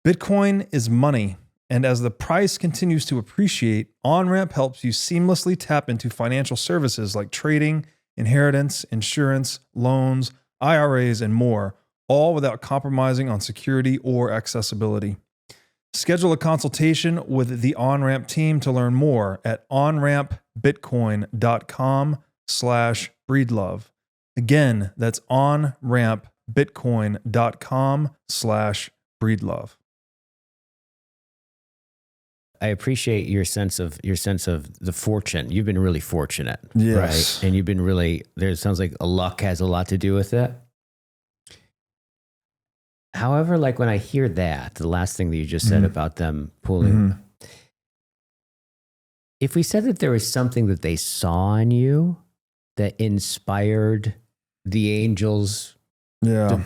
Speaker 3: Bitcoin is money, and as the price continues to appreciate, Onramp helps you seamlessly tap into financial services like trading, inheritance, insurance, loans, IRAs, and more, all without compromising on security or accessibility. Schedule a consultation with the Onramp team to learn more at onramp.io.
Speaker 1: onrampbitcoin.com/breedlove. Again, that's onrampbitcoin.com/breedlove.
Speaker 2: I appreciate your sense of the fortune. You've been really fortunate,
Speaker 1: Yes.
Speaker 2: right? And you've been really, there. It sounds like luck has a lot to do with it. However, like when I hear that, the last thing that you just said about them pulling, if we said that there was something that they saw in you that inspired the angels to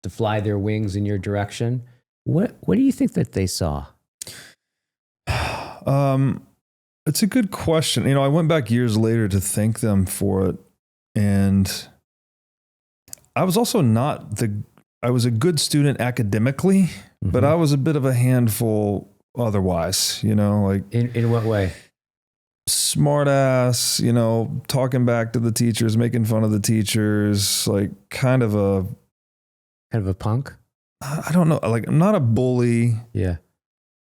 Speaker 2: fly their wings in your direction, what do you think that they saw?
Speaker 1: It's a good question. You know, I went back years later to thank them for it. And I was also I was a good student academically, but I was a bit of a handful otherwise, you know, like
Speaker 2: in what way?
Speaker 1: Smart ass, you know, talking back to the teachers, making fun of the teachers, like kind of a
Speaker 2: punk.
Speaker 1: I don't know. Like I'm not a bully.
Speaker 2: Yeah.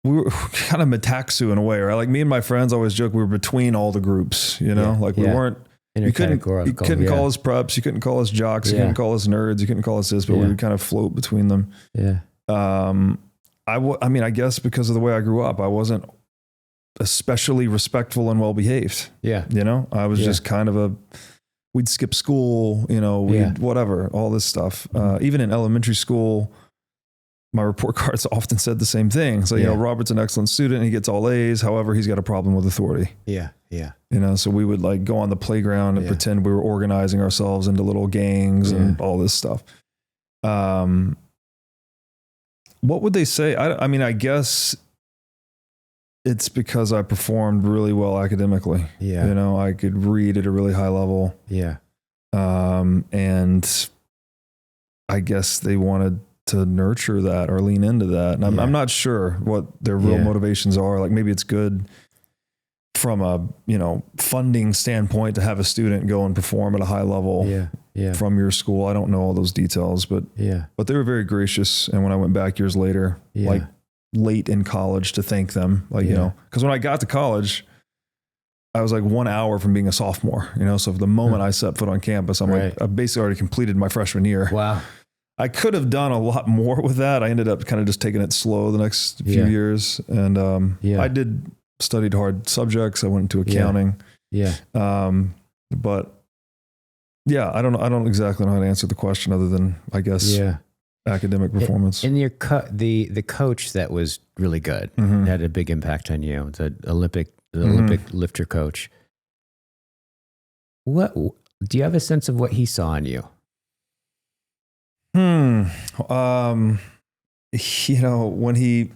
Speaker 1: We were kind of metaxu in a way, right? Like me and my friends always joke we were between all the groups, you know, like we weren't, you couldn't call us preps, you couldn't call us jocks, you couldn't call us nerds, you couldn't call us this, but we would kind of float between them.
Speaker 2: Yeah.
Speaker 1: I mean, I guess because of the way I grew up, I wasn't especially respectful and well-behaved.
Speaker 2: Yeah.
Speaker 1: You know, I was just kind of we'd skip school, you know, whatever, all this stuff. Even in elementary school, my report cards often said the same thing. So, you know, Robert's an excellent student. He gets all A's. However, he's got a problem with authority.
Speaker 2: Yeah. Yeah.
Speaker 1: You know, so we would like go on the playground and pretend we were organizing ourselves into little gangs and all this stuff. What would they say? I mean, I guess it's because I performed really well academically.
Speaker 2: Yeah.
Speaker 1: You know, I could read at a really high level.
Speaker 2: Yeah.
Speaker 1: And I guess they wanted to nurture that or lean into that. And I'm not sure what their real motivations are. Like maybe it's good from a, you know, funding standpoint to have a student go and perform at a high level from your school. I don't know all those details, but they were very gracious. And when I went back years later, like late in college to thank them, like, you know, cause when I got to college, I was like 1 hour from being a sophomore, you know? So the moment I set foot on campus, I'm like, I basically already completed my freshman year.
Speaker 2: Wow.
Speaker 1: I could have done a lot more with that. I ended up kind of just taking it slow the next few years. And I studied hard subjects. I went into accounting. But yeah, I don't exactly know how to answer the question other than, I guess, academic performance.
Speaker 2: And your the coach that was really good had a big impact on you. The Olympic lifter coach. What do you have a sense of what he saw in you?
Speaker 1: You know, when he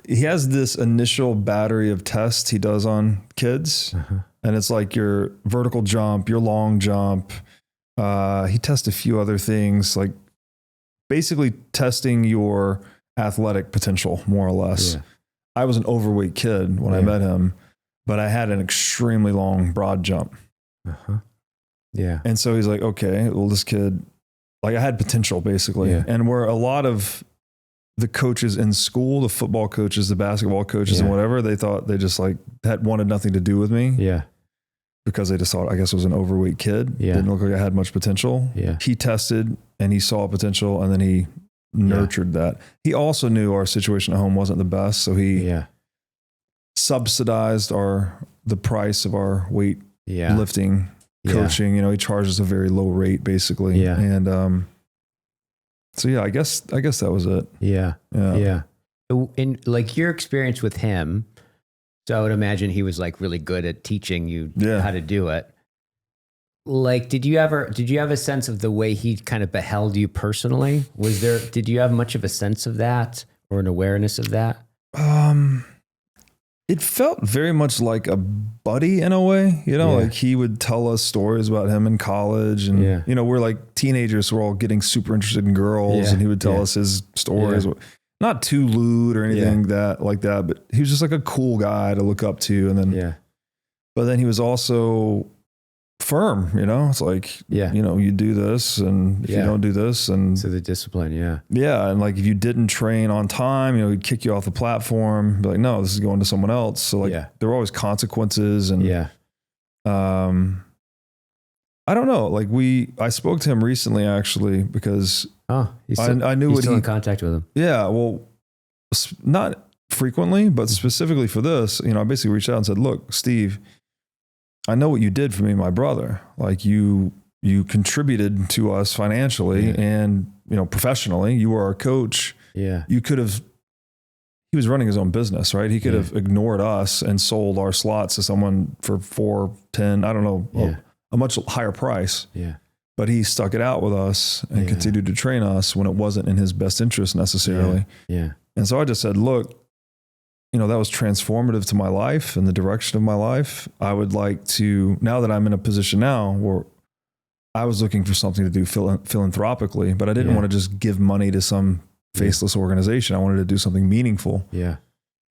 Speaker 1: has this initial battery of tests he does on kids, and it's like your vertical jump, your long jump. He tests a few other things, like basically testing your athletic potential, more or less. I was an overweight kid when I met him, but I had an extremely long broad jump. And so he's like, okay, well, this kid, like I had potential basically. And where a lot of the coaches in school, the football coaches, the basketball coaches and whatever, they thought they just like wanted nothing to do with me. Because they just thought, I guess, I was an overweight kid. Didn't look like I had much potential. He tested and he saw potential and then he nurtured that. He also knew our situation at home wasn't the best. So he subsidized the price of our weight lifting coaching. You know, he charges a very low rate basically. And, so yeah, I guess that was it.
Speaker 2: In like your experience with him, so I would imagine he was like really good at teaching you how to do it. Like, did you have a sense of the way he kind of beheld you personally? Did you have much of a sense of that or an awareness of that?
Speaker 1: It felt very much like a buddy in a way, you know, like he would tell us stories about him in college and, you know, we're like teenagers, so we're all getting super interested in girls and he would tell us his stories, not too lewd or anything like that, but he was just like a cool guy to look up to. And then, but then he was also firm, you know, it's like, you know, you do this and if you don't do this and
Speaker 2: so the discipline.
Speaker 1: And like, if you didn't train on time, you know, he'd kick you off the platform, be like, no, this is going to someone else. So like there were always consequences and, I don't know. Like I spoke to him recently actually, because I knew
Speaker 2: still in contact with him.
Speaker 1: Yeah. Well, not frequently, but specifically for this, you know, I basically reached out and said, look, Steve, I know what you did for me and my brother. Like you contributed to us financially and, you know, professionally. You were our coach. Yeah. You could have, he was running his own business, right? He could have ignored us and sold our slots to someone for 4, 10, I don't know, a much higher price. Yeah. But he stuck it out with us and continued to train us when it wasn't in his best interest necessarily. Yeah. And so I just said, look, you know, that was transformative to my life and the direction of my life. I would like to, now that I'm in a position now where I was looking for something to do philanthropically, but I didn't want to just give money to some faceless organization. I wanted to do something meaningful. Yeah.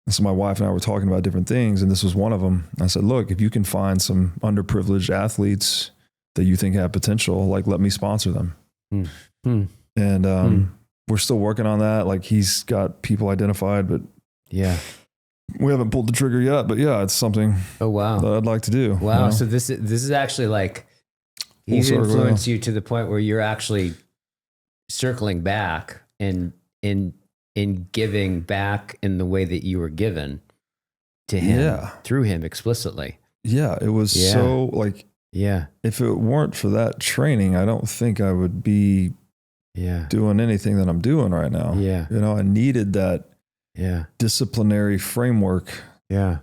Speaker 1: And so my wife and I were talking about different things, and this was one of them. I said, look, if you can find some underprivileged athletes that you think have potential, like let me sponsor them. And we're still working on that. Like he's got people identified, but we haven't pulled the trigger yet, but it's something that I'd like to do.
Speaker 2: Wow.
Speaker 1: You know?
Speaker 2: So this is actually like, he's influenced you to the point where you're actually circling back and in giving back in the way that you were given to him through him explicitly.
Speaker 1: Yeah. It was so like, if it weren't for that training, I don't think I would be doing anything that I'm doing right now. Yeah. You know, I needed that disciplinary framework. Yeah.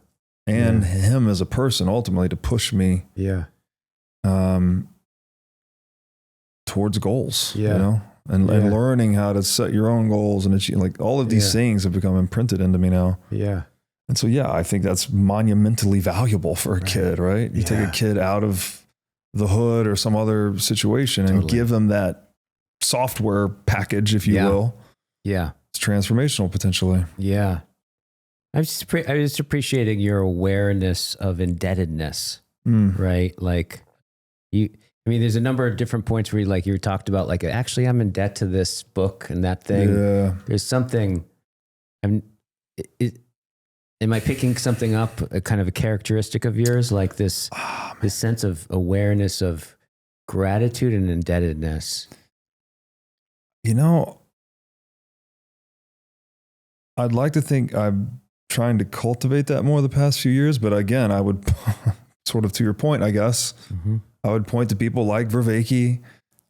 Speaker 1: And him as a person ultimately to push me. Yeah. Towards goals. Yeah. You know, and learning how to set your own goals and achieve, like all of these things have become imprinted into me now. Yeah. And so, I think that's monumentally valuable for a kid, right? You take a kid out of the hood or some other situation and give them that software package, if you will. Yeah. It's transformational potentially.
Speaker 2: Yeah. I'm just appreciating your awareness of indebtedness, right? Like there's a number of different points where you talked about like, actually I'm in debt to this book and that thing. Yeah. There's something, am I picking something up, a kind of a characteristic of yours? Like this sense of awareness of gratitude and indebtedness.
Speaker 1: You know, I'd like to think I'm trying to cultivate that more the past few years, but again, I would sort of to your point, I guess, I would point to people like Vervaeke.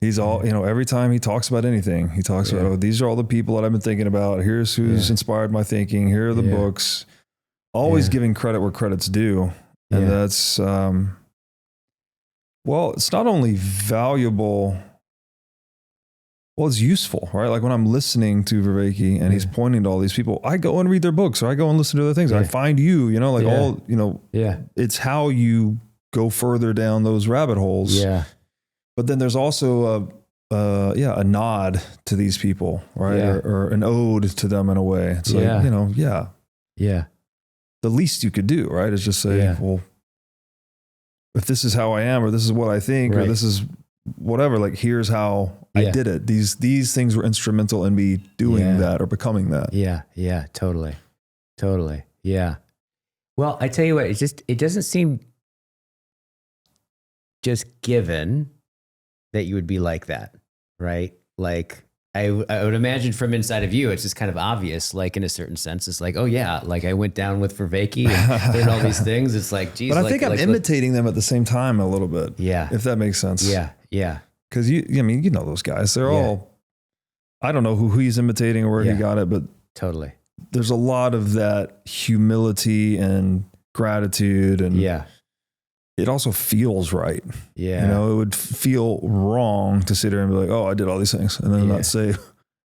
Speaker 1: He's all, you know, every time he talks about anything, he talks about, oh, these are all the people that I've been thinking about. Here's who's inspired my thinking. Here are the books. Always giving credit where credit's due. And that's, well, it's not only valuable, well, it's useful, right? Like when I'm listening to Vervaeke and he's pointing to all these people, I go and read their books or I go and listen to their things. I find you know, like all, you know, it's how you go further down those rabbit holes. Yeah. But then there's also a nod to these people, right? Or an ode to them in a way. It's like, you know, the least you could do, right? Is just say, well, if this is how I am, or this is what I think, or this is whatever, like, here's how I did it. These things were instrumental in me doing that or becoming that.
Speaker 2: Yeah. Yeah. Totally. Yeah. Well, I tell you what, it doesn't seem just given that you would be like that, right? Like I would imagine from inside of you, it's just kind of obvious, like in a certain sense, it's like, oh yeah, like I went down with Vervaeke and learned all these things. It's like, geez.
Speaker 1: But I think I'm imitating them at the same time a little bit. Yeah. If that makes sense.
Speaker 2: Yeah. Yeah.
Speaker 1: Cause you know, those guys, they're all, I don't know who he's imitating or where he got it, but
Speaker 2: totally.
Speaker 1: There's a lot of that humility and gratitude and it also feels right. Yeah. You know, it would feel wrong to sit there and be like, oh, I did all these things. And then not say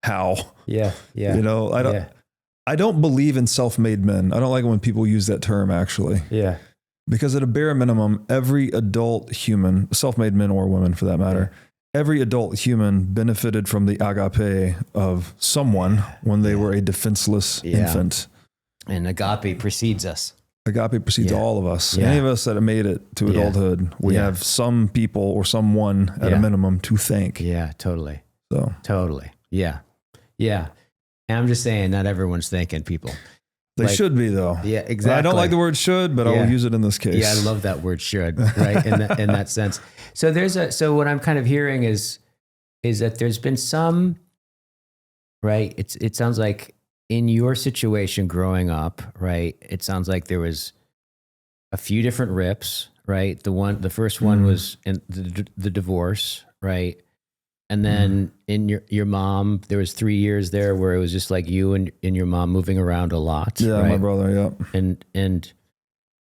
Speaker 1: how. Yeah. Yeah. You know, I don't believe in self-made men. I don't like it when people use that term actually. Yeah. Because at a bare minimum, every adult human, self-made men or women for that matter, every adult human benefited from the agape of someone when they were a defenseless infant.
Speaker 2: And agape precedes us.
Speaker 1: Agape precedes all of us.
Speaker 2: Yeah.
Speaker 1: Any of us that have made it to adulthood, we have some people or someone at a minimum to thank.
Speaker 2: Yeah, totally.
Speaker 1: So
Speaker 2: totally. Yeah. Yeah. And I'm just saying, not everyone's thanking people.
Speaker 1: They should be though.
Speaker 2: Yeah, exactly.
Speaker 1: I don't like the word should, but I'll use it in this case.
Speaker 2: Yeah, I love that word should, right? In that sense. So what I'm kind of hearing is that there's been some, right? It sounds like in your situation growing up, right? It sounds like there was a few different rips, right? The first one was in the divorce, right? And then in your mom, there was 3 years there where it was just like you and your mom moving around a lot.
Speaker 1: Yeah,
Speaker 2: right?
Speaker 1: my brother. Yep.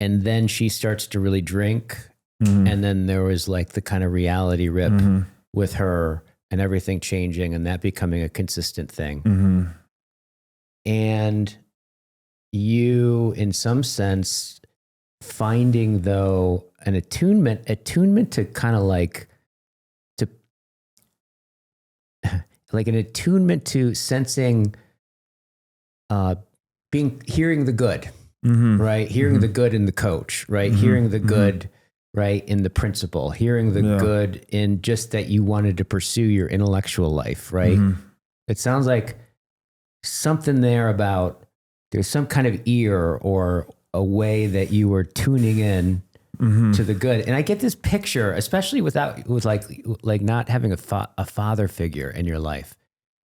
Speaker 2: And then she starts to really drink, and then there was like the kind of reality rip with her and everything changing, and that becoming a consistent thing. And you, in some sense, finding though an attunement to kind of like an attunement to sensing, hearing the good, right? Hearing the good in the coach, right? Hearing the good, right? In the principal, hearing the good in just that you wanted to pursue your intellectual life, right? It sounds like something there about there's some kind of ear or a way that you were tuning in to the good. And I get this picture, especially with like not having a father figure in your life.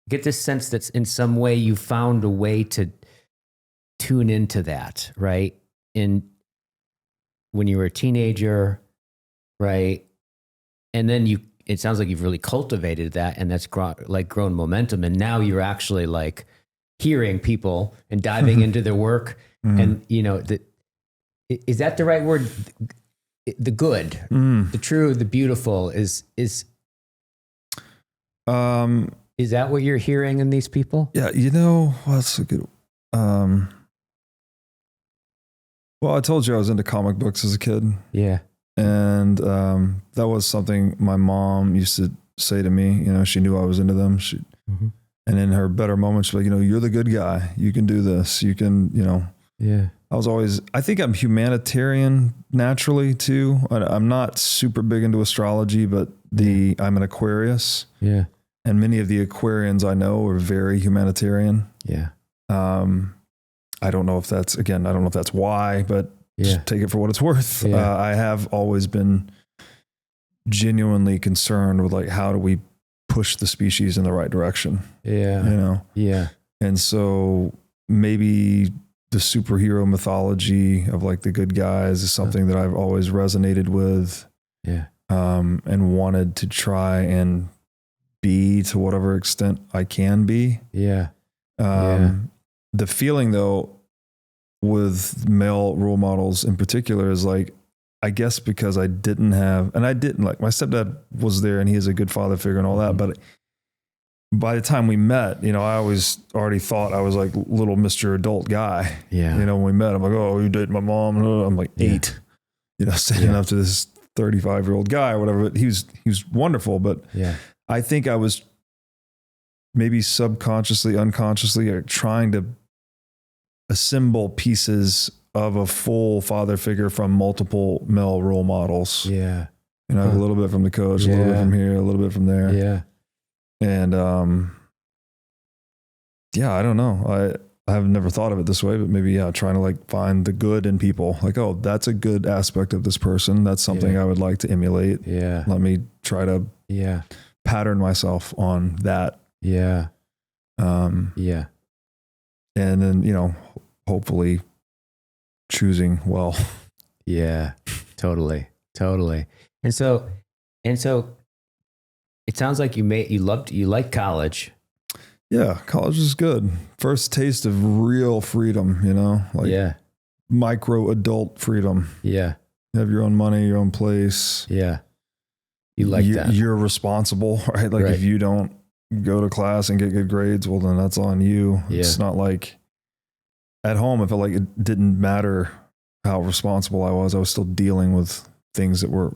Speaker 2: I get this sense that's in some way you found a way to tune into that, right? When you were a teenager, right? And then it sounds like you've really cultivated that, and that's grown momentum. And now you're actually like hearing people and diving into their work. And is that the right word? The good, the true, the beautiful is that what you're hearing in these people?
Speaker 1: Yeah. That's a good, well, I told you I was into comic books as a kid.
Speaker 2: Yeah.
Speaker 1: And, that was something my mom used to say to me, she knew I was into them. And in her better moments, she's like, you're the good guy. You can do this. You can,
Speaker 2: Yeah.
Speaker 1: I think I'm humanitarian naturally too. I'm not super big into astrology, but I'm an Aquarius.
Speaker 2: Yeah.
Speaker 1: And many of the Aquarians I know are very humanitarian.
Speaker 2: Yeah.
Speaker 1: I don't know if that's why, but just take it for what it's worth.
Speaker 2: Yeah.
Speaker 1: I have always been genuinely concerned with like, how do we push the species in the right direction?
Speaker 2: Yeah. Yeah.
Speaker 1: And so maybe the superhero mythology of like the good guys is something that I've always resonated with.
Speaker 2: Yeah.
Speaker 1: And wanted to try and be to whatever extent I can be.
Speaker 2: Yeah.
Speaker 1: The feeling though with male role models in particular is like, I guess because I didn't like my stepdad was there and he is a good father figure and all that. But by the time we met, I always already thought I was like little Mr. Adult guy.
Speaker 2: Yeah.
Speaker 1: When we met, I'm like, oh, you dated my mom. I'm like 8, standing up to this 35-year-old guy or whatever. But he was wonderful. But I think I was maybe subconsciously, unconsciously trying to assemble pieces of a full father figure from multiple male role models.
Speaker 2: Yeah.
Speaker 1: A little bit from the coach, a little bit from here, a little bit from there.
Speaker 2: Yeah.
Speaker 1: And, I don't know. I've never thought of it this way, but maybe, trying to like find the good in people. Like, oh, that's a good aspect of this person. That's something I would like to emulate.
Speaker 2: Yeah.
Speaker 1: Let me try to pattern myself on that.
Speaker 2: Yeah.
Speaker 1: And then, hopefully choosing well.
Speaker 2: Yeah, totally. And so it sounds like you like college.
Speaker 1: Yeah, college is good. First taste of real freedom, micro adult freedom.
Speaker 2: Yeah.
Speaker 1: You have your own money, your own place.
Speaker 2: Yeah. You like that.
Speaker 1: You're responsible, right? Like if you don't go to class and get good grades, well, then that's on you. Yeah. It's not like at home, I felt like it didn't matter how responsible I was still dealing with things that were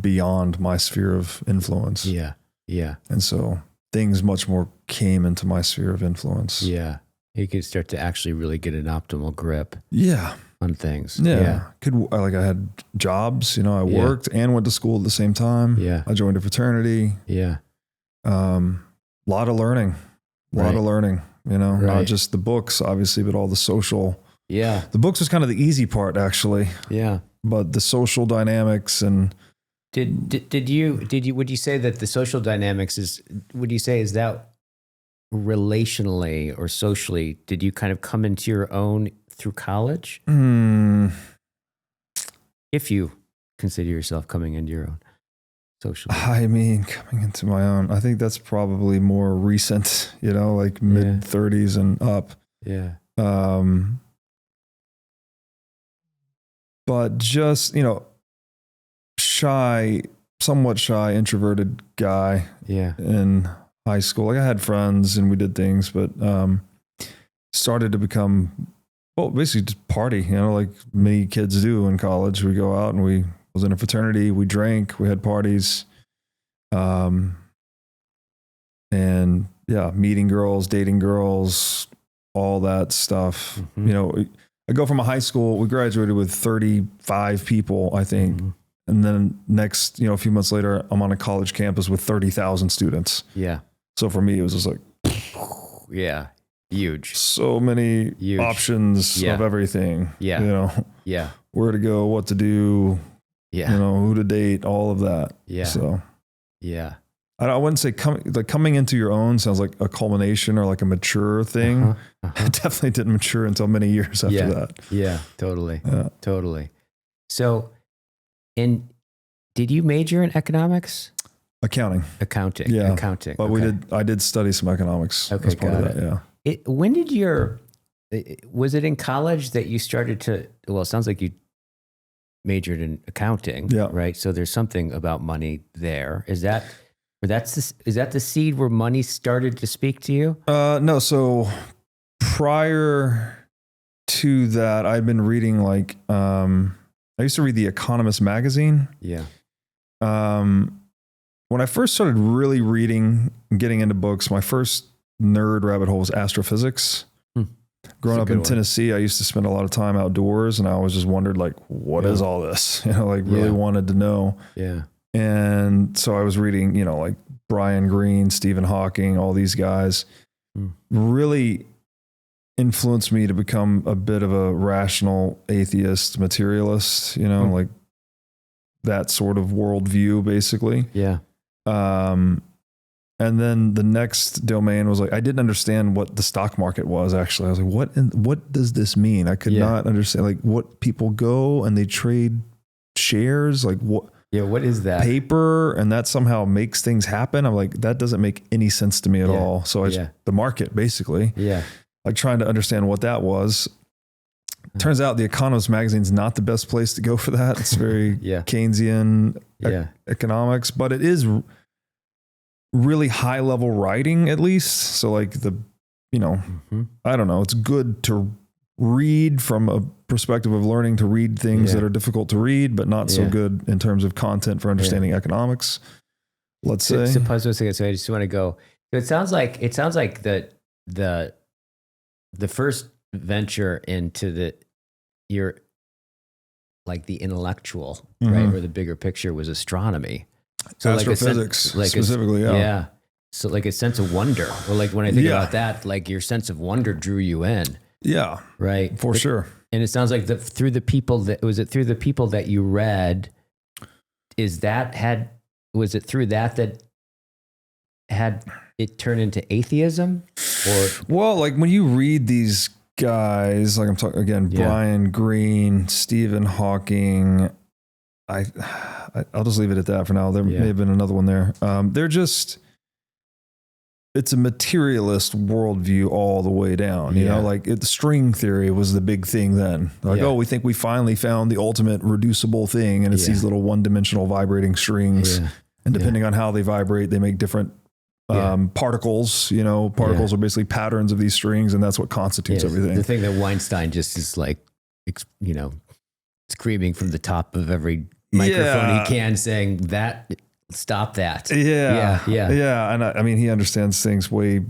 Speaker 1: beyond my sphere of influence.
Speaker 2: Yeah. Yeah.
Speaker 1: And so things much more came into my sphere of influence.
Speaker 2: Yeah. You could start to actually really get an optimal grip.
Speaker 1: Yeah.
Speaker 2: fun things.
Speaker 1: Yeah. I had jobs, I worked and went to school at the same time.
Speaker 2: Yeah.
Speaker 1: I joined a fraternity.
Speaker 2: Yeah.
Speaker 1: Lot of learning,
Speaker 2: Right.
Speaker 1: not just the books, obviously, but all the social.
Speaker 2: Yeah.
Speaker 1: The books was kind of the easy part, actually.
Speaker 2: Yeah.
Speaker 1: But the social dynamics and
Speaker 2: would you say that the social dynamics is that relationally or socially, did you kind of come into your own through college? If you consider yourself coming into your own socially.
Speaker 1: I mean, coming into my own, I think that's probably more recent, like mid 30s and up.
Speaker 2: Yeah.
Speaker 1: But just, somewhat shy, introverted guy in high school. Like I had friends and we did things, but started to become, basically just party, like many kids do in college. We go out and we was in a fraternity, we drank, we had parties, and meeting girls, dating girls, all that stuff. I go from a high school, we graduated with 35 people, I think. And then next, a few months later, I'm on a college campus with 30,000 students.
Speaker 2: Yeah.
Speaker 1: So for me, it was just like,
Speaker 2: yeah, huge.
Speaker 1: So many options of everything.
Speaker 2: Yeah.
Speaker 1: Where to go, what to do.
Speaker 2: Yeah.
Speaker 1: Who to date, all of that.
Speaker 2: Yeah.
Speaker 1: So.
Speaker 2: Yeah.
Speaker 1: I wouldn't say coming into your own sounds like a culmination or like a mature thing. It definitely didn't mature until many years after that.
Speaker 2: Yeah, totally. Yeah. Totally. So, did you major in economics?
Speaker 1: Accounting.
Speaker 2: Yeah. Accounting.
Speaker 1: But I did study some economics as part of that. Yeah.
Speaker 2: When did was it in college that you started to, well, it sounds like you majored in accounting, right? So there's something about money there. Is that the seed where money started to speak to you?
Speaker 1: No. So prior to that, I'd been reading I used to read The Economist magazine.
Speaker 2: Yeah.
Speaker 1: When I first started really reading and getting into books, my first nerd rabbit hole was astrophysics. Growing up in Tennessee, I used to spend a lot of time outdoors, and I always just wondered, what is all this? Really wanted to know.
Speaker 2: Yeah.
Speaker 1: And so I was reading, Brian Greene, Stephen Hawking, all these guys really influenced me to become a bit of a rational atheist materialist, like that sort of worldview, basically.
Speaker 2: Yeah.
Speaker 1: And then the next domain was I didn't understand what the stock market was actually. I was like, what does this mean? I could not understand what people go and they trade shares, what?
Speaker 2: Yeah, what is that?
Speaker 1: Paper, and that somehow makes things happen. I'm like, that doesn't make any sense to me at all. So the market, basically.
Speaker 2: Yeah.
Speaker 1: Trying to understand what that was. Turns out The Economist magazine's not the best place to go for that. It's very Keynesian economics, but it is really high level writing, at least. So I don't know. It's good to read from a perspective of learning to read things that are difficult to read, but not so good in terms of content for understanding economics. Let's say.
Speaker 2: So I just want to go. It sounds like the first venture into the intellectual, right, or the bigger picture was astronomy.
Speaker 1: So astrophysics, specifically,
Speaker 2: yeah. So a sense of wonder, or when I think about that, your sense of wonder drew you in.
Speaker 1: Yeah.
Speaker 2: Right.
Speaker 1: For sure.
Speaker 2: And it sounds like through the people that you read, was it through that had it turned into atheism? Or
Speaker 1: when you read these guys, I'm talking again, Brian Greene, Stephen Hawking, I'll just leave it at that for now. There may have been another one there. It's a materialist worldview all the way down. The string theory was the big thing then. We think we finally found the ultimate reducible thing, and it's these little one-dimensional vibrating strings. Yeah. And depending on how they vibrate, they make different particles. Particles are basically patterns of these strings, and that's what constitutes everything.
Speaker 2: The thing that Weinstein just is screaming from the top of every microphone he can, saying that. Stop that.
Speaker 1: Yeah. And I mean, he understands things way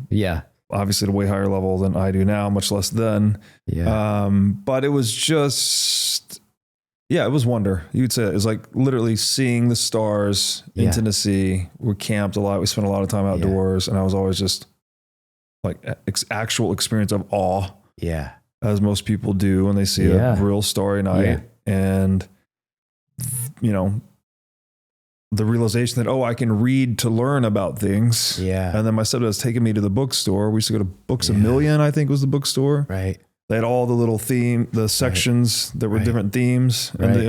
Speaker 1: obviously at a way higher level than I do now, much less then.
Speaker 2: Yeah.
Speaker 1: But it was just, it was wonder. You'd say it was like literally seeing the stars in Tennessee. We camped a lot. We spent a lot of time outdoors, and I was always just like actual experience of awe.
Speaker 2: Yeah.
Speaker 1: As most people do when they see a real starry night. And, you know, the realization that, I can read to learn about things.
Speaker 2: Yeah.
Speaker 1: And then my stepdad was taking me to the bookstore. We used to go to Books A Million, I think was the bookstore.
Speaker 2: Right.
Speaker 1: They had all the little the sections that were different themes. And I think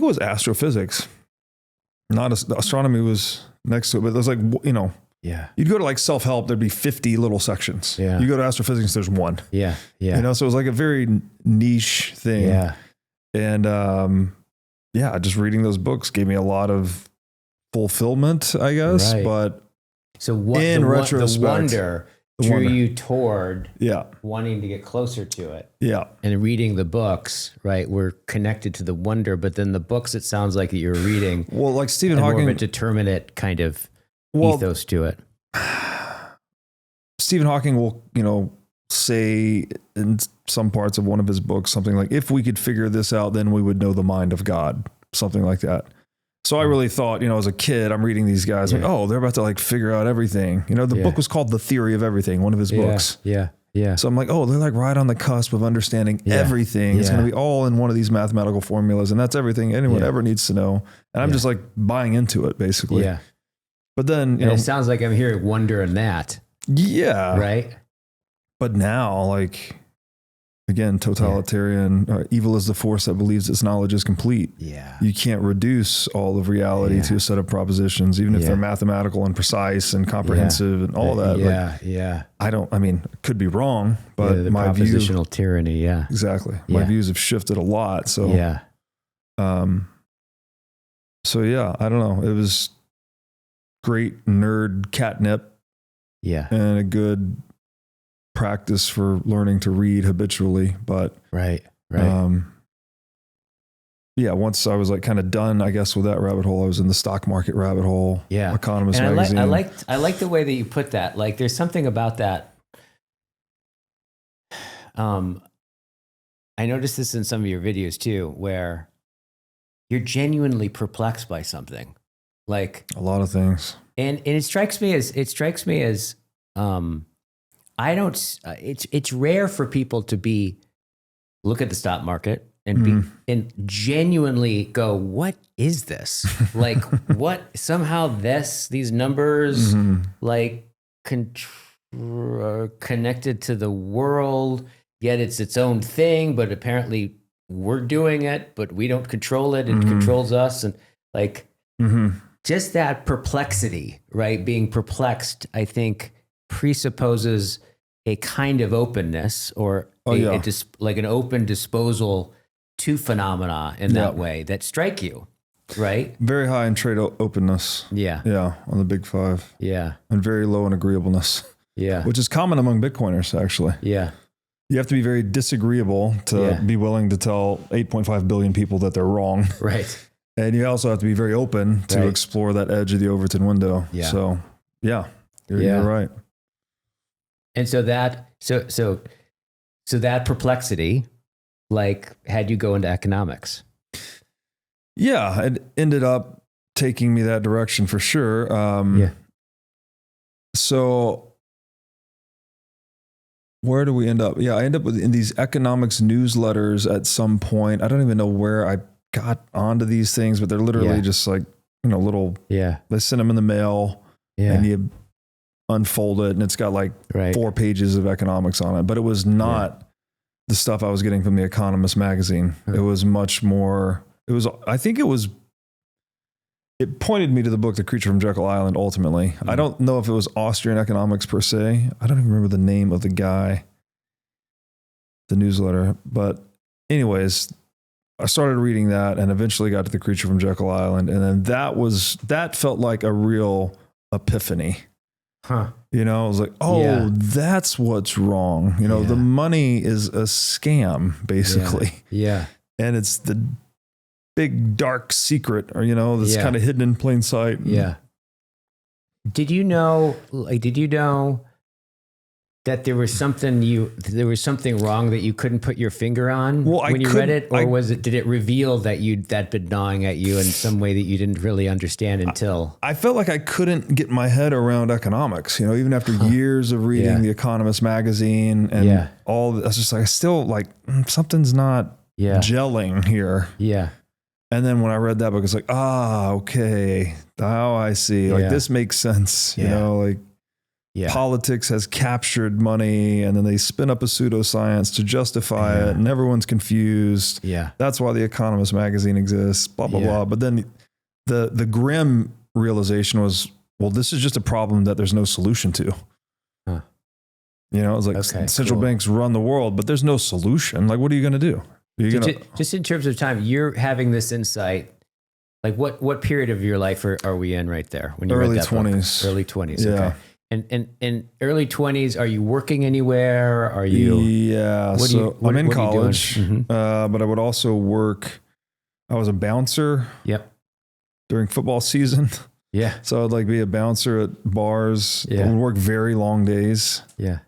Speaker 1: it was astrophysics. The astronomy was next to it, but there's like, you'd go to like self-help, there'd be 50 little sections.
Speaker 2: Yeah.
Speaker 1: You go to astrophysics, there's one.
Speaker 2: Yeah. Yeah.
Speaker 1: So it was like a very niche thing.
Speaker 2: Yeah.
Speaker 1: And, just reading those books gave me a lot of fulfillment, I guess.
Speaker 2: Right.
Speaker 1: But
Speaker 2: so what
Speaker 1: in retrospect,
Speaker 2: the wonder drew you toward wanting to get closer to it.
Speaker 1: Yeah.
Speaker 2: And reading the books, right, were connected to the wonder, but then the books, it sounds like that you're reading.
Speaker 1: Well, like Stephen Hawking,
Speaker 2: more of a determinate kind of ethos to it.
Speaker 1: Stephen Hawking will, say in some parts of one of his books, something like, if we could figure this out, then we would know the mind of God, something like that. So I really thought, as a kid, I'm reading these guys like, they're about to like figure out everything. The book was called The Theory of Everything, one of his books.
Speaker 2: Yeah. Yeah.
Speaker 1: So I'm like, they're like right on the cusp of understanding everything. It's going to be all in one of these mathematical formulas. And that's everything anyone ever needs to know. And I'm just like buying into it basically.
Speaker 2: Yeah.
Speaker 1: But then,
Speaker 2: it sounds like I'm hearing wonder in that.
Speaker 1: Yeah.
Speaker 2: Right.
Speaker 1: But now, like, again, totalitarian, evil is the force that believes its knowledge is complete.
Speaker 2: Yeah.
Speaker 1: You can't reduce all of reality to a set of propositions, even if they're mathematical and precise and comprehensive and all that. It could be wrong, but
Speaker 2: the
Speaker 1: my
Speaker 2: propositional tyranny. Yeah.
Speaker 1: Exactly. My views have shifted a lot. So, I don't know. It was great nerd catnip. Yeah. And a good practice for learning to read habitually, but once I was like kind of done, I guess, with that rabbit hole, I was in the stock market rabbit hole. Yeah. Economist
Speaker 2: and
Speaker 1: magazine.
Speaker 2: I like the way that you put that. Like, there's something about that. I noticed this in some of your videos too, where you're genuinely perplexed by something, like
Speaker 1: a lot of things.
Speaker 2: And it strikes me as I don't. It's rare for people to look at the stock market and and genuinely go, "What is this? Like, what? Somehow these numbers like connected to the world, yet it's its own thing. But apparently we're doing it, but we don't control it. It controls us, and like just that perplexity, right? Being perplexed, I think, presupposes a kind of openness or like an open disposal to phenomena in that way that strike you, right?
Speaker 1: Very high in trade openness. Yeah. Yeah. On the big five.
Speaker 2: Yeah.
Speaker 1: And very low in agreeableness. Yeah. Which is common among Bitcoiners, actually.
Speaker 2: Yeah.
Speaker 1: You have to be very disagreeable to be willing to tell 8.5 billion people that they're wrong.
Speaker 2: Right.
Speaker 1: And you also have to be very open to explore that edge of the Overton window. Yeah. So, you're right.
Speaker 2: And so that perplexity, like, had you go into economics?
Speaker 1: Yeah, it ended up taking me that direction for sure. So where do we end up? Yeah, I end up in these economics newsletters at some point. I don't even know where I got onto these things, but they're literally just like, little, they send them in the mail and you unfold it and it's got like 4 pages of economics on it, but it was not the stuff I was getting from the Economist magazine. It was much more, it pointed me to the book, The Creature from Jekyll Island, ultimately. I don't know if it was Austrian economics per se. I don't even remember the name of the guy, the newsletter, but anyways, I started reading that and eventually got to The Creature from Jekyll Island. And then that felt like a real epiphany. Huh. I was like, that's what's wrong. The money is a scam, basically. Yeah. And it's the big dark secret, or, that's kind of hidden in plain sight.
Speaker 2: Yeah. Did you know that there was something wrong that you couldn't put your finger on when you read it? Or did it reveal that that'd been gnawing at you in some way that you didn't really understand until?
Speaker 1: I felt like I couldn't get my head around economics, even after years of reading The Economist magazine and all I was just like, I still like, something's not gelling here. Yeah. And then when I read that book, it's like, okay. Now I see, like, this makes sense, politics has captured money and then they spin up a pseudoscience to justify it and everyone's confused. Yeah. That's why The Economist magazine exists, blah, blah, blah. But then the grim realization was, well, this is just a problem that there's no solution to. Huh. It's like central banks run the world, but there's no solution. Like, what are you going to do?
Speaker 2: Just in terms of time, you're having this insight. Like what period of your life are we in right there? When you
Speaker 1: early
Speaker 2: read that
Speaker 1: 20s.
Speaker 2: Book? Early 20s.
Speaker 1: Yeah.
Speaker 2: Okay. And early 20s, are you working anywhere? Are you?
Speaker 1: Yeah. I'm in college, but I would also work. I was a bouncer. Yep. During football season. Yeah. So I'd be a bouncer at bars. Yeah. I would work very long days. Yeah.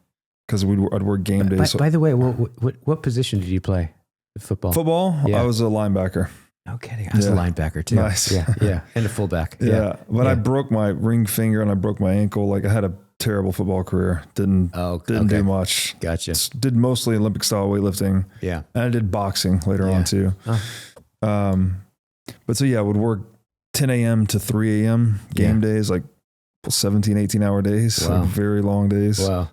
Speaker 1: Because I'd work game days.
Speaker 2: By the way, what position did you play? Football.
Speaker 1: Yeah. I was a linebacker.
Speaker 2: No kidding. I was a linebacker too. Nice. Yeah. And a fullback.
Speaker 1: Yeah. But I broke my ring finger and I broke my ankle. Like, I had a terrible football career. Didn't do much. Gotcha. Did mostly Olympic style weightlifting. Yeah. And I did boxing later on too. Oh. But so I would work 10 a.m. to 3 a.m. game days, like 17, 18 hour days. Wow. Like very long days. Wow.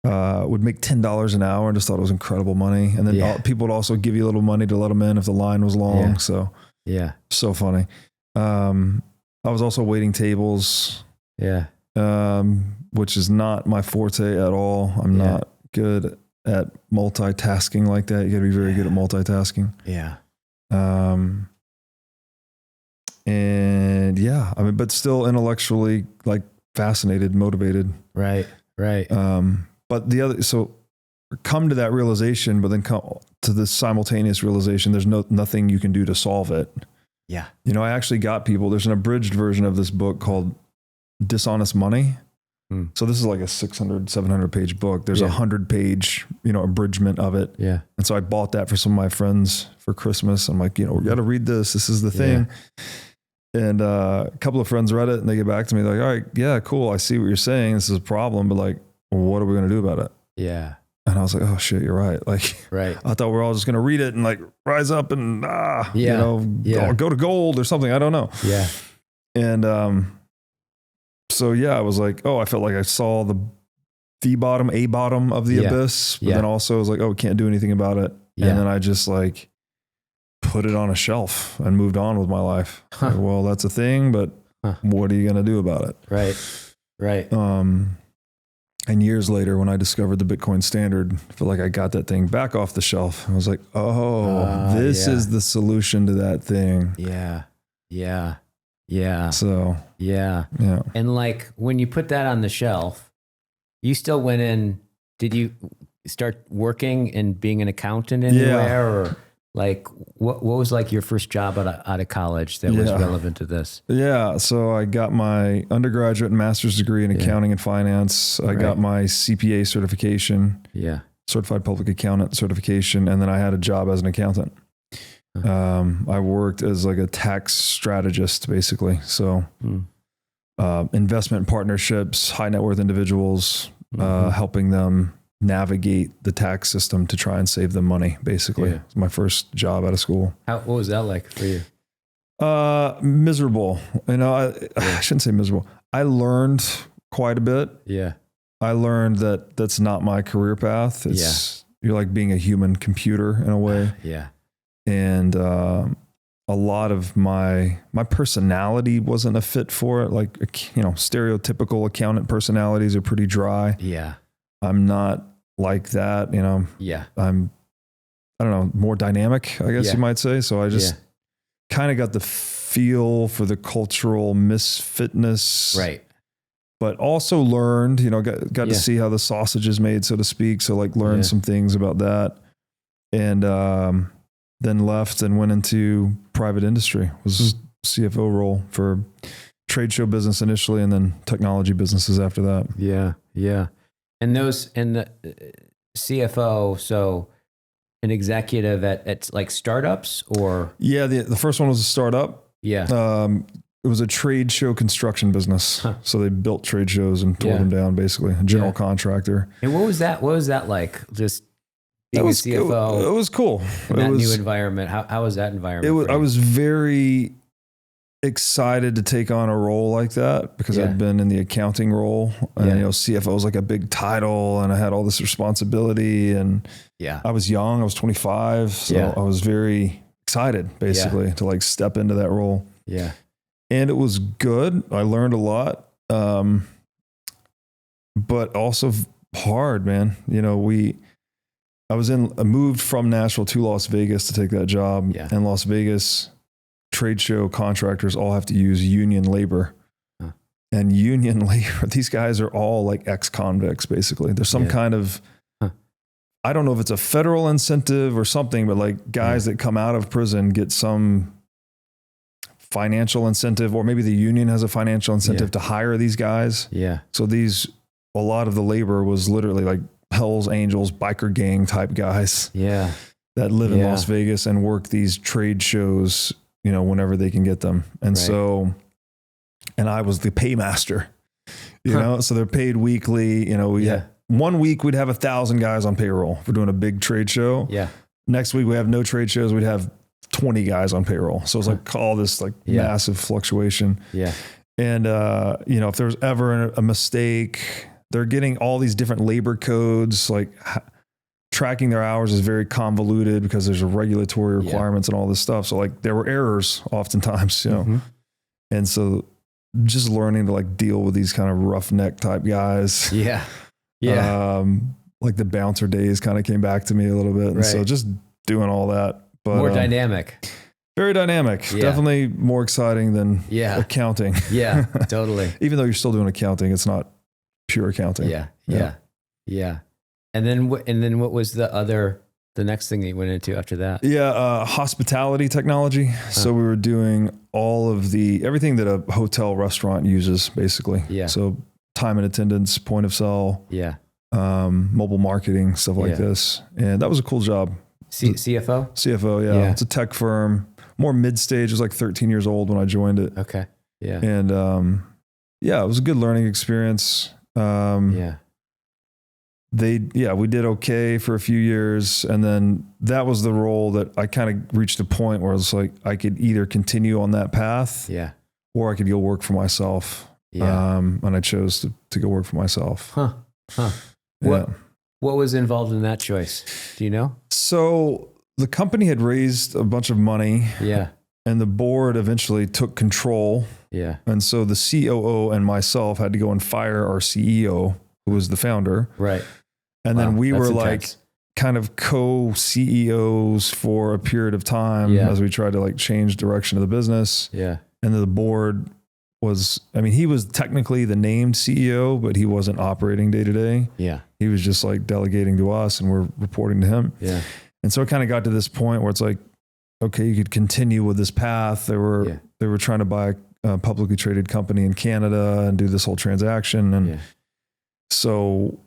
Speaker 1: Would make $10 an hour and just thought it was incredible money. And then people would also give you a little money to let them in if the line was long. Yeah. So funny. I was also waiting tables. Yeah. Which is not my forte at all. I'm not good at multitasking like that. You got to be very good at multitasking. Yeah. But still intellectually fascinated, motivated. Right. But come to that realization, but then come to the simultaneous realization, there's nothing you can do to solve it. Yeah. I actually got people, there's an abridged version of this book called Dishonest Money. So this is like a 600, 700 page book. There's 100 page, abridgment of it. Yeah. And so I bought that for some of my friends for Christmas. I'm like, we got to read this. This is the thing. And a couple of friends read it and they get back to me like, all right, yeah, cool. I see what you're saying. This is a problem, but what are we going to do about it? Yeah. And I was like, oh shit, you're right. Right. I thought we're all just going to read it and rise up and, go to gold or something. I don't know. Yeah. And, I was like, I felt like I saw a bottom of the abyss, but then also I was like, we can't do anything about it. Yeah. And then I just put it on a shelf and moved on with my life. Huh. Well, that's a thing, but what are you going to do about it? Right. And years later, when I discovered the Bitcoin standard, I feel like I got that thing back off the shelf. I was like, this is the solution to that thing. Yeah. So, yeah.
Speaker 2: And when you put that on the shelf, you still went in, did you start working and being an accountant anywhere or what was your first job out of college that was relevant to this?
Speaker 1: Yeah. So I got my undergraduate and master's degree in accounting and finance. I got my CPA certification. Yeah. Certified Public Accountant certification. And then I had a job as an accountant. I worked as a tax strategist basically. So, investment partnerships, high net worth individuals, helping them navigate the tax system to try and save them money. Basically, it's my first job out of school.
Speaker 2: What was that like for you?
Speaker 1: Miserable. I shouldn't say miserable. I learned quite a bit. Yeah. I learned that that's not my career path. You're like being a human computer in a way. Yeah. And, a lot of my personality wasn't a fit for it. Stereotypical accountant personalities are pretty dry. Yeah. I'm not like that, Yeah. I'm, I don't know, more dynamic, I guess you might say. So I just kind of got the feel for the cultural misfitness. Right. But also learned, got to see how the sausage is made, so to speak. So learned some things about that. And, then left and went into private industry, was CFO role for trade show business initially, and then technology businesses after that.
Speaker 2: Yeah. Yeah. And the CFO, so an executive at like startups or?
Speaker 1: Yeah. The first one was a startup.
Speaker 2: Yeah.
Speaker 1: It was a trade show construction business. Huh. So they built trade shows and tore them down, basically. A general contractor.
Speaker 2: And what was that? What was that like? Just being a CFO.
Speaker 1: It was cool.
Speaker 2: In that new environment. How was that environment?
Speaker 1: I was very excited to take on a role like that because I'd been in the accounting role, and CFO was like a big title, and I had all this responsibility, and I was young. I was 25, so I was very excited, basically, to like step into that role.
Speaker 2: Yeah.
Speaker 1: And it was good. I learned a lot, but also hard, man. You know, I moved from Nashville to Las Vegas to take that job. Yeah. And Las Vegas trade show contractors all have to use union labor. Huh. And union labor, these guys are all like ex-convicts, basically. There's some kind of, I don't know if it's a federal incentive or something, but like guys that come out of prison get some financial incentive, or maybe the union has a financial incentive to hire these guys. Yeah. So a lot of the labor was literally like Hell's Angels, biker gang type guys. Yeah. That live in Las Vegas and work these trade shows, you know, whenever they can get them. And and I was the paymaster, you know, so they're paid weekly. You know, one week we'd have 1,000 guys on payroll for doing a big trade show. Yeah. Next week we have no trade shows. We'd have 20 guys on payroll. So it's like all this like massive fluctuation. Yeah. And, you know, if there's ever a mistake, they're getting all these different labor codes, like tracking their hours is very convoluted because there's regulatory requirements and all this stuff. So like there were errors oftentimes, you know, and so just learning to like deal with these kind of roughneck type guys. Yeah. Yeah. Like the bouncer days kind of came back to me a little bit. And so just doing all that. But,
Speaker 2: more dynamic.
Speaker 1: Very dynamic. Yeah. Definitely more exciting than accounting. Yeah, totally. Even though you're still doing accounting, it's not pure accounting. Yeah. Yeah.
Speaker 2: Yeah. And then what was the next thing that you went into after that?
Speaker 1: Yeah. Hospitality technology. Huh. So we were doing all of everything that a hotel restaurant uses, basically. Yeah. So time and attendance, point of sale. Yeah. Mobile marketing, stuff like this. And that was a cool job.
Speaker 2: CFO?
Speaker 1: CFO, yeah. It's a tech firm, more mid-stage. It was like 13 years old when I joined it.
Speaker 2: Okay. Yeah.
Speaker 1: And it was a good learning experience. We did okay for a few years. And then that was the role that I kind of reached a point where it's like I could either continue on that path or I could go work for myself. Yeah. And I chose to go work for myself.
Speaker 2: Huh. Yeah. What was involved in that choice? Do you know?
Speaker 1: So the company had raised a bunch of money. Yeah. And the board eventually took control. Yeah. And so the COO and myself had to go and fire our CEO, who was the founder. Right. And then we were like kind of co-CEOs for a period of time as we tried to like change direction of the business. Yeah. And then the board he was technically the named CEO, but he wasn't operating day to day. Yeah. He was just like delegating to us and we're reporting to him. Yeah. And so it kind of got to this point where it's like, okay, you could continue with this path. They were trying to buy a publicly traded company in Canada and do this whole transaction. And so,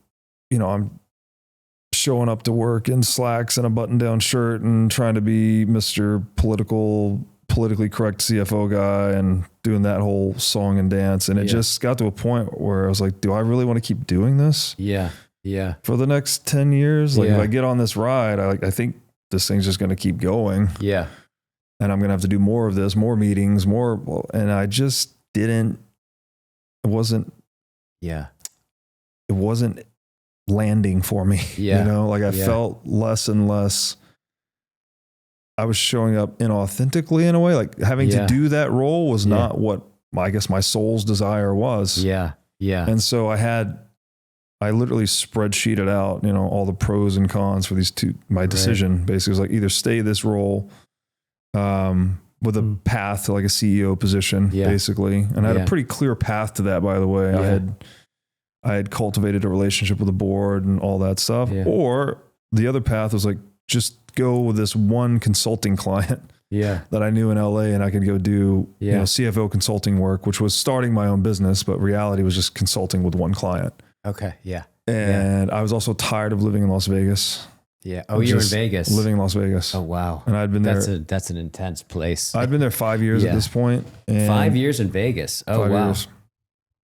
Speaker 1: you know, I'm showing up to work in slacks and a button down shirt and trying to be Mr. politically correct CFO guy and doing that whole song and dance. And it just got to a point where I was like, do I really want to keep doing this? Yeah. Yeah. For the next 10 years? Like if I get on this ride, I think this thing's just going to keep going. Yeah. And I'm going to have to do more of this, more meetings, and I just it wasn't landing for me. Yeah. You know, like I felt less and less. I was showing up inauthentically in a way, like having to do that role was not what I guess my soul's desire was. Yeah. Yeah. And so I literally spreadsheeted out, you know, all the pros and cons for my decision basically was like either stay this role, with a path to like a CEO position basically. And I had a pretty clear path to that, by the way. Yeah. I had cultivated a relationship with the board and all that stuff. Yeah. Or the other path was like, just go with this one consulting client that I knew in LA, and I could go do CFO consulting work, which was starting my own business, but reality was just consulting with one client.
Speaker 2: Okay. Yeah.
Speaker 1: And I was also tired of living in Las Vegas.
Speaker 2: Yeah. Oh, you're in Vegas.
Speaker 1: Living in Las Vegas.
Speaker 2: Oh, wow.
Speaker 1: And I'd been there.
Speaker 2: That's an intense place.
Speaker 1: I'd been there 5 years at this point.
Speaker 2: 5 years in Vegas. Oh,
Speaker 1: 5
Speaker 2: wow.
Speaker 1: years.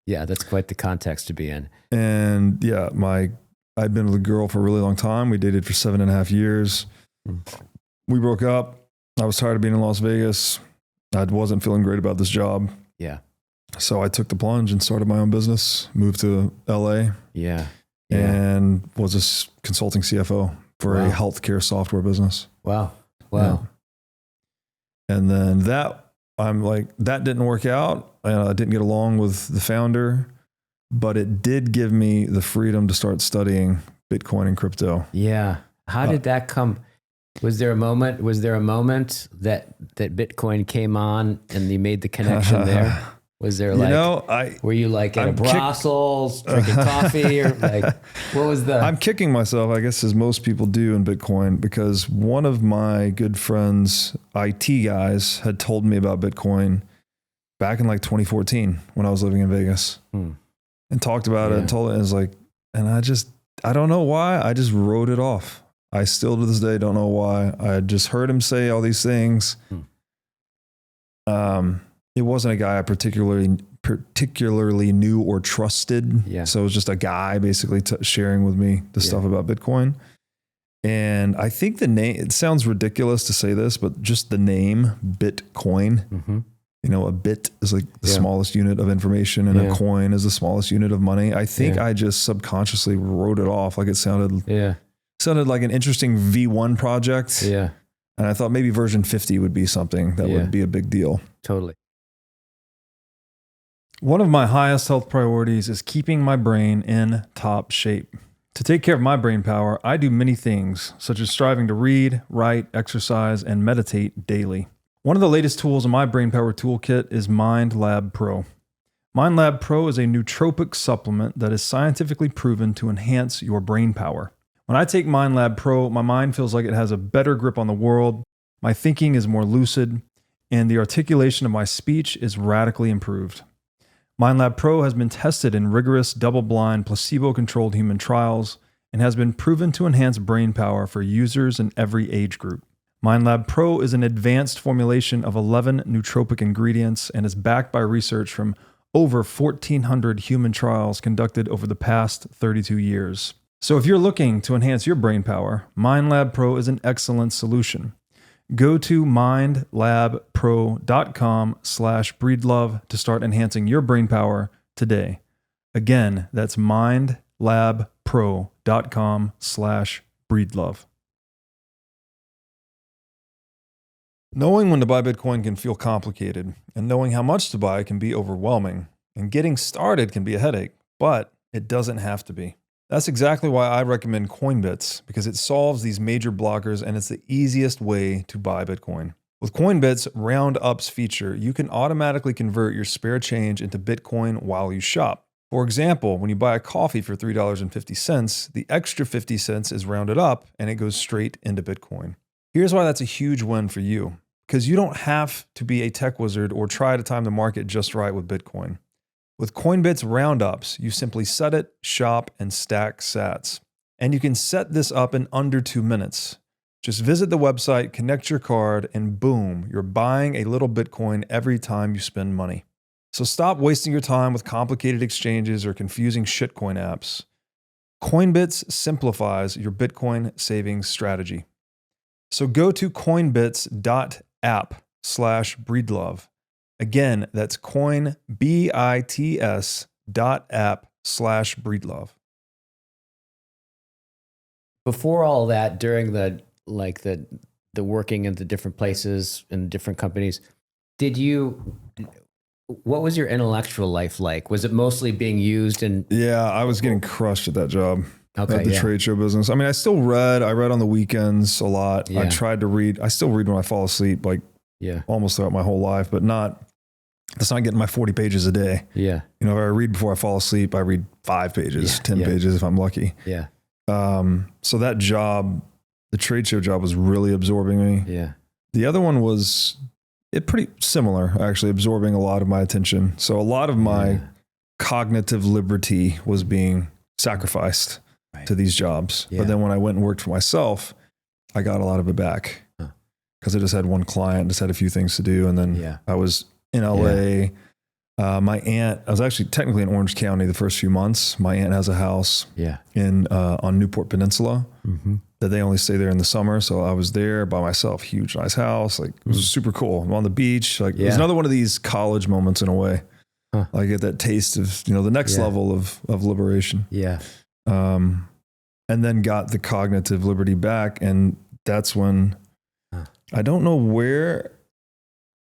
Speaker 2: Yeah, that's quite the context to be in.
Speaker 1: And yeah, I'd been with a girl for a really long time. We dated for 7.5 years. We broke up. I was tired of being in Las Vegas. I wasn't feeling great about this job.
Speaker 2: Yeah.
Speaker 1: So I took the plunge and started my own business, moved to LA.
Speaker 2: Yeah.
Speaker 1: And was a consulting CFO for a healthcare software business.
Speaker 2: Wow.
Speaker 1: Yeah. And then that didn't work out. I didn't get along with the founder, but it did give me the freedom to start studying Bitcoin and crypto.
Speaker 2: Yeah. How did that come? Was there a moment that Bitcoin came on and you made the connection there? Was there were you like at Brussels drinking coffee or like, what was the?
Speaker 1: I'm kicking myself, I guess, as most people do in Bitcoin, because one of my good friends, IT guys, had told me about Bitcoin back in like 2014 when I was living in Vegas and talked about it and told it. And it was like, and I don't know why. I just wrote it off. I still to this day don't know why. I just heard him say all these things. It wasn't a guy I particularly knew or trusted. Yeah. So it was just a guy basically sharing with me the stuff about Bitcoin. And I think the name, it sounds ridiculous to say this, but just the name Bitcoin, a bit is like the smallest unit of information and a coin is the smallest unit of money. I think I just subconsciously wrote it off. Like it sounded like an interesting V1 project. Yeah. And I thought maybe version 50 would be something that would be a big deal.
Speaker 2: Totally.
Speaker 3: One of my highest health priorities is keeping my brain in top shape. To take care of my brain power, I do many things, such as striving to read, write, exercise, and meditate daily. One of the latest tools in my brain power toolkit is MindLab Pro. MindLab Pro is a nootropic supplement that is scientifically proven to enhance your brain power. When I take MindLab Pro, my mind feels like it has a better grip on the world, my thinking is more lucid, and the articulation of my speech is radically improved. MindLab Pro has been tested in rigorous, double-blind, placebo-controlled human trials and has been proven to enhance brain power for users in every age group. MindLab Pro is an advanced formulation of 11 nootropic ingredients and is backed by research from over 1,400 human trials conducted over the past 32 years. So if you're looking to enhance your brain power, MindLab Pro is an excellent solution. Go to mindlabpro.com/breedlove to start enhancing your brain power today. Again, that's mindlabpro.com/breedlove. Knowing when to buy Bitcoin can feel complicated, and knowing how much to buy can be overwhelming, and getting started can be a headache, but it doesn't have to be. That's exactly why I recommend Coinbits, because it solves these major blockers and it's the easiest way to buy Bitcoin. With Coinbits' Round Ups feature, you can automatically convert your spare change into Bitcoin while you shop. For example, when you buy a coffee for $3.50, the extra 50 cents is rounded up and it goes straight into Bitcoin. Here's why that's a huge win for you, because you don't have to be a tech wizard or try to time the market just right with Bitcoin. With Coinbits Roundups, you simply set it, shop, and stack sats. And you can set this up in under 2 minutes. Just visit the website, connect your card, and boom, you're buying a little Bitcoin every time you spend money. So stop wasting your time with complicated exchanges or confusing shitcoin apps. Coinbits simplifies your Bitcoin savings strategy. So go to coinbits.app/breedlove. Again, that's coinbits.app/breedlove.
Speaker 2: Before all that, during the working in the different places and different companies, what was your intellectual life like? Was it mostly being used in?
Speaker 1: Yeah, I was getting crushed at that job. At the trade show business. I mean, I read on the weekends a lot. Yeah. I tried to read. I still read when I fall asleep, almost throughout my whole life, but that's not getting my 40 pages a day. Yeah. If I read before I fall asleep, I read 5 pages, 10 pages if I'm lucky. Yeah. So that job, the trade show job, was really absorbing me. Yeah. The other one was pretty similar, actually, absorbing a lot of my attention. So a lot of my cognitive liberty was being sacrificed to these jobs. But then when I went and worked for myself, I got a lot of it back because I just had one client, just had a few things to do. And then I was in LA. My aunt, I was actually technically in Orange County the first few months. My aunt has a house in on Newport Peninsula that they only stay there in the summer. So I was there by myself, huge, nice house. Like it was super cool. I'm on the beach. Like it was another one of these college moments in a way. Like I get that taste of, the next level of liberation.
Speaker 2: Yeah.
Speaker 1: And then got the cognitive liberty back. And that's when I don't know where,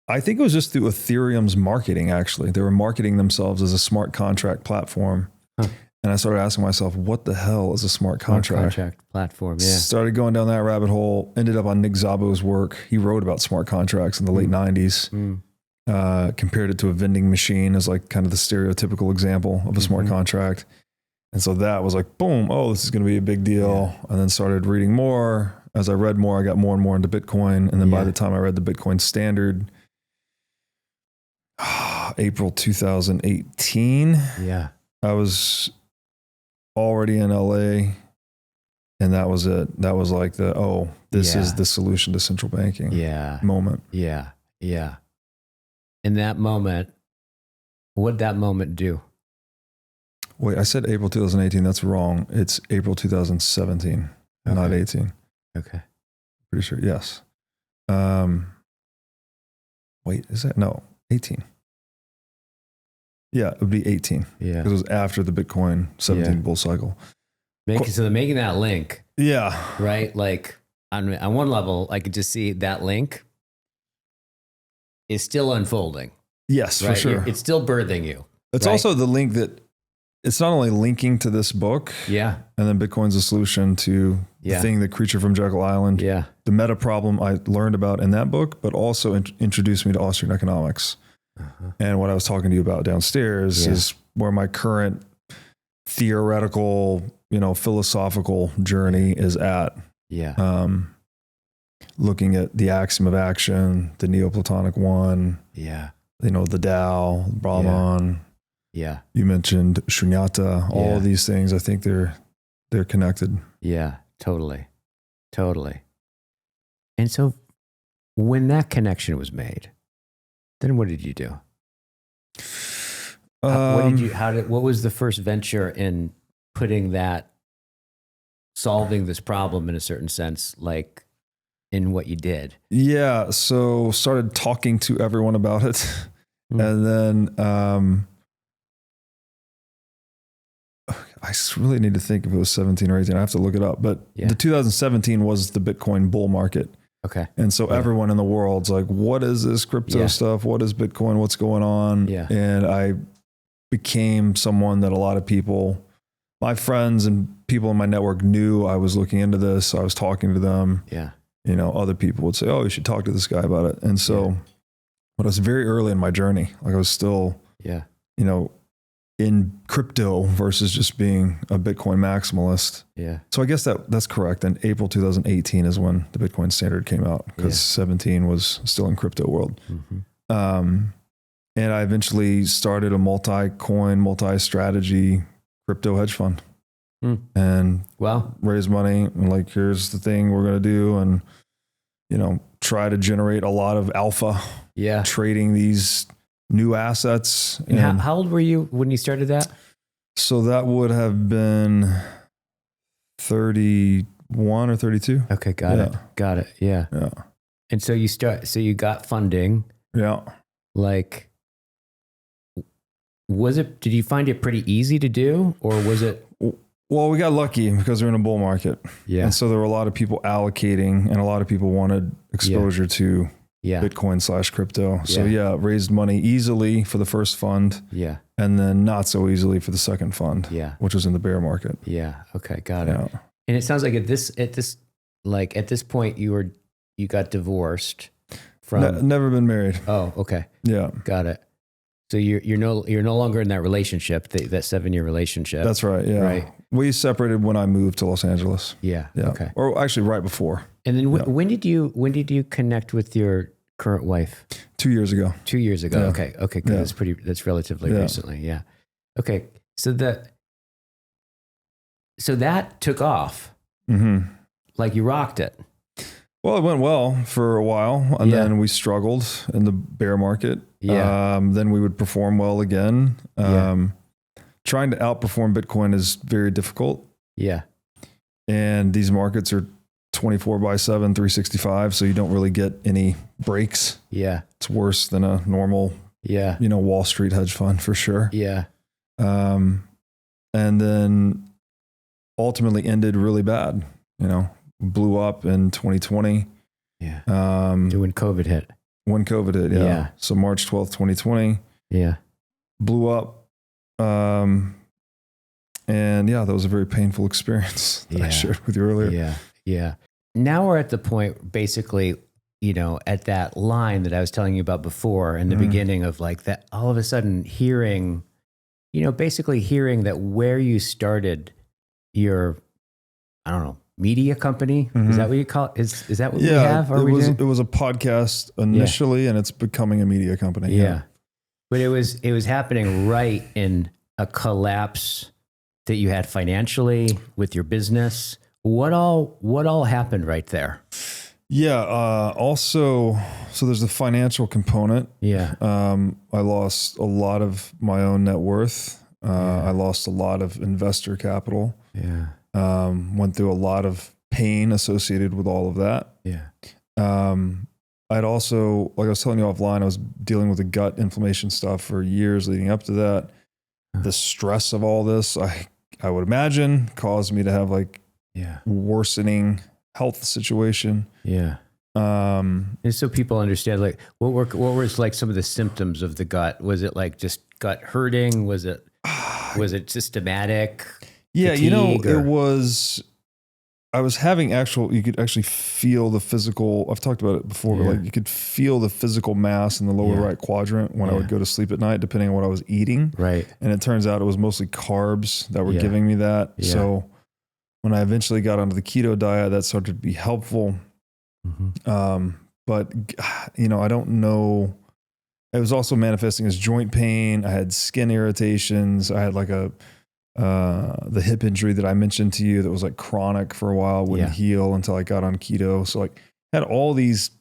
Speaker 1: I think it was just through Ethereum's marketing, actually. They were marketing themselves as a smart contract platform. And I started asking myself, what the hell is a smart contract?
Speaker 2: Smart contract platform,
Speaker 1: Started going down that rabbit hole, ended up on Nick Szabo's work. He wrote about smart contracts in the late 90s, compared it to a vending machine as like kind of the stereotypical example of a smart contract. And so that was like, boom, oh, this is going to be a big deal. And then started reading more. As I read more, I got more and more into Bitcoin. And then by the time I read the Bitcoin Standard, April 2018, I was already in LA, and that was it. That was like this is the solution to central banking moment.
Speaker 2: In that moment, what'd that moment do?
Speaker 1: Wait, I said April 2018. That's wrong. It's April 2017, not 18.
Speaker 2: Okay.
Speaker 1: Pretty sure. Yes. Wait, is that? No, 18. Yeah, it would be 18. Yeah. It was after the Bitcoin 17 bull cycle.
Speaker 2: So they're making that link.
Speaker 1: Yeah.
Speaker 2: Right? Like on one level, I could just see that link is still unfolding.
Speaker 1: Yes,
Speaker 2: right?
Speaker 1: for sure.
Speaker 2: It's still birthing you.
Speaker 1: It's also the link that it's not only linking to this book.
Speaker 2: Yeah.
Speaker 1: And then Bitcoin's a solution to the thing, the creature from Jekyll Island.
Speaker 2: Yeah.
Speaker 1: The meta problem I learned about in that book, but also introduced me to Austrian economics. And what I was talking to you about downstairs is where my current theoretical, philosophical journey is at.
Speaker 2: Yeah.
Speaker 1: Looking at the axiom of action, the Neoplatonic one.
Speaker 2: Yeah.
Speaker 1: The Tao, Brahman.
Speaker 2: Yeah.
Speaker 1: You mentioned Shunyata, all of these things. I think they're connected.
Speaker 2: Yeah, totally. Totally. And so when that connection was made, then what did you do? What was the first venture in putting that, solving this problem in a certain sense, like in what you did? Yeah.
Speaker 1: So started talking to everyone about it. And then, I really need to think if it was 17 or 18. I have to look it up, but the 2017 was the Bitcoin bull market.
Speaker 2: Okay.
Speaker 1: And so everyone in the world's like, what is this crypto stuff? What is Bitcoin? What's going on?
Speaker 2: Yeah.
Speaker 1: And I became someone that a lot of people, my friends and people in my network knew I was looking into this. So I was talking to them.
Speaker 2: Yeah.
Speaker 1: Other people would say, oh, you should talk to this guy about it. And so, but I was very early in my journey. Like I was still, in crypto versus just being a Bitcoin maximalist.
Speaker 2: Yeah. So
Speaker 1: I guess that's correct. And April 2018 is when the Bitcoin Standard came out because 17 was still in crypto world. And I eventually started a multi-coin, multi-strategy crypto hedge fund and raised money. And like, here's the thing we're going to do. And, try to generate a lot of alpha trading these new assets.
Speaker 2: And how old were you when you started that?
Speaker 1: So that would have been 31 or 32.
Speaker 2: Okay. Got it. Yeah.
Speaker 1: Yeah.
Speaker 2: And so you got funding.
Speaker 1: Yeah.
Speaker 2: Like, did you find it pretty easy to do, or was it?
Speaker 1: Well, we got lucky because we're in a bull market.
Speaker 2: Yeah.
Speaker 1: And so there were a lot of people allocating and a lot of people wanted exposure to Bitcoin / crypto. So raised money easily for the first fund.
Speaker 2: Yeah.
Speaker 1: And then not so easily for the second fund.
Speaker 2: Yeah.
Speaker 1: Which was in the bear market.
Speaker 2: Yeah. Okay. Got it. And it sounds like at this point you got divorced from.
Speaker 1: Never been married.
Speaker 2: Oh, okay.
Speaker 1: Yeah.
Speaker 2: Got it. So you're no longer in that relationship, that 7-year relationship.
Speaker 1: That's right. Yeah.
Speaker 2: Right.
Speaker 1: We separated when I moved to Los Angeles.
Speaker 2: Yeah.
Speaker 1: Yeah.
Speaker 2: Okay.
Speaker 1: Or actually right before.
Speaker 2: And then when did you connect with your current wife?
Speaker 1: 2 years ago.
Speaker 2: 2 years ago.
Speaker 1: Yeah.
Speaker 2: Okay. Good.
Speaker 1: Yeah.
Speaker 2: That's relatively recently. Yeah. Okay. So that took off.
Speaker 1: Mm-hmm.
Speaker 2: Like you rocked it.
Speaker 1: Well, it went well for a while, and then we struggled in the bear market.
Speaker 2: Yeah.
Speaker 1: Then we would perform well again. Trying to outperform Bitcoin is very difficult.
Speaker 2: Yeah. And
Speaker 1: these markets are 24/7, 365, so you don't really get any breaks.
Speaker 2: Yeah.
Speaker 1: It's worse than a normal, Wall Street hedge fund for sure.
Speaker 2: Yeah.
Speaker 1: And then ultimately ended really bad, blew up in 2020.
Speaker 2: Yeah. When COVID hit.
Speaker 1: When COVID hit, yeah. So March 12th, 2020.
Speaker 2: Yeah.
Speaker 1: Blew up. And that was a very painful experience that I shared with you earlier.
Speaker 2: Yeah. Yeah. Now we're at the point, basically, at that line that I was telling you about before in the beginning of like that, all of a sudden hearing, basically hearing that where you started your, I don't know, media company. Is that what you call it? Is that what we have?
Speaker 1: It was a podcast initially and it's becoming a media company.
Speaker 2: Yeah. But it was happening right in a collapse that you had financially with your business. What all happened right there?
Speaker 1: Yeah. Also, so there's the financial component.
Speaker 2: Yeah.
Speaker 1: I lost a lot of my own net worth. I lost a lot of investor capital.
Speaker 2: Yeah.
Speaker 1: Went through a lot of pain associated with all of that.
Speaker 2: Yeah.
Speaker 1: I'd also, like I was telling you offline, I was dealing with the gut inflammation stuff for years leading up to that. The stress of all this, I would imagine, caused me to have worsening health situation.
Speaker 2: Yeah. And so people understand, like, what was like some of the symptoms of the gut? Was it like just gut hurting? Was it systematic?
Speaker 1: Yeah,
Speaker 2: fatigue,
Speaker 1: it was. I was having you could actually feel the physical, I've talked about it before, but like you could feel the physical mass in the lower right quadrant when I would go to sleep at night, depending on what I was eating.
Speaker 2: Right.
Speaker 1: And it turns out it was mostly carbs that were giving me that. Yeah. So when I eventually got onto the keto diet, that started to be helpful. Mm-hmm. But I don't know. It was also manifesting as joint pain. I had skin irritations. I had like the hip injury that I mentioned to you that was like chronic for a while, wouldn't heal until I got on keto. So like had all these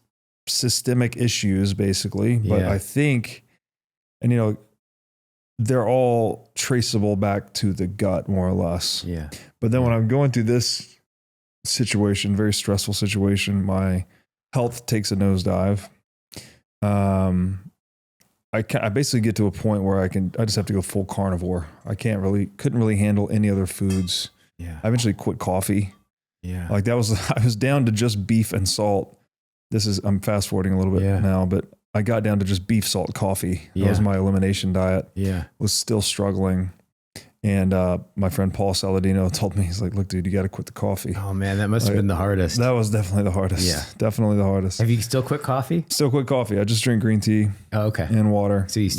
Speaker 1: systemic issues basically, but I think, and they're all traceable back to the gut more or less.
Speaker 2: Yeah.
Speaker 1: But then when I'm going through this situation, very stressful situation, my health takes a nosedive. I basically get to a point where I just have to go full carnivore. I couldn't really handle any other foods.
Speaker 2: Yeah.
Speaker 1: I eventually quit coffee.
Speaker 2: Yeah.
Speaker 1: Like I was down to just beef and salt. I'm fast forwarding a little bit now, but I got down to just beef, salt, coffee. That was my elimination diet.
Speaker 2: Yeah.
Speaker 1: Was still struggling. And my friend Paul Saladino told me, he's like, look, dude, you got to quit the coffee.
Speaker 2: Oh man, that must have been the hardest.
Speaker 1: That was definitely the hardest.
Speaker 2: Yeah.
Speaker 1: Definitely the hardest.
Speaker 2: Have you still quit coffee?
Speaker 1: Still quit coffee. I just drink green tea.
Speaker 2: Oh, okay.
Speaker 1: And water.
Speaker 2: So you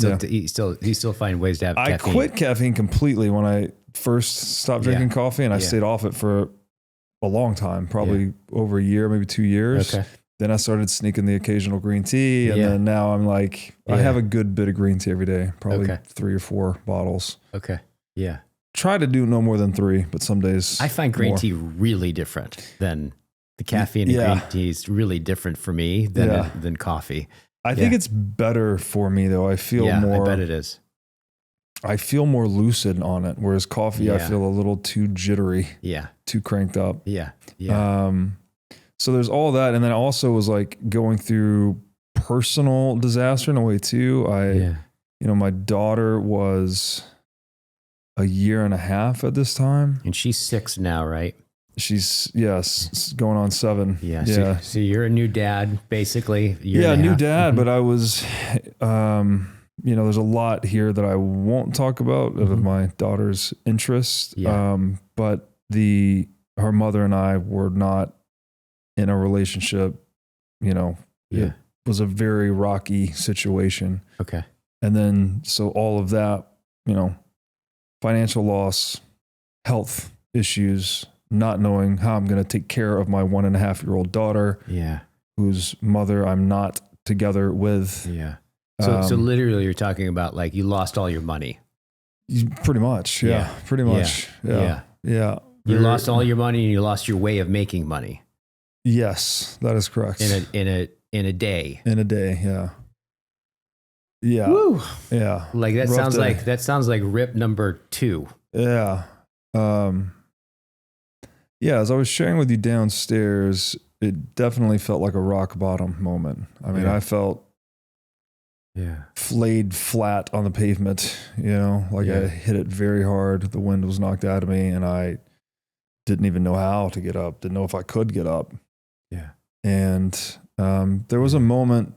Speaker 2: still find ways to have caffeine?
Speaker 1: I quit caffeine completely when I first stopped drinking coffee, and I stayed off it for a long time, probably over a year, maybe 2 years. Okay. Then I started sneaking the occasional green tea. And then now I'm like, I have a good bit of green tea every day, probably 3 or 4 bottles.
Speaker 2: Okay. Yeah.
Speaker 1: Try to do no more than 3, but some days
Speaker 2: I find green tea really different than the caffeine in green tea is really different for me than coffee.
Speaker 1: I think it's better for me though. I feel more.
Speaker 2: I bet it is.
Speaker 1: I feel more lucid on it. Whereas coffee, I feel a little too jittery. Yeah. Too cranked up.
Speaker 2: Yeah. Yeah.
Speaker 1: So there's all that. And then I also was like going through personal disaster in a way too. My daughter was a year and a half at this time.
Speaker 2: And she's 6 now, right?
Speaker 1: She's going on 7.
Speaker 2: Yeah. So you're a new dad, basically.
Speaker 1: New dad. But I was, there's a lot here that I won't talk about of my daughter's interest. Yeah. But her mother and I were not in a relationship. It was a very rocky situation.
Speaker 2: Okay.
Speaker 1: And then so all of that, financial loss, health issues, not knowing how I'm going to take care of my 1.5-year-old daughter, whose mother I'm not together with.
Speaker 2: Yeah. So literally you're talking about like you lost all your money.
Speaker 1: Pretty much. Yeah. Pretty much. Yeah.
Speaker 2: You lost all your money and you lost your way of making money.
Speaker 1: Yes, that is correct.
Speaker 2: In a day.
Speaker 1: In a day. Yeah. Yeah.
Speaker 2: Woo.
Speaker 1: Yeah.
Speaker 2: Like that sounds like rip number 2.
Speaker 1: Yeah. As I was sharing with you downstairs, it definitely felt like a rock bottom moment. I mean, I felt flayed flat on the pavement, I hit it very hard. The wind was knocked out of me and I didn't even know how to get up. Didn't know if I could get up.
Speaker 2: Yeah.
Speaker 1: And there was a moment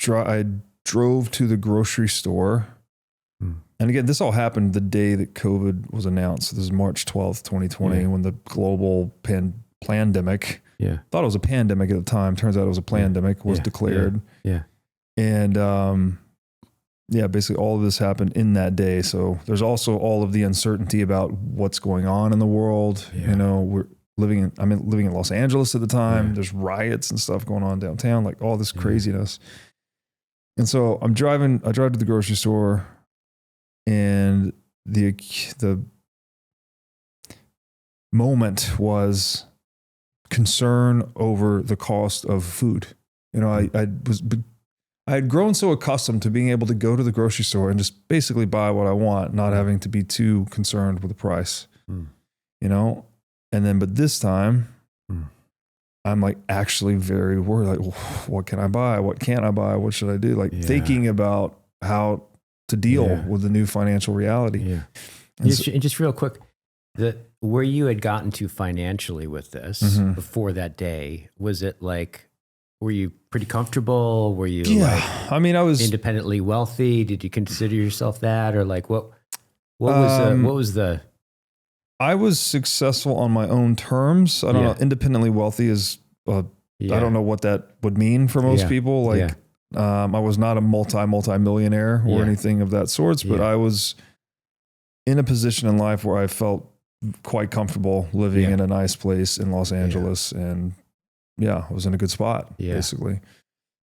Speaker 1: I drove to the grocery store. And again, this all happened the day that COVID was announced. This is March 12th, 2020, when the global pandemic, thought it was a pandemic at the time. Turns out it was a plandemic, was declared. And basically all of this happened in that day. So there's also all of the uncertainty about what's going on in the world. We're living in Los Angeles at the time. There's riots and stuff going on downtown, like all this craziness. And so I drive to the grocery store, and the moment was concern over the cost of food. I had grown so accustomed to being able to go to the grocery store and just basically buy what I want, not having to be too concerned with the price, but this time I'm like actually very worried. Like, what can I buy? What can't I buy? What should I do? Like thinking about how to deal with the new financial reality.
Speaker 2: Yeah. And just real quick, where you had gotten to financially with this before that day, was it like, were you pretty comfortable? Were you I
Speaker 1: was
Speaker 2: independently wealthy? Did you consider yourself that? Or like what was the
Speaker 1: I was successful on my own terms. I don't know. Independently wealthy is, I don't know what that would mean for most people. Like, I was not a multi-millionaire or anything of that sorts, but I was in a position in life where I felt quite comfortable living in a nice place in Los Angeles. And I was in a good spot, basically.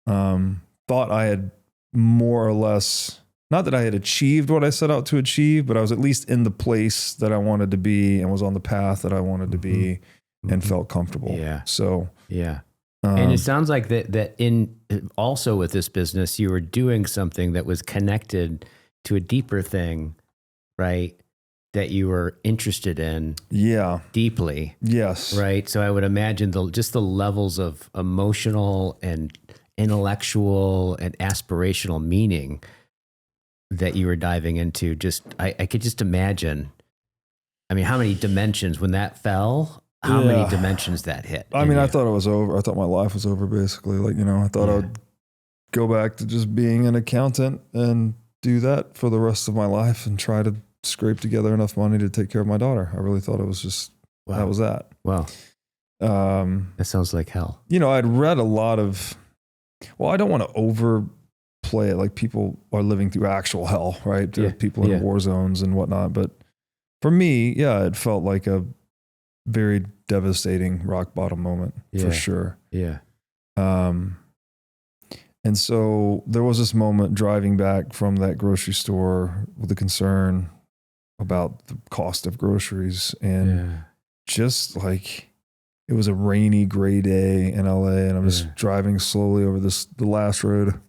Speaker 1: Thought I had more or less, not that I had achieved what I set out to achieve, but I was at least in the place that I wanted to be and was on the path that I wanted to be and felt comfortable.
Speaker 2: Yeah.
Speaker 1: So,
Speaker 2: and it sounds like that in also with this business, you were doing something that was connected to a deeper thing, right? That you were interested in deeply.
Speaker 1: Yes.
Speaker 2: Right. So I would imagine just the levels of emotional and intellectual and aspirational meaning that you were diving into. I could just imagine, how many dimensions when that fell, how many dimensions that hit?
Speaker 1: I thought it was over. I thought my life was over basically. Like, I thought I would go back to just being an accountant and do that for the rest of my life and try to scrape together enough money to take care of my daughter. I really thought it was just, that was that.
Speaker 2: Wow. That sounds like hell.
Speaker 1: I'd read a lot of, I don't want to overplay it. Like people are living through actual hell, right? There are people in war zones and whatnot. But for me, it felt like a very devastating rock bottom moment for sure.
Speaker 2: Yeah.
Speaker 1: And so there was this moment driving back from that grocery store with the concern about the cost of groceries and just like it was a rainy, gray day in LA, and I'm just driving slowly over the last road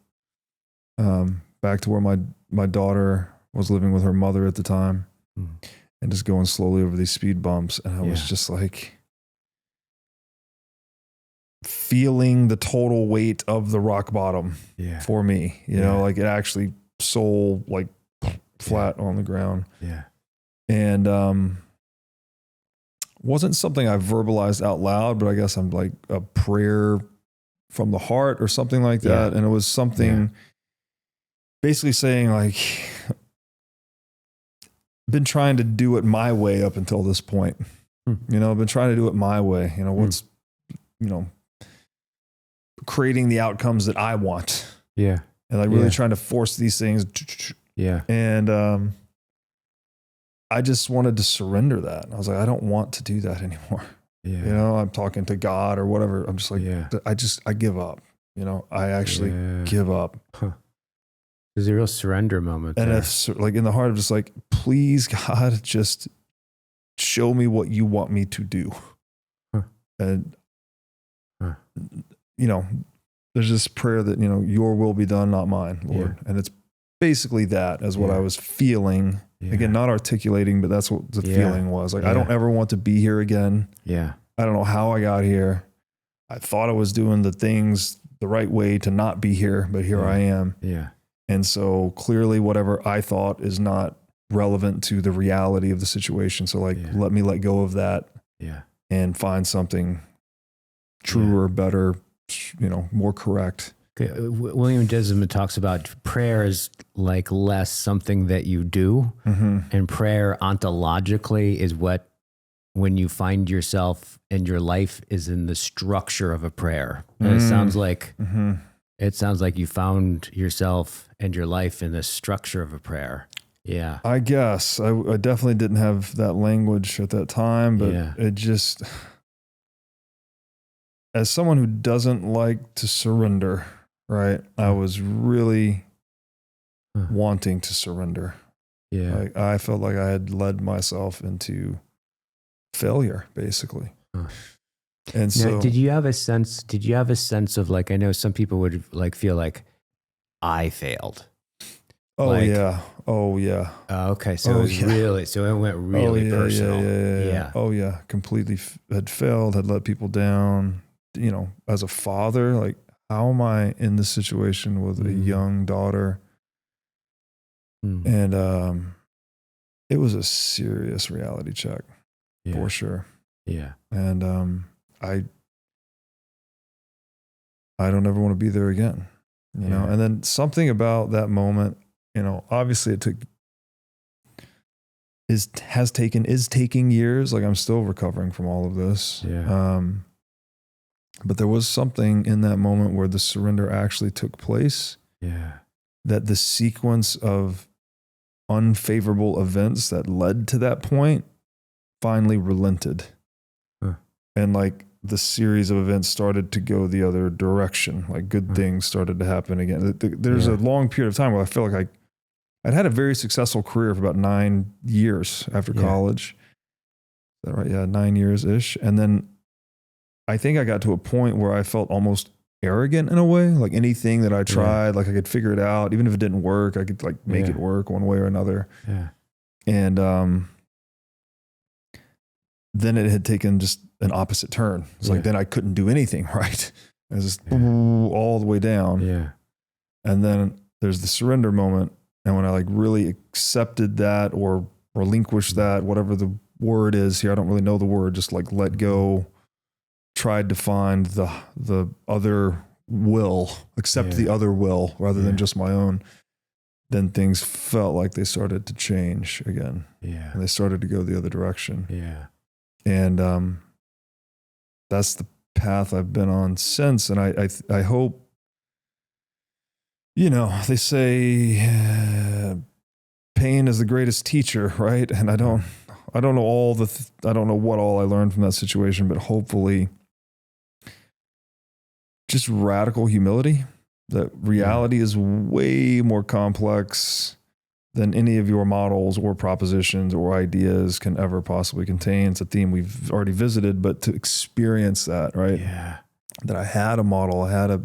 Speaker 1: back to where my daughter was living with her mother at the time, and just going slowly over these speed bumps. And I was just like feeling the total weight of the rock bottom for me, you know, like it actually soul like flat on the ground.
Speaker 2: Yeah.
Speaker 1: And, wasn't something I verbalized out loud, but I guess I'm like a prayer from the heart or something like that. And it was something basically saying like, been trying to do it my way up until this point, you know, I've been trying to do it my way, you know, what's, you know, creating the outcomes that I want.
Speaker 2: Yeah.
Speaker 1: And like really trying to force these things.
Speaker 2: Yeah.
Speaker 1: And, I just wanted to surrender that. I was like, I don't want to do that anymore.
Speaker 2: Yeah.
Speaker 1: You know, I'm talking to God or whatever. I'm just like, I give up. You know, I actually give up.
Speaker 2: Huh. There's a real surrender moment.
Speaker 1: And
Speaker 2: there.
Speaker 1: it's like in the heart of just like, please God, just show me what you want me to do. And, you know, there's this prayer that, you know, your will be done, not mine, Lord. And it's basically that as what I was feeling. Again, not articulating, but that's what the feeling was. Like, I don't ever want to be here again.
Speaker 2: Yeah.
Speaker 1: I don't know how I got here. I thought I was doing the things the right way to not be here, but here I am.
Speaker 2: Yeah.
Speaker 1: And so clearly whatever I thought is not relevant to the reality of the situation. So like, let me let go of that and find something truer, better, you know, more correct.
Speaker 2: Okay. William Desmond talks about prayer is like less something that you do, and prayer ontologically is what, when you find yourself and your life is in the structure of a prayer. And it sounds like you found yourself and your life in the structure of a prayer. Yeah.
Speaker 1: I guess I definitely didn't have that language at that time, but it just, as someone who doesn't like to surrender, right? I was really wanting to surrender.
Speaker 2: Yeah.
Speaker 1: Like I felt like I had led myself into failure, basically. And so,
Speaker 2: now, did you have a sense of like, I know some people would like feel like I failed.
Speaker 1: Oh
Speaker 2: like,
Speaker 1: yeah.
Speaker 2: Okay. So it went really personal.
Speaker 1: Yeah. Oh yeah. Completely had failed, had let people down, you know, as a father, like how am I in this situation with a young daughter? And, it was a serious reality check for sure.
Speaker 2: Yeah.
Speaker 1: And, I don't ever want to be there again, you know? And then something about that moment, you know, obviously is taking years. Like I'm still recovering from all of this.
Speaker 2: Yeah.
Speaker 1: But there was something in that moment where the surrender actually took place.
Speaker 2: Yeah.
Speaker 1: That the sequence of unfavorable events that led to that point finally relented. And like the series of events started to go the other direction. Like good things started to happen again. There's a long period of time where I feel like I'd had a very successful career for about 9 years after college. Is that right? Yeah, 9 years-ish. And then I think I got to a point where I felt almost arrogant in a way. Like anything that I tried, like I could figure it out. Even if it didn't work, I could like make it work one way or another. Yeah. And then it had taken just an opposite turn. It's like then I couldn't do anything right. It was just all the way down. Yeah. And then there's the surrender moment. And when I like really accepted that or relinquished that, whatever the word is here, I don't really know the word, just like let go, tried to find the other will, accept the other will rather than just my own, then things felt like they started to change again. Yeah. And they started to go the other direction. Yeah. And that's the path I've been on since. And I hope, you know, they say pain is the greatest teacher, right? And I don't know I don't know what all I learned from that situation, but hopefully just radical humility, that reality is way more complex than any of your models or propositions or ideas can ever possibly contain. It's a theme we've already visited, but to experience that, right? Yeah. That I had a model, I had a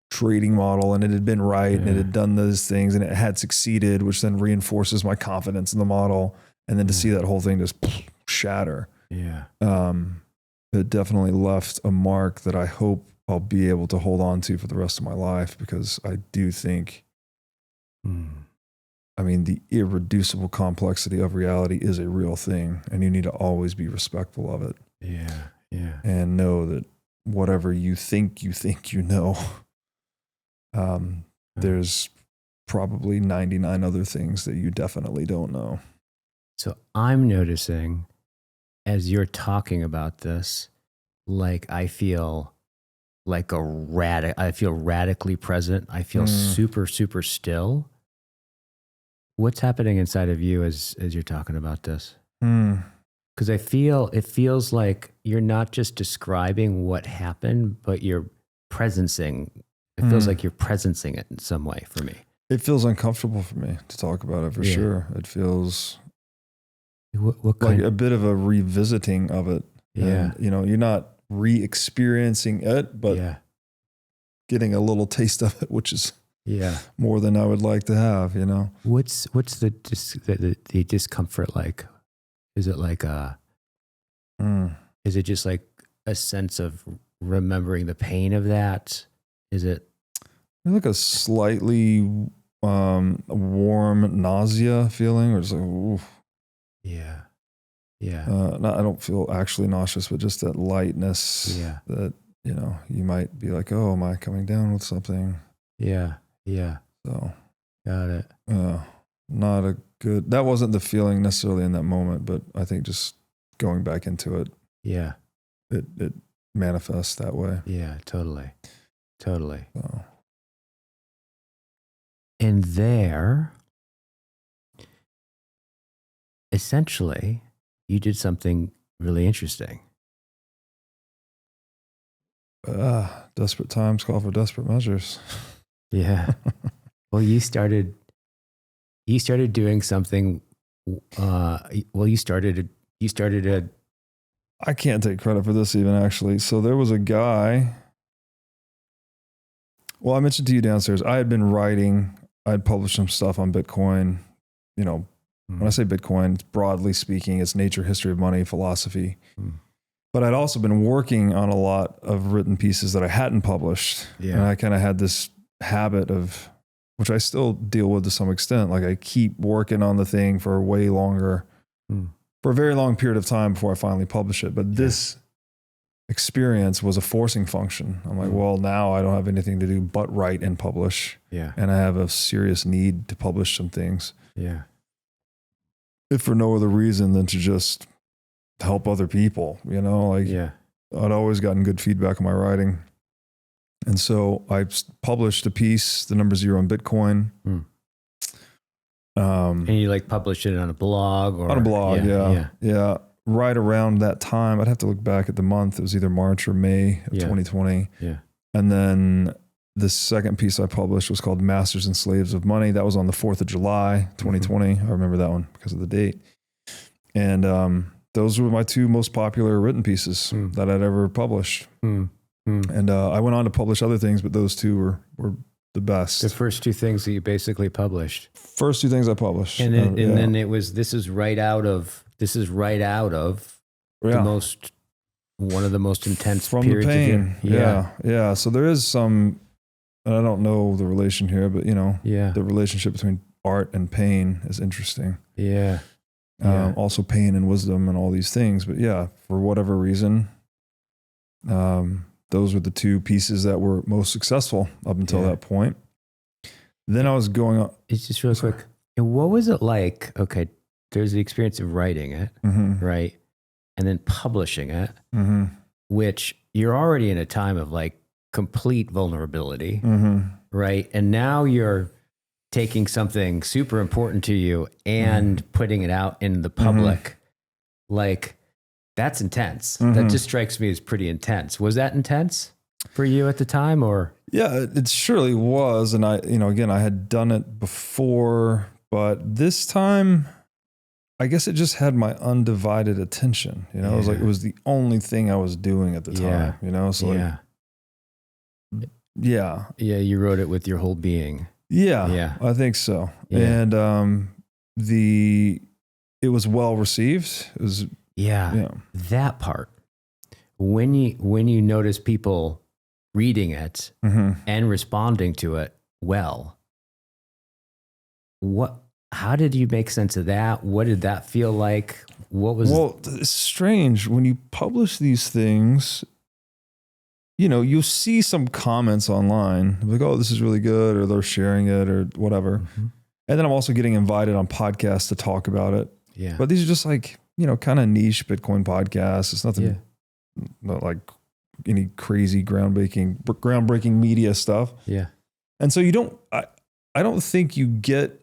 Speaker 1: trading model and it had been right and it had done those things and it had succeeded, which then reinforces my confidence in the model. And then to see that whole thing just shatter. Yeah. It definitely left a mark that I hope I'll be able to hold on to for the rest of my life, because I do think, I mean, the irreducible complexity of reality is a real thing and you need to always be respectful of it. Yeah. Yeah. And know that whatever you think you know, there's probably 99 other things that you definitely don't know.
Speaker 2: So I'm noticing as you're talking about this, like I feel like I feel radically present. I feel super, super still. What's happening inside of you as you're talking about this?
Speaker 1: Mm.
Speaker 2: Because it feels like you're not just describing what happened, but you're presencing. It feels like you're presencing it in some way for me.
Speaker 1: It feels uncomfortable for me to talk about it for sure. It feels
Speaker 2: what
Speaker 1: like a bit of a revisiting of it.
Speaker 2: Yeah.
Speaker 1: And, you're not re-experiencing it, but getting a little taste of it, which is more than I would like to have,
Speaker 2: What's the discomfort like? Is it like is it just like a sense of remembering the pain of that? Is it
Speaker 1: like a slightly warm nausea feeling, or just like, oof.
Speaker 2: Yeah.
Speaker 1: I don't feel actually nauseous, but just that lightness that, you might be like, oh, am I coming down with something?
Speaker 2: Yeah.
Speaker 1: So.
Speaker 2: Got it.
Speaker 1: Not a good, that wasn't the feeling necessarily in that moment, but I think just going back into it.
Speaker 2: Yeah.
Speaker 1: It manifests that way.
Speaker 2: Yeah, totally. So. And there, essentially, you did something really interesting.
Speaker 1: Desperate times call for desperate measures.
Speaker 2: Yeah. Well, you started doing something. You started a.
Speaker 1: I can't take credit for this even, actually. So there was a guy. Well, I mentioned to you downstairs, I had been writing, I'd published some stuff on Bitcoin. When I say Bitcoin, it's broadly speaking, it's nature, history of money, philosophy. But I'd also been working on a lot of written pieces that I hadn't published.
Speaker 2: Yeah.
Speaker 1: And I kind of had this habit of, which I still deal with to some extent. Like I keep working on the thing for way longer, for a very long period of time before I finally publish it. But this experience was a forcing function. I'm like, well, now I don't have anything to do but write and publish.
Speaker 2: Yeah.
Speaker 1: And I have a serious need to publish some things.
Speaker 2: Yeah.
Speaker 1: If for no other reason than to just help other people, I'd always gotten good feedback on my writing. And so I published a piece, The Number Zero on Bitcoin.
Speaker 2: And you published it on a blog or?
Speaker 1: On a blog, yeah. Right around that time, I'd have to look back at the month. It was either March or May of 2020.
Speaker 2: Yeah.
Speaker 1: And then the second piece I published was called Masters and Slaves of Money. That was on the 4th of July, 2020. I remember that one because of the date. And those were my two most popular written pieces that I'd ever published. And I went on to publish other things, but those two were the best.
Speaker 2: The first two things that you basically published.
Speaker 1: First two things I published.
Speaker 2: And then it was, this is right out of one of the most intense
Speaker 1: from
Speaker 2: periods
Speaker 1: the pain.
Speaker 2: Of your,
Speaker 1: Yeah. So there is some, and I don't know the relation here, but the relationship between art and pain is interesting.
Speaker 2: Yeah.
Speaker 1: Also pain and wisdom and all these things. But for whatever reason, those were the two pieces that were most successful up until that point. Then I was going on.
Speaker 2: It's just real quick. And what was it like? Okay. There's the experience of writing it, right? And then publishing it, which you're already in a time of complete vulnerability, right? And now you're taking something super important to you and putting it out in the public. That's intense. That just strikes me as pretty intense. Was that intense for you at the time or?
Speaker 1: Yeah, it surely was. And again, I had done it before, but this time, I guess it just had my undivided attention. It was it was the only thing I was doing at the time, so
Speaker 2: you wrote it with your whole being.
Speaker 1: Yeah. I think so. Yeah. And it was well received. It was
Speaker 2: that part. When you notice people reading it and responding to it well, how did you make sense of that? What did that feel like? Well,
Speaker 1: it's strange when you publish these things. You'll see some comments online like, "Oh, this is really good," or they're sharing it or whatever. And then I'm also getting invited on podcasts to talk about it.
Speaker 2: Yeah.
Speaker 1: But these are just kind of niche Bitcoin podcasts. It's nothing, not like any crazy groundbreaking media stuff.
Speaker 2: Yeah.
Speaker 1: And so I don't think you get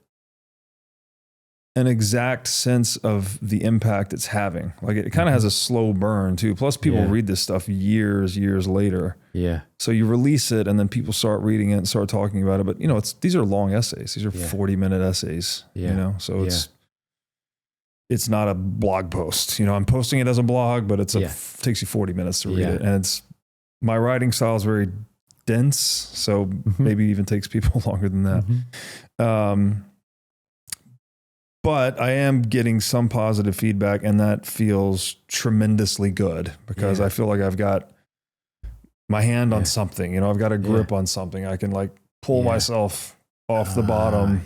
Speaker 1: an exact sense of the impact it's having. Like it kind of has a slow burn too. Plus people read this stuff years later.
Speaker 2: Yeah.
Speaker 1: So you release it and then people start reading it and start talking about it. But these are long essays. These are 40-minute essays, so it's not a blog post. I'm posting it as a blog, but takes you 40 minutes to read it. And my writing style is very dense. So maybe it even takes people longer than that. But I am getting some positive feedback, and that feels tremendously good because I feel like I've got my hand on something. I've got a grip on something. I can like pull myself off the bottom.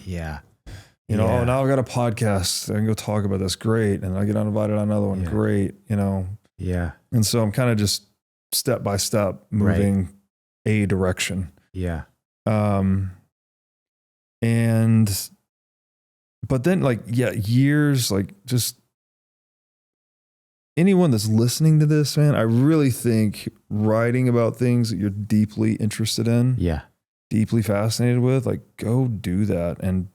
Speaker 1: Oh, now I've got a podcast. I can go talk about this. Great. And I get invited on another one. Great.
Speaker 2: Yeah.
Speaker 1: And so I'm kind of just step by step moving a direction.
Speaker 2: Yeah.
Speaker 1: But then years, just anyone that's listening to this, man, I really think writing about things that you're deeply interested in, deeply fascinated with, go do that and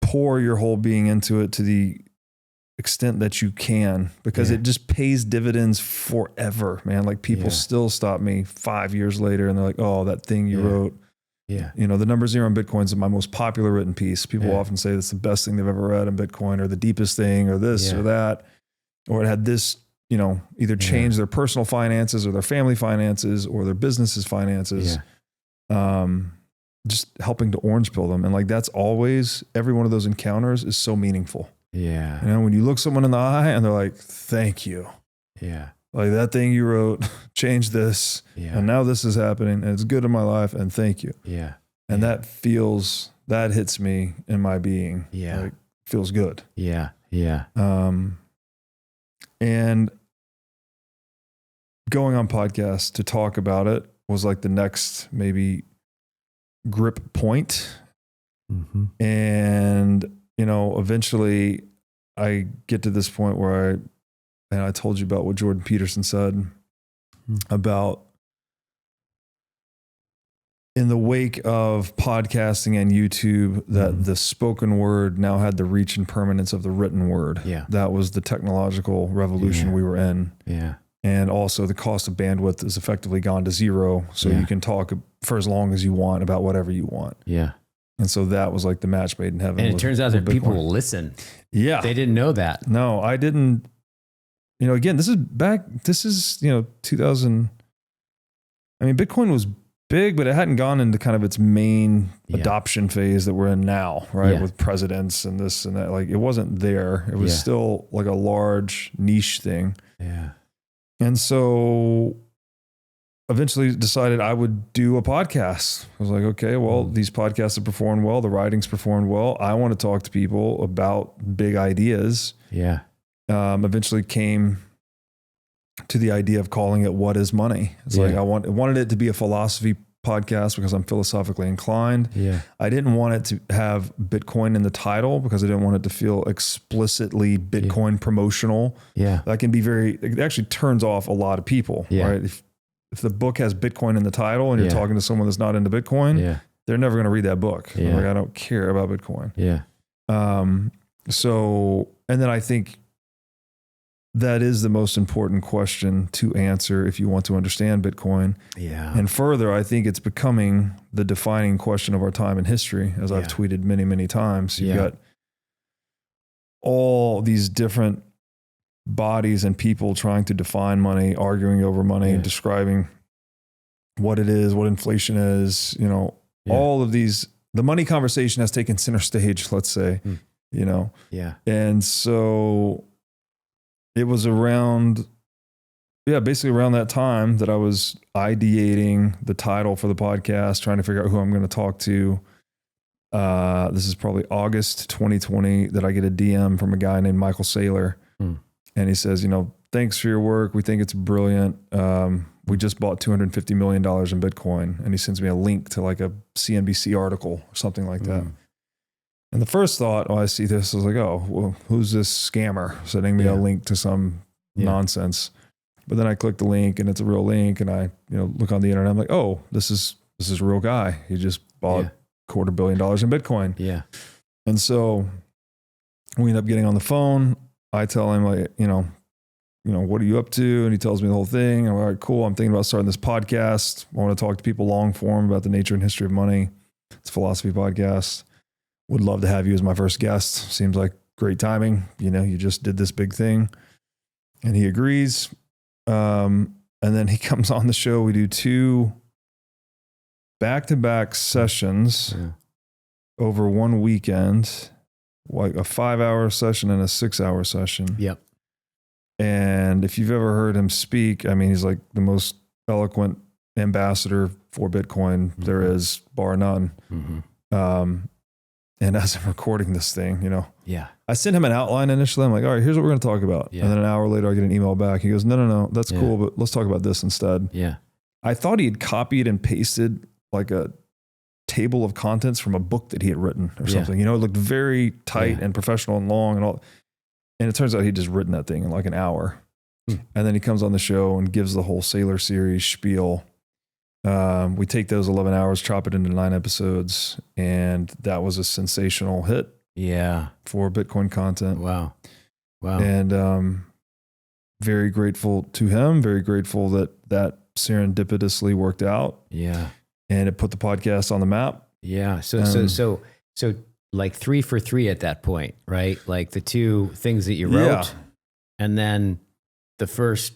Speaker 1: pour your whole being into it to the extent that you can, because it just pays dividends forever, man. Like people still stop me 5 years later and they're like, oh, that thing you wrote.
Speaker 2: Yeah.
Speaker 1: The Number Zero on Bitcoin is my most popular written piece. People often say that's the best thing they've ever read in Bitcoin, or the deepest thing, or this or that, or it had this, either change their personal finances or their family finances or their business's finances. Just helping to orange pill them. And that's always, every one of those encounters is so meaningful.
Speaker 2: Yeah.
Speaker 1: When you look someone in the eye and they're like, thank you.
Speaker 2: Yeah.
Speaker 1: Like that thing you wrote changed this, and now this is happening, and it's good in my life, and thank you.
Speaker 2: Yeah.
Speaker 1: And that hits me in my being. Yeah. Feels good.
Speaker 2: Yeah. Yeah.
Speaker 1: And going on podcasts to talk about it was the next maybe grip point. And, eventually I get to this point where I told you about what Jordan Peterson said about, in the wake of podcasting and YouTube, that the spoken word now had the reach and permanence of the written word.
Speaker 2: Yeah.
Speaker 1: That was the technological revolution we were in.
Speaker 2: Yeah.
Speaker 1: And also the cost of bandwidth is effectively gone to zero. So you can talk for as long as you want about whatever you want. Yeah. And so that was the match made in heaven.
Speaker 2: And it turns out that people will listen.
Speaker 1: Yeah.
Speaker 2: They didn't know that.
Speaker 1: No, I didn't. Again, this is 2000. I mean, Bitcoin was big, but it hadn't gone into kind of its main adoption phase that we're in now, right? With presidents and this and that. It wasn't there. It was still a large niche thing.
Speaker 2: Yeah.
Speaker 1: And so eventually decided I would do a podcast. I was like, okay, well, these podcasts have performed well. The writings performed well. I want to talk to people about big ideas.
Speaker 2: Yeah.
Speaker 1: Eventually came to the idea of calling it What is Money? It's I wanted it to be a philosophy podcast because I'm philosophically inclined. Yeah. I didn't want it to have Bitcoin in the title because I didn't want it to feel explicitly Bitcoin promotional. Yeah. That can be it actually turns off a lot of people, right? If the book has Bitcoin in the title and you're talking to someone that's not into Bitcoin, they're never going to read that book. Yeah. I don't care about Bitcoin. Yeah. And then I think that is the most important question to answer if you want to understand Bitcoin. Yeah. And further, I think it's becoming the defining question of our time in history, as I've tweeted many, many times. You've got all these different bodies and people trying to define money, arguing over money, describing what it is, what inflation is, all of these. The money conversation has taken center stage, let's say, And so it was basically around that time that I was ideating the title for the podcast, trying to figure out who I'm going to talk to. This is probably August 2020 that I get a DM from a guy named Michael Saylor. And he says, thanks for your work. We think it's brilliant. We just bought $250 million in Bitcoin. And he sends me a link to a CNBC article or something like that. And the first thought, I see this, I was like, oh, well, who's this scammer sending me a link to some nonsense? But then I click the link and it's a real link, and I look on the internet. I'm like, oh, this is a real guy. He just bought $250 million in Bitcoin. Yeah. And so we end up getting on the phone. I tell him, like, what are you up to? And he tells me the whole thing. I'm like, all right, cool. I'm thinking about starting this podcast. I want to talk to people long form about the nature and history of money. It's a philosophy podcast. Would love to have you as my first guest. Seems like great timing. You just did this big thing. And he agrees. And then he comes on the show. We do 2 back-to-back sessions over one weekend, like a 5-hour session and a 6-hour session.
Speaker 2: Yep.
Speaker 1: And if you've ever heard him speak, I mean, he's like the most eloquent ambassador for Bitcoin there is, bar none. And as I'm recording this thing, I sent him an outline initially. I'm like, all right, here's what we're going to talk about.
Speaker 2: Yeah.
Speaker 1: And then an hour later, I get an email back. He goes, no, that's cool, but let's talk about this instead.
Speaker 2: Yeah.
Speaker 1: I thought he had copied and pasted like a table of contents from a book that he had written or something. It looked very tight and professional and long and all. And it turns out he'd just written that thing in like an hour. And then he comes on the show and gives the whole Saylor series spiel. We take those 11 hours, chop it into 9 episodes, and that was a sensational hit.
Speaker 2: Yeah.
Speaker 1: For Bitcoin content.
Speaker 2: Wow.
Speaker 1: And very grateful to him. Very grateful that serendipitously worked out.
Speaker 2: Yeah.
Speaker 1: And it put the podcast on the map.
Speaker 2: Yeah. So like 3 for 3 at that point, right? Like the 2 things that you wrote, and then the first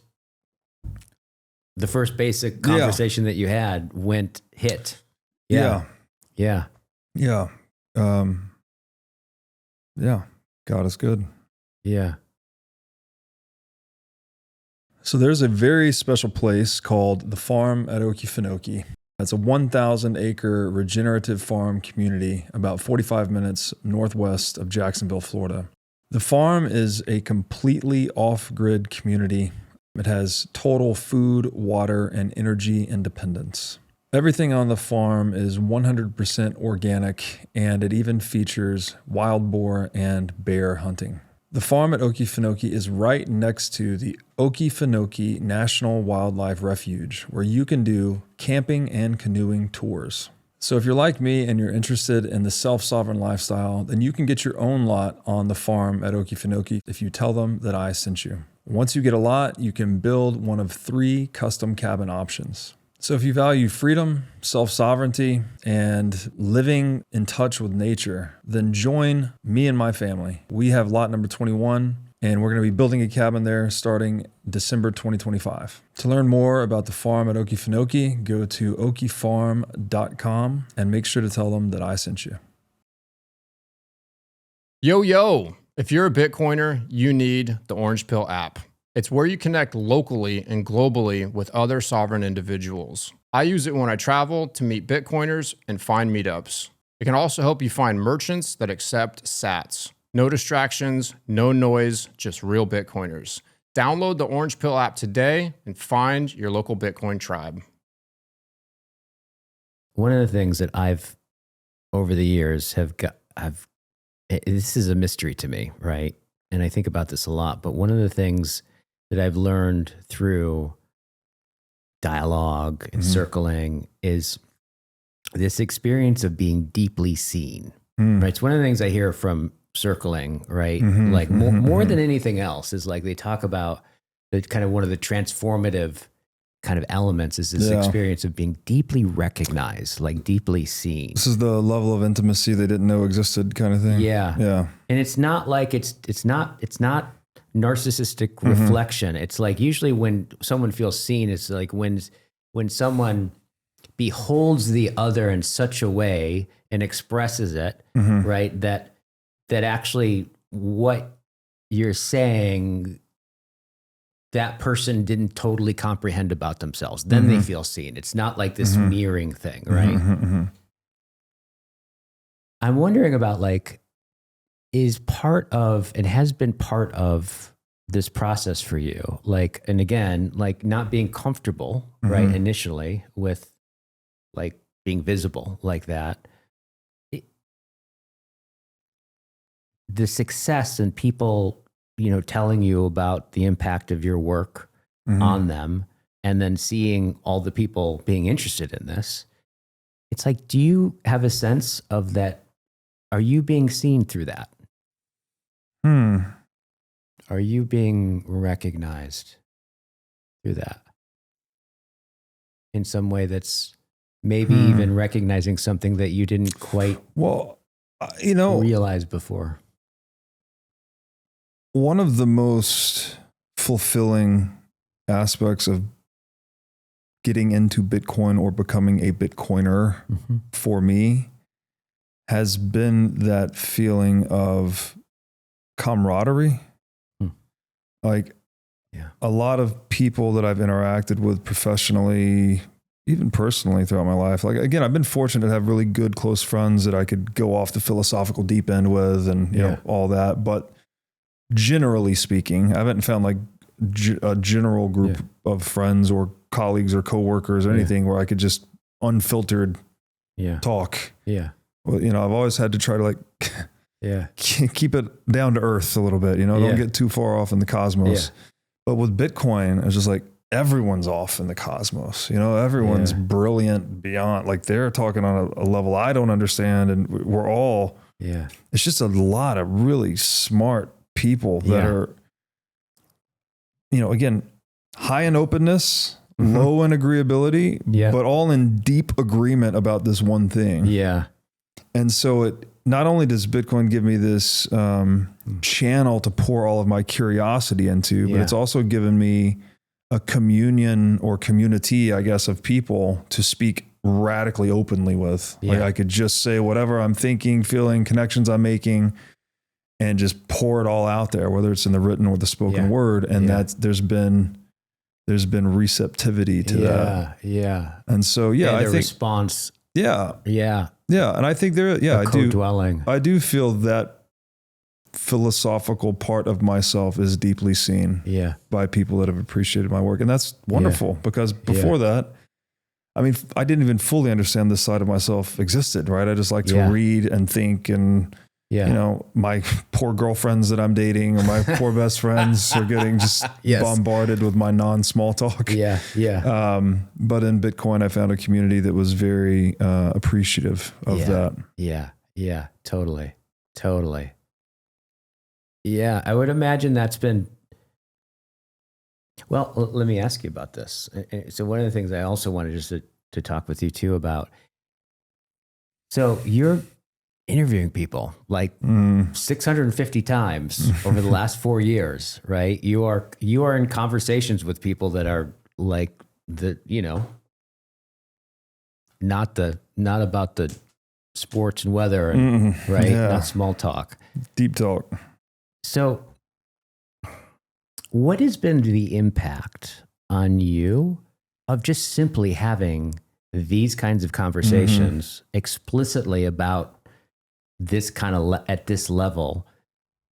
Speaker 2: basic conversation that you had hit. Yeah.
Speaker 1: Yeah. God is good.
Speaker 2: Yeah.
Speaker 1: So there's a very special place called the Farm at Okefenokee. It's a 1,000-acre regenerative farm community about 45 minutes northwest of Jacksonville, Florida. The farm is a completely off-grid community. It has total food, water, and energy independence. Everything on the farm is 100% organic, and it even features wild boar and bear hunting. The farm at Okefenokee is right next to the Okefenokee National Wildlife Refuge, where you can do camping and canoeing tours. So if you're like me and you're interested in the self-sovereign lifestyle, then you can get your own lot on the farm at Okefenokee if you tell them that I sent you. Once you get a lot, you can build one of 3 custom cabin options. So if you value freedom, self-sovereignty, and living in touch with nature, then join me and my family. We have lot number 21, and we're going to be building a cabin there starting December 2025. To learn more about the farm at Okefenokee, go to okefarm.com and make sure to tell them that I sent you.
Speaker 4: Yo, if you're a Bitcoiner, you need the Orange Pill app. It's where you connect locally and globally with other sovereign individuals. I use it when I travel to meet Bitcoiners and find meetups. It can also help you find merchants that accept sats. No distractions, no noise, just real Bitcoiners. Download the Orange Pill app today and find your local Bitcoin tribe.
Speaker 2: One of the things that I've, over the years, this is a mystery to me, right? And I think about this a lot, but one of the things that I've learned through dialogue and circling is this experience of being deeply seen, right? It's one of the things I hear from circling, right? Like more than anything else is like they talk about the kind of one of the transformative kind of elements is this experience of being deeply recognized, like deeply seen.
Speaker 1: This is the level of intimacy they didn't know existed kind of thing.
Speaker 2: Yeah. And it's not like it's not narcissistic reflection. It's like usually when someone feels seen, it's like when someone beholds the other in such a way and expresses it, right? That actually what you're saying, that person didn't totally comprehend about themselves. Then they feel seen. It's not like this mirroring thing, right? I'm wondering about like, is part of, and has been part of this process for you, like, and again, like not being comfortable, right, initially with like being visible like that, the success and people, telling you about the impact of your work on them, and then seeing all the people being interested in this, it's like, do you have a sense of that Are you being seen through that? Are you being recognized through that in some way that's maybe even recognizing something that you didn't quite realize before?
Speaker 1: One of the most fulfilling aspects of getting into Bitcoin or becoming a Bitcoiner for me has been that feeling of camaraderie. Like a lot of people that I've interacted with professionally, even personally throughout my life. Like, again, I've been fortunate to have really good, close friends that I could go off the philosophical deep end with and, you know, all that. But generally speaking, I haven't found like a general group of friends or colleagues or coworkers or anything where I could just unfiltered talk. Yeah. Well, you know, I've always had to try to like keep it down to earth a little bit, you know, don't get too far off in the cosmos. But with Bitcoin, it's just like everyone's off in the cosmos, you know, everyone's brilliant beyond, like they're talking on a level I don't understand. And we're all, it's just a lot of really smart people that are, you know, again, high in openness, low in agreeability, but all in deep agreement about this one thing. Yeah. And so it not only does Bitcoin give me this channel to pour all of my curiosity into, but it's also given me a communion or community, I guess, of people to speak radically openly with. Like I could just say whatever I'm thinking, feeling, connections I'm making, and just pour it all out there, whether it's in the written or the spoken word. And that's, there's been receptivity to that. Yeah. And so,
Speaker 2: and
Speaker 1: I think
Speaker 2: response.
Speaker 1: Yeah. And I think I do feel that philosophical part of myself is deeply seen by people that have appreciated my work. And that's wonderful because before that, I mean, I didn't even fully understand this side of myself existed, right? I just like to read and think and, you know, my poor girlfriends that I'm dating or my poor best friends are getting just bombarded with my non-small talk. But in Bitcoin, I found a community that was very appreciative of that.
Speaker 2: Yeah, totally. Yeah, I would imagine that's been, well, let me ask you about this. So one of the things I also wanted just to talk with you too about, so you're interviewing people like 650 times over the last 4 years, right? You are in conversations with people that are like you know, not about the sports and weather, and, right? Not small talk,
Speaker 1: deep talk.
Speaker 2: So what has been the impact on you of just simply having these kinds of conversations explicitly about this kind of at this level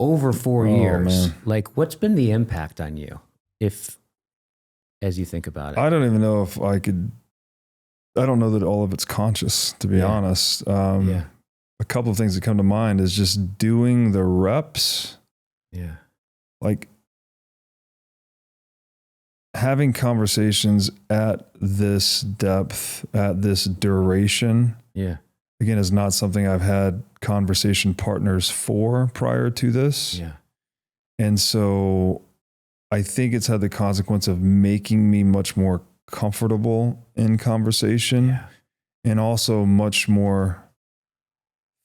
Speaker 2: over 4 years? Man. Like, what's been the impact on you, as you think about it?
Speaker 1: I don't even know if I could. I don't know that all of it's conscious, to be honest. A couple of things that come to mind is just doing the reps. Like having conversations at this depth, at this duration. Again, is not something I've had conversation partners for prior to this. And so I think it's had the consequence of making me much more comfortable in conversation and also much more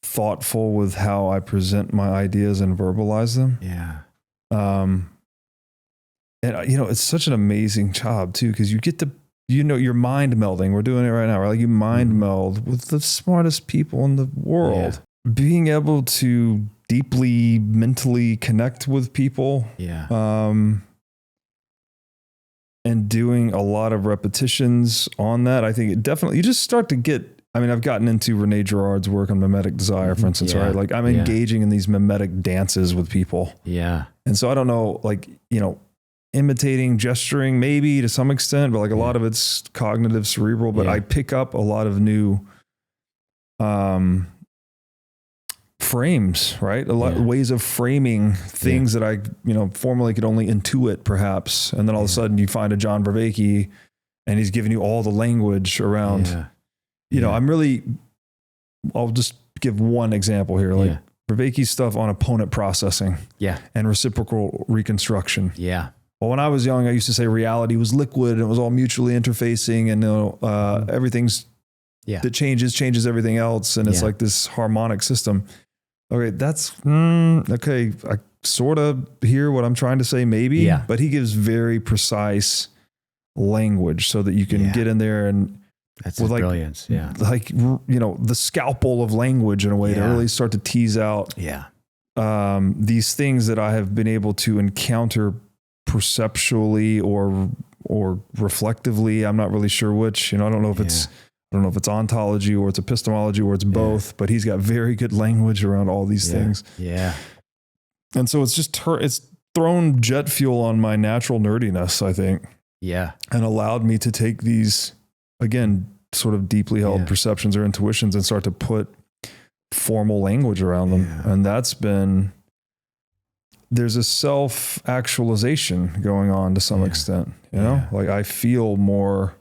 Speaker 1: thoughtful with how I present my ideas and verbalize them. And you know, it's such an amazing job too, because you get to, you know, you're mind melding. We're doing it right now. Right? Like you mind meld with the smartest people in the world. Being able to deeply mentally connect with people. And doing a lot of repetitions on that. I think it definitely, you just start to get, I mean, I've gotten into Renee Girard's work on mimetic desire, for instance, right? Like I'm engaging in these mimetic dances with people. And so I don't know, like, you know, imitating, gesturing, maybe to some extent, but like a lot of it's cognitive, cerebral, but I pick up a lot of new frames, right? A lot of ways of framing things that I, you know, formerly could only intuit perhaps. And then all of a sudden you find a John Vervaeke and he's giving you all the language around, you know, I'll just give one example here, like Vervaeke's stuff on opponent processing and reciprocal reconstruction.
Speaker 2: Yeah.
Speaker 1: Well, when I was young, I used to say reality was liquid and it was all mutually interfacing, and everything's that changes everything else. And it's like this harmonic system. Okay. That's okay. I sort of hear what I'm trying to say, maybe, but he gives very precise language so that you can get in there and
Speaker 2: that's with brilliance. Yeah.
Speaker 1: Like, the scalpel of language in a way to really start to tease out these things that I have been able to encounter perceptually or reflectively. I'm not really sure which, I don't know if it's ontology or it's epistemology or it's both, but he's got very good language around all these things.
Speaker 2: Yeah.
Speaker 1: And so it's just, it's thrown jet fuel on my natural nerdiness, I think. Yeah. And allowed me to take these, again, sort of deeply held perceptions or intuitions and start to put formal language around them. And that's been, there's a self-actualization going on to some extent, like I feel more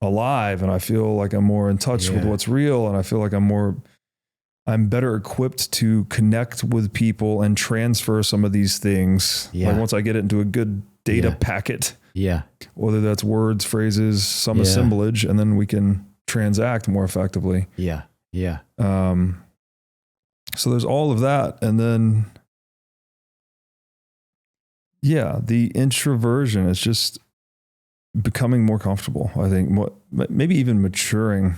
Speaker 1: alive and I feel like I'm more in touch with what's real. And I feel like I'm better equipped to connect with people and transfer some of these things. Like once I get it into a good data packet, whether that's words, phrases, some assemblage, and then we can transact more effectively. So there's all of that. And then, the introversion is just becoming more comfortable, I think, maybe even maturing.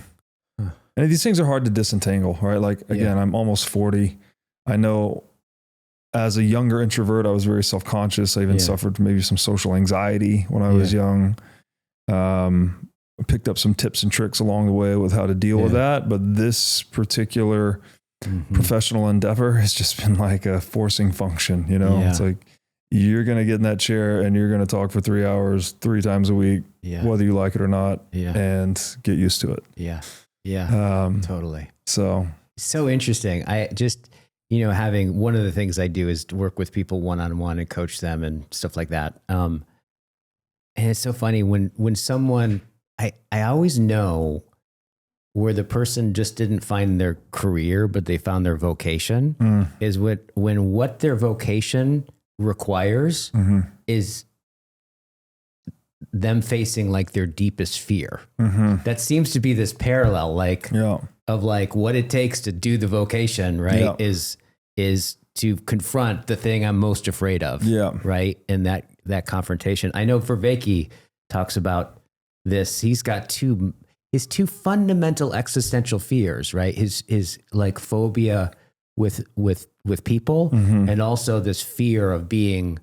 Speaker 1: And these things are hard to disentangle, right? Like, again, I'm almost 40. I know as a younger introvert, I was very self-conscious. I even suffered from maybe some social anxiety when I was young. I picked up some tips and tricks along the way with how to deal with that. But this particular professional endeavor has just been like a forcing function, It's like, you're going to get in that chair and you're going to talk for 3 hours, 3 times a week, whether you like it or not, and get used to it.
Speaker 2: Totally.
Speaker 1: So
Speaker 2: interesting. I just, having one of the things I do is to work with people one-on-one and coach them and stuff like that. And it's so funny when someone, I always know where the person just didn't find their career, but they found their vocation is when what their vocation requires is them facing like their deepest fear. That seems to be this parallel, of like what it takes to do the vocation, right? Is to confront the thing I'm most afraid of. Right. And that confrontation. I know Vervaeke talks about this. He's got his two fundamental existential fears, right? His like phobia with people and also this fear of being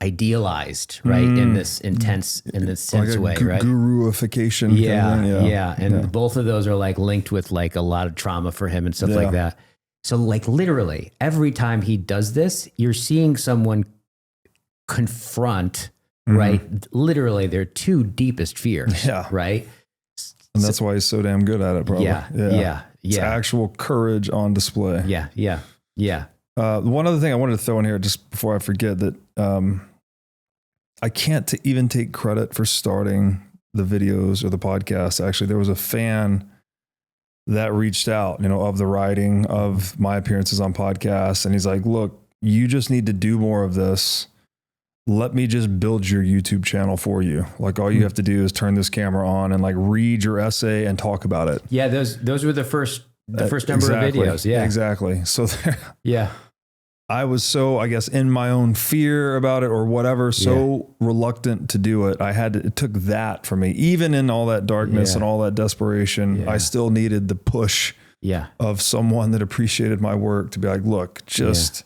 Speaker 2: idealized, right? In this intense, in this sense
Speaker 1: like
Speaker 2: way, right?
Speaker 1: Guruification.
Speaker 2: And both of those are like linked with like a lot of trauma for him and stuff like that. So like literally every time he does this, you're seeing someone confront, right? Literally their two deepest feers, right?
Speaker 1: And that's why he's so damn good at it, probably. It's actual courage on display. One other thing I wanted to throw in here just before I forget that I can't even take credit for starting the videos or the podcast. Actually, there was a fan that reached out, of the writing of my appearances on podcasts. And he's like, look, you just need to do more of this. Let me just build your YouTube channel for you. Like all you have to do is turn this camera on and like read your essay and talk about it.
Speaker 2: Yeah. Those were the first number of videos. Yeah,
Speaker 1: exactly. So I was so, I guess, in my own fear about it or whatever, so reluctant to do it. It took that from me, even in all that darkness and all that desperation, I still needed the push of someone that appreciated my work to be like, look, just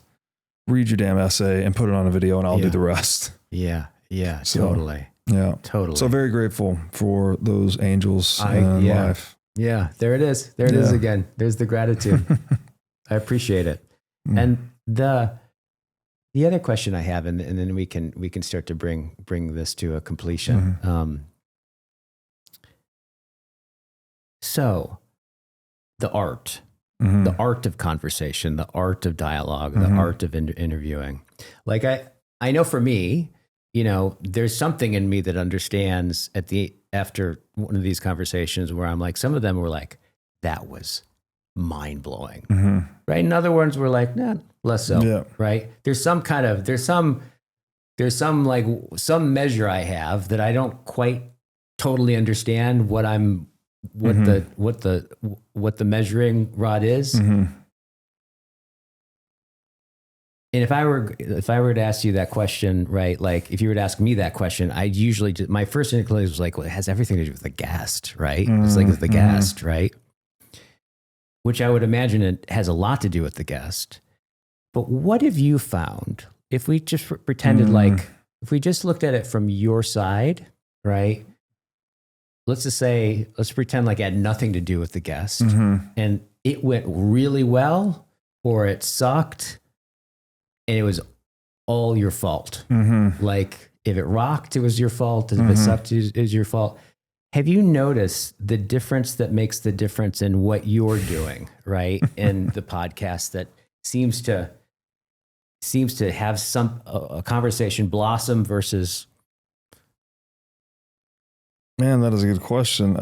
Speaker 1: read your damn essay and put it on a video and I'll do the rest.
Speaker 2: Totally.
Speaker 1: So very grateful for those angels in life.
Speaker 2: Yeah, there it is. There it is again. There's the gratitude. I appreciate it. And the other question I have, and then we can start to bring this to a completion. So the art of conversation, the art of dialogue, the art of interviewing. Like I know for me, there's something in me that understands after one of these conversations where I'm like, some of them were like, that was mind blowing.
Speaker 1: Mm-hmm.
Speaker 2: Right. In other words, we're like, nah, less so.
Speaker 1: Yeah.
Speaker 2: Right. There's some measure I have that I don't quite totally understand what the measuring rod is.
Speaker 1: Mm-hmm.
Speaker 2: And if I were to ask you that question, right? Like if you were to ask me that question, I'd usually my first inclination was like, well, it has everything to do with the guest, right? It's like with the guest, right? Which I would imagine it has a lot to do with the guest. But what have you found if we just pretended like, if we just looked at it from your side, right? Let's pretend like it had nothing to do with the guest and it went really well, or it sucked and it was all your fault. Like if it rocked, it was your fault. If it sucked, it was your fault. Have you noticed the difference that makes the difference in what you're doing, right? In the podcast that seems to have a conversation blossom versus.
Speaker 1: Man, that is a good question.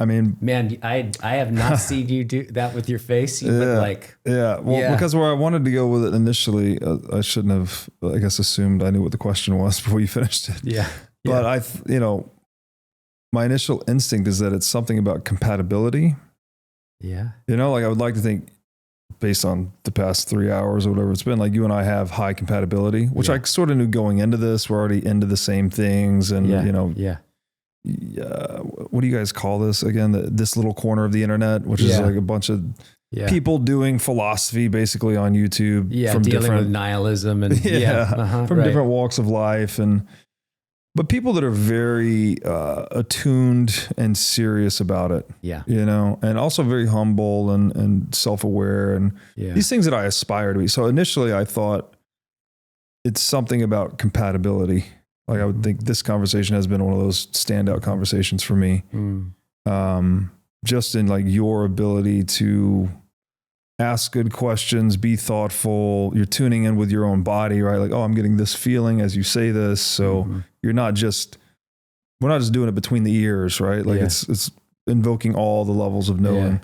Speaker 1: I mean,
Speaker 2: man, I have not seen you do that with your face. You look like,
Speaker 1: because where I wanted to go with it initially, I shouldn't have, I guess, assumed I knew what the question was before you finished it.
Speaker 2: Yeah.
Speaker 1: But my initial instinct is that it's something about compatibility.
Speaker 2: Yeah.
Speaker 1: Like I would like to think, based on the past 3 hours or whatever it's been, like you and I have high compatibility, which I sort of knew going into this. We're already into the same things, and what do you guys call this again? This little corner of the internet, which is like a bunch of people doing philosophy basically on YouTube.
Speaker 2: Yeah, from dealing with nihilism and
Speaker 1: from different walks of life, but people that are very attuned and serious about it.
Speaker 2: Yeah,
Speaker 1: and also very humble and self-aware, and these things that I aspire to be. So initially, I thought it's something about compatibility. Like I would think this conversation has been one of those standout conversations for me. Just in like your ability to ask good questions, be thoughtful. You're tuning in with your own body, right? Like, oh, I'm getting this feeling as you say this. So we're not just doing it between the ears, right? Like it's invoking all the levels of knowing. Yeah.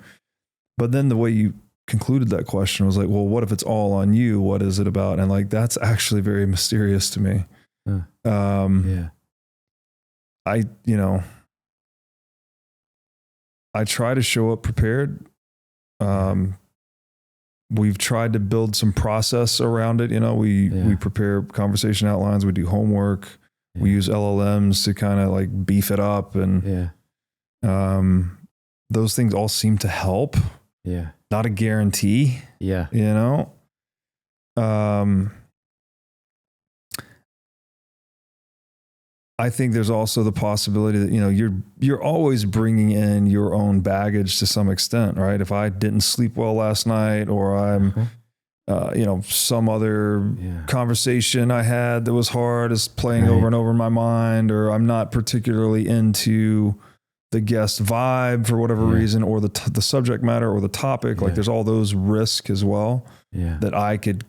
Speaker 1: But then the way you concluded that question was like, well, what if it's all on you? What is it about? And like, that's actually very mysterious to me. I try to show up prepared. We've tried to build some process around it. We prepare conversation outlines. We do homework. We use LLMs to kind of like beef it up. And those things all seem to help. Yeah. Not a guarantee. Yeah. I think there's also the possibility that, you're always bringing in your own baggage to some extent, right? If I didn't sleep well last night, or I'm, some other conversation I had that was hard is playing over and over in my mind, or I'm not particularly into the guest vibe for whatever reason, or the subject matter or the topic, like there's all those risks as well that I could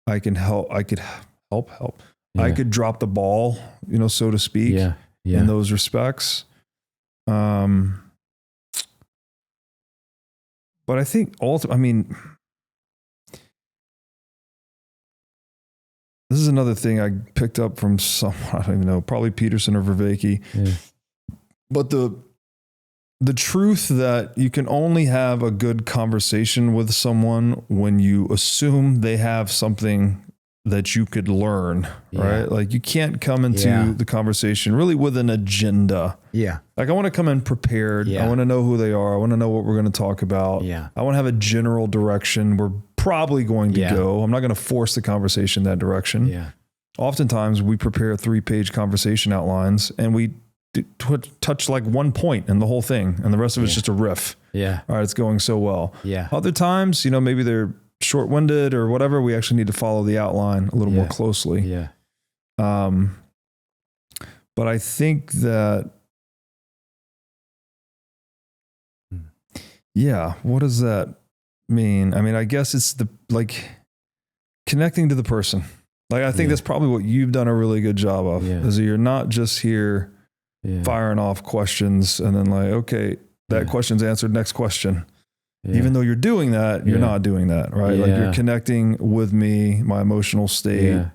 Speaker 1: help. I could drop the ball, so to speak, in those respects. But I think this is another thing I picked up from someone, I don't even know, probably Peterson or Vervaeke. Yeah. But the truth that you can only have a good conversation with someone when you assume they have something that you could learn, right? Like you can't come into the conversation really with an agenda. Yeah. Like I want to come in prepared. I want to know who they are. I want to know what we're going to talk about. Yeah. I want to have a general direction we're probably going to go. I'm not going to force the conversation that direction. Yeah. Oftentimes we prepare 3-page conversation outlines and we touch like one point in the whole thing, and the rest of it's just a riff. Yeah. All right. It's going so well. Yeah. Other times, maybe they're short-winded or whatever, we actually need to follow the outline a little more closely. Yeah. But I think that, what does that mean? I mean, I guess it's connecting to the person. Like, I think that's probably what you've done a really good job of, is that you're not just here firing off questions and then like, okay, that question's answered, next question. Even though you're doing that, you're not doing that, right? Like you're connecting with me, my emotional state,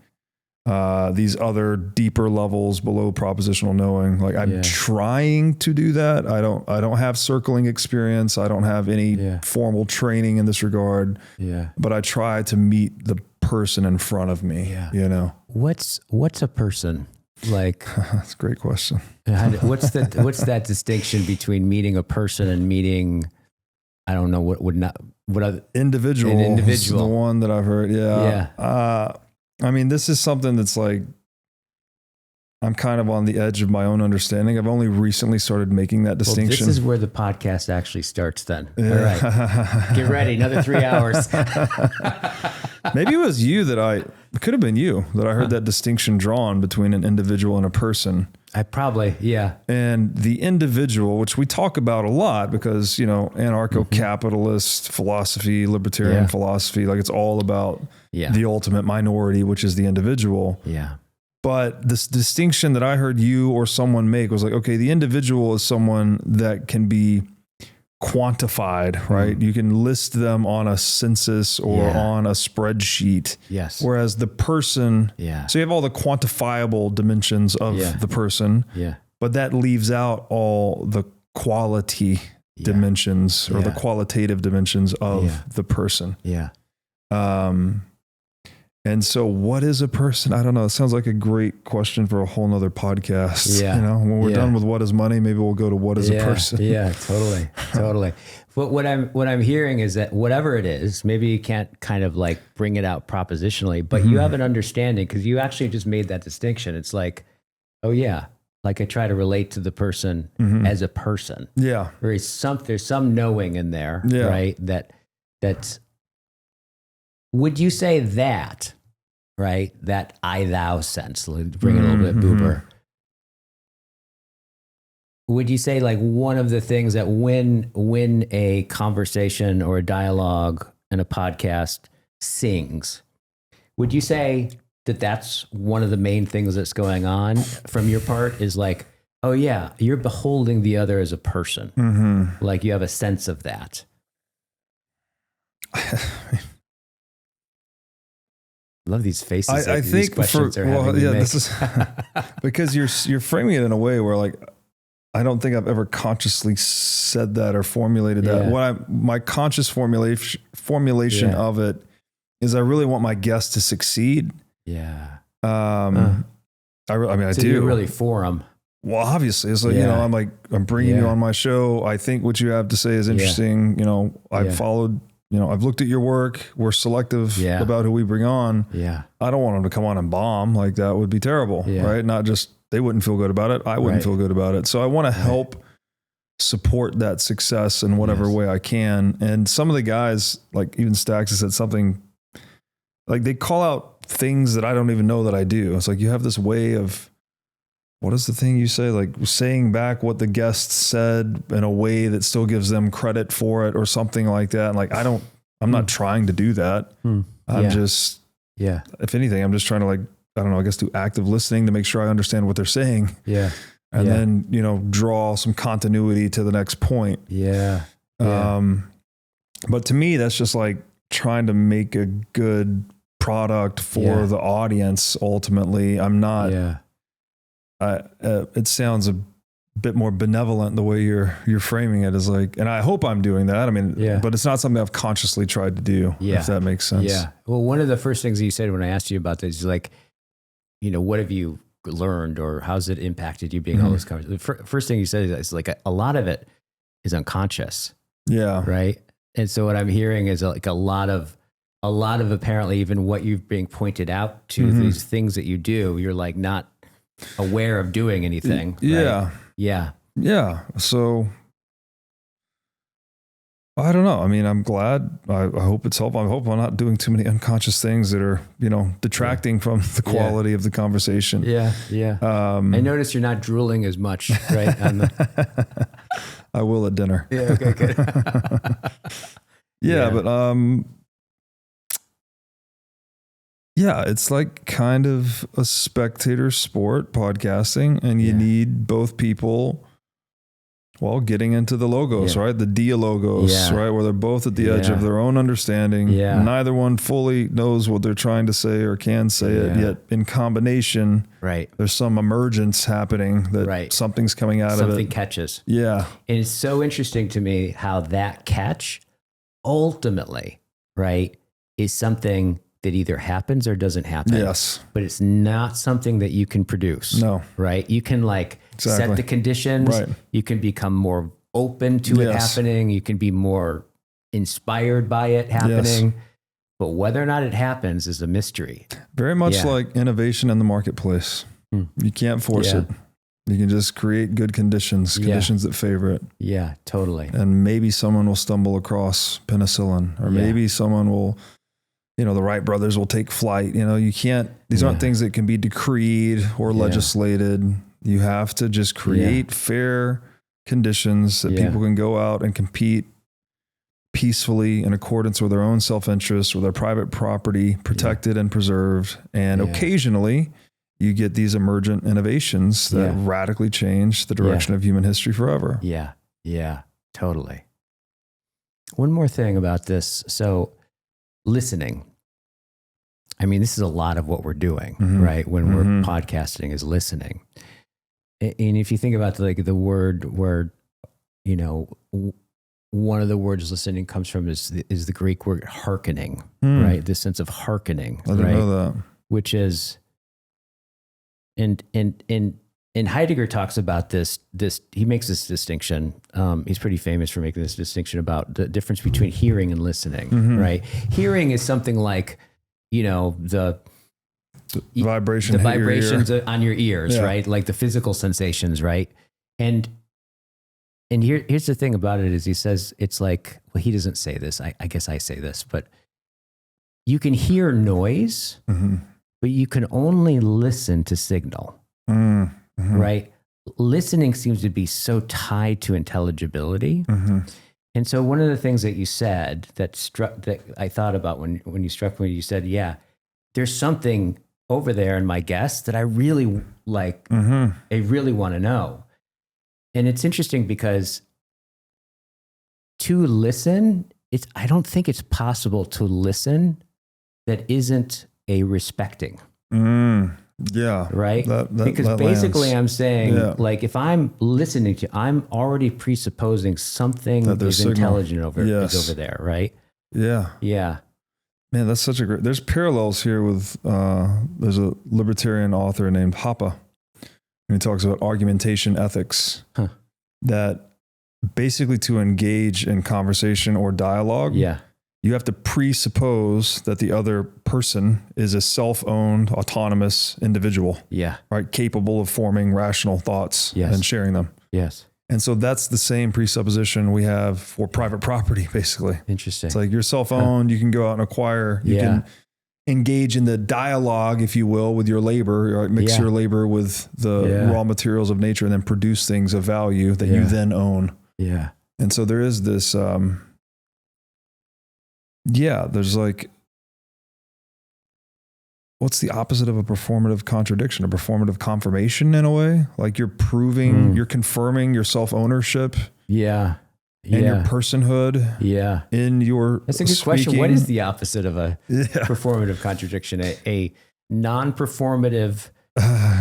Speaker 1: these other deeper levels below propositional knowing. Like I'm trying to do that. I don't have circling experience. I don't have any formal training in this regard. But I try to meet the person in front of me. You know,
Speaker 2: what's a person like?
Speaker 1: That's a great question.
Speaker 2: What's that distinction between meeting a person and meeting? I don't know what other
Speaker 1: individual.
Speaker 2: An individual.
Speaker 1: The one that I've heard. I mean, this is something that's like, I'm kind of on the edge of my own understanding. I've only recently started making that distinction.
Speaker 2: This is where the podcast actually starts then. All right. Get ready. Another 3 hours.
Speaker 1: Maybe it was you it could have been you that I heard that distinction drawn between an individual and a person.
Speaker 2: I probably,
Speaker 1: And the individual, which we talk about a lot because, you know, anarcho-capitalist philosophy, libertarian philosophy, like it's all about the ultimate minority, which is the individual. But this distinction that I heard you or someone make was like, okay, the individual is someone that can be quantified, right? You can list them on a census or on a spreadsheet.
Speaker 2: Yes.
Speaker 1: Whereas the person, so you have all the quantifiable dimensions of the person, but that leaves out all the quality dimensions or the qualitative dimensions of the person. And so what is a person? I don't know. It sounds like a great question for a whole nother podcast. You know, when we're done with what is money, maybe we'll go to what is a person.
Speaker 2: Totally. But what I'm hearing is that whatever it is, maybe you can't kind of like bring it out propositionally, but you have an understanding because you actually just made that distinction. It's like, oh yeah, like I try to relate to the person as a person. There's some knowing in there, right? That's. Would you say that, right? That I thou sense, bring it a little bit boober. Would you say like one of the things that when a conversation or a dialogue and a podcast sings, would you say that that's one of the main things that's going on from your part is like, oh yeah, you're beholding the other as a person. Like you have a sense of that. Love these faces.
Speaker 1: I think this is because you're framing it in a way where like, I don't think I've ever consciously said that or formulated that. My conscious formulation of it is I really want my guests to succeed. I mean, I do.
Speaker 2: You're really for them.
Speaker 1: Well, obviously it's like, you know, I'm bringing you on my show. I think what you have to say is interesting. You know, I've followed, you know, I've looked at your work. We're selective about who we bring on. I don't want them to come on and bomb. Like that would be terrible, right? Not just, they wouldn't feel good about it. I wouldn't feel good about it. So I want to help support that success in whatever way I can. And some of the guys, like even Stacks has said something, like they call out things that I don't even know that I do. It's like, you have this way of, what is the thing you say? Like saying back what the guest said in a way that still gives them credit for it or something like that. And like, I'm not trying to do that. I'm just, if anything, I'm just trying to like, I don't know, I guess do active listening to make sure I understand what they're saying. And then, you know, draw some continuity to the next point. But to me, that's just like trying to make a good product for the audience. Ultimately, I'm not, it sounds a bit more benevolent the way you're framing it is like, and I hope I'm doing that. I mean, but it's not something I've consciously tried to do, if that makes sense.
Speaker 2: Well, one of the first things you said when I asked you about this is like, you know, what have you learned or how's it impacted you being all this conversation? The first thing you said is like a lot of it is unconscious. Right. And so what I'm hearing is like a lot of apparently even what you've being pointed out to these things that you do, you're like not aware of doing anything. Right?
Speaker 1: So I don't know. I mean, I'm glad. I hope it's helpful. I hope I'm not doing too many unconscious things that are, you know, detracting from the quality of the conversation.
Speaker 2: I notice you're not drooling as much, right?
Speaker 1: I will at dinner.
Speaker 2: Okay, good.
Speaker 1: But Yeah, it's like kind of a spectator sport, podcasting, and you need both people, well, getting into the logos, right? The dialogos, right? Where they're both at the edge of their own understanding.
Speaker 2: Yeah.
Speaker 1: Neither one fully knows what they're trying to say or can say it, yet in combination, there's some emergence happening that something's coming out of it.
Speaker 2: Something catches.
Speaker 1: Yeah.
Speaker 2: And it's so interesting to me how that catch ultimately, right, is something that either happens or doesn't happen.
Speaker 1: Yes.
Speaker 2: But it's not something that you can produce.
Speaker 1: No.
Speaker 2: Right? You can set the conditions.
Speaker 1: Right.
Speaker 2: You can become more open to it happening. You can be more inspired by it happening. Yes. But whether or not it happens is a mystery.
Speaker 1: Very much like innovation in the marketplace. You can't force it. You can just create good conditions that favor it.
Speaker 2: Yeah, totally.
Speaker 1: And maybe someone will stumble across penicillin, or maybe someone will, the Wright brothers will take flight. You can't, these aren't things that can be decreed or legislated. You have to just create fair conditions that people can go out and compete peacefully in accordance with their own self-interest, with their private property protected and preserved. And occasionally you get these emergent innovations that radically change the direction of human history forever.
Speaker 2: Yeah. Yeah, totally. One more thing about this. So listening. I mean, this is a lot of what we're doing, right? When we're podcasting is listening. And if you think about the word where, one of the words listening comes from is the Greek word hearkening, right? This sense of hearkening,
Speaker 1: I didn't know that.
Speaker 2: Which is, and Heidegger talks about this, he makes this distinction. He's pretty famous for making this distinction about the difference between hearing and listening, right? Hearing is something like, the vibrations on your ears, right? Like the physical sensations, right? And here's the thing about it is he says, it's like, well, he doesn't say this. I guess I say this, but you can hear noise, but you can only listen to signal, right? Listening seems to be so tied to intelligibility. And so one of the things that you said that I thought about when you struck me, you said, there's something over there in my guest that I really like, I really want to know. And it's interesting because to listen, I don't think it's possible to listen that isn't a respecting.
Speaker 1: Yeah.
Speaker 2: Right? Because basically I'm saying, if I'm listening to you, I'm already presupposing something is intelligent is over there, right?
Speaker 1: Yeah.
Speaker 2: Yeah.
Speaker 1: Man, that's such there's parallels here with, there's a libertarian author named Hoppe, and he talks about argumentation ethics, that basically to engage in conversation or dialogue, you have to presuppose that the other person is a self-owned, autonomous individual, right? Capable of forming rational thoughts and sharing them.
Speaker 2: Yes.
Speaker 1: And so that's the same presupposition we have for private property, basically.
Speaker 2: Interesting.
Speaker 1: It's like you're self-owned, you can go out and acquire, you can engage in the dialogue, if you will, with your labor, right? Mix your labor with the raw materials of nature and then produce things of value that you then own.
Speaker 2: Yeah.
Speaker 1: And so there is this, there's like, what's the opposite of a performative contradiction? A performative confirmation in a way? Like you're proving, you're confirming your self-ownership.
Speaker 2: Yeah.
Speaker 1: And your personhood.
Speaker 2: Yeah.
Speaker 1: In your
Speaker 2: That's a good question. What is the opposite of a performative contradiction? A non-performative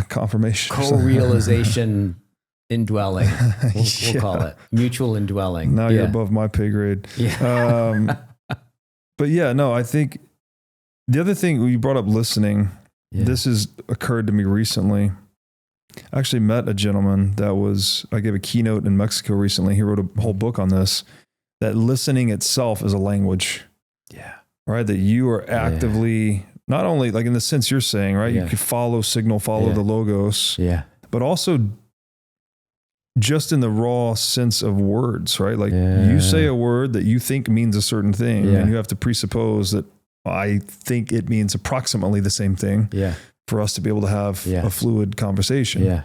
Speaker 1: confirmation.
Speaker 2: Co-realization indwelling. We'll call it. Mutual indwelling.
Speaker 1: Now you're above my pay grade.
Speaker 2: Yeah.
Speaker 1: But I think the other thing you brought up listening, this has occurred to me recently. I actually met a gentleman I gave a keynote in Mexico recently. He wrote a whole book on this, that listening itself is a language.
Speaker 2: Yeah.
Speaker 1: Right. That you are actively, not only like in the sense you're saying, right? You could follow signal, follow the logos.
Speaker 2: Yeah.
Speaker 1: But also just in the raw sense of words, right? Like you say a word that you think means a certain thing and you have to presuppose that I think it means approximately the same thing for us to be able to have a fluid conversation.
Speaker 2: Yeah.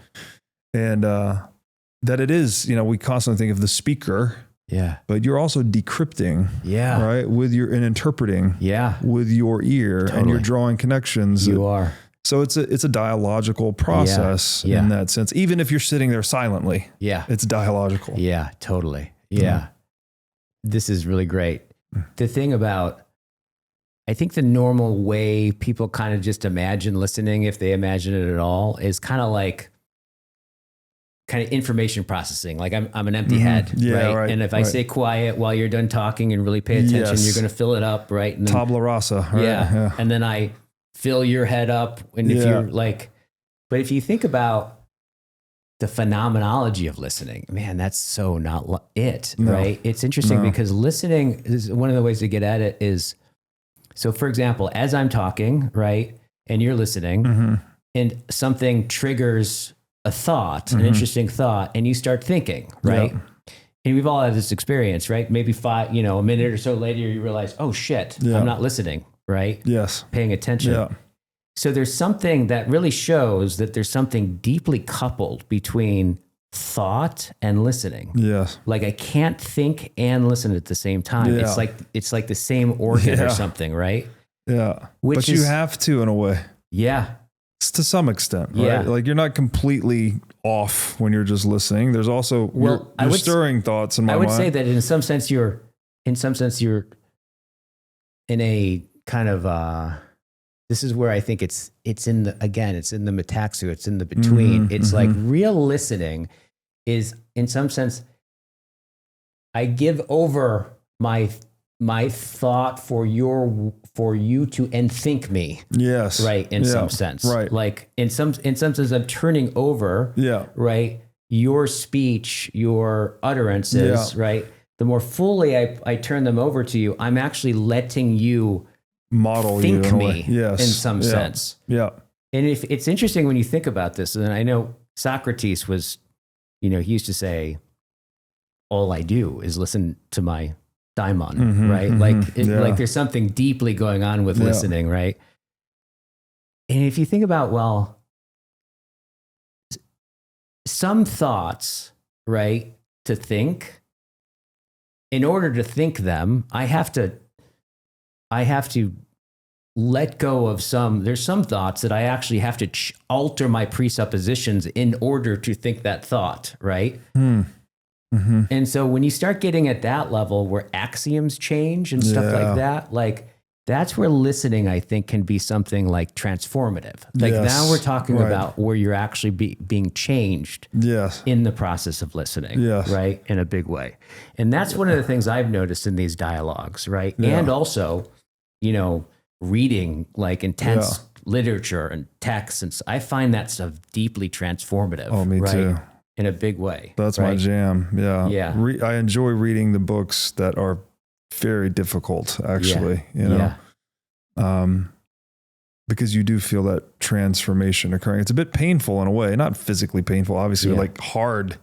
Speaker 1: And that it is, we constantly think of the speaker
Speaker 2: Yeah.
Speaker 1: But you're also decrypting.
Speaker 2: Yeah.
Speaker 1: Right. And interpreting.
Speaker 2: Yeah.
Speaker 1: With your ear, and you're drawing connections.
Speaker 2: You are.
Speaker 1: So it's a dialogical process in that sense. Even if you're sitting there silently.
Speaker 2: Yeah.
Speaker 1: It's dialogical.
Speaker 2: Yeah, totally. Yeah. This is really great. The thing about, I think the normal way people kind of just imagine listening, if they imagine it at all, is kind of information processing. Like I'm an empty head, right? And if I stay quiet while you're done talking and really pay attention, you're going to fill it up, right? And then,
Speaker 1: tabula rasa, right?
Speaker 2: Yeah. And then I fill your head up. And if you're but if you think about the phenomenology of listening, man, that's so not it, right? It's interesting because listening is one of the ways to get at it is, so for example, as I'm talking, right, and you're listening, and something triggers a thought, an interesting thought, and you start thinking, right? And we've all had this experience, right? Maybe a minute or so later, you realize, oh shit, I'm not listening, right?
Speaker 1: Yes.
Speaker 2: Paying attention.
Speaker 1: Yeah.
Speaker 2: So there's something that really shows that there's something deeply coupled between thought and listening.
Speaker 1: Yes.
Speaker 2: Like I can't think and listen at the same time.
Speaker 1: Yeah.
Speaker 2: It's like the same organ or something, right?
Speaker 1: Yeah.
Speaker 2: Which
Speaker 1: you have to, in a way.
Speaker 2: Yeah.
Speaker 1: To some extent, right?
Speaker 2: Yeah.
Speaker 1: Like you're not completely off when you're just listening. There's also you're stirring thoughts in my mind.
Speaker 2: I would say that in some sense you're in a kind of this is where I think it's in the metaxu, it's in the between. It's like real listening is in some sense I give over my thought for you to think me.
Speaker 1: Yes.
Speaker 2: Right. In some sense.
Speaker 1: Right.
Speaker 2: Like in some sense I'm turning over.
Speaker 1: Yeah.
Speaker 2: Right. Your speech, your utterances. Right. The more fully I turn them over to you, I'm actually letting you
Speaker 1: model
Speaker 2: think
Speaker 1: you
Speaker 2: me.
Speaker 1: Yes.
Speaker 2: In some sense.
Speaker 1: Yeah.
Speaker 2: And if it's interesting when you think about this, and I know Socrates was, he used to say, all I do is listen to my daimon, right? Like there's something deeply going on with listening, right? And if you think about, some thoughts, right, to think, in order to think them, I have to let go of there's some thoughts that I actually have to alter my presuppositions in order to think that thought, right? And so when you start getting at that level where axioms change and stuff like that, like that's where listening, I think, can be something like transformative. Like now we're talking about where you're actually being changed in the process of listening, right? In a big way. And that's one of the things I've noticed in these dialogues, right? And also, reading like intense literature and texts. And I find that stuff deeply transformative.
Speaker 1: Oh, me too.
Speaker 2: In a big way.
Speaker 1: That's my jam. Yeah.
Speaker 2: Yeah.
Speaker 1: I enjoy reading the books that are very difficult, actually, because you do feel that transformation occurring. It's a bit painful in a way, not physically painful, obviously, but like hard.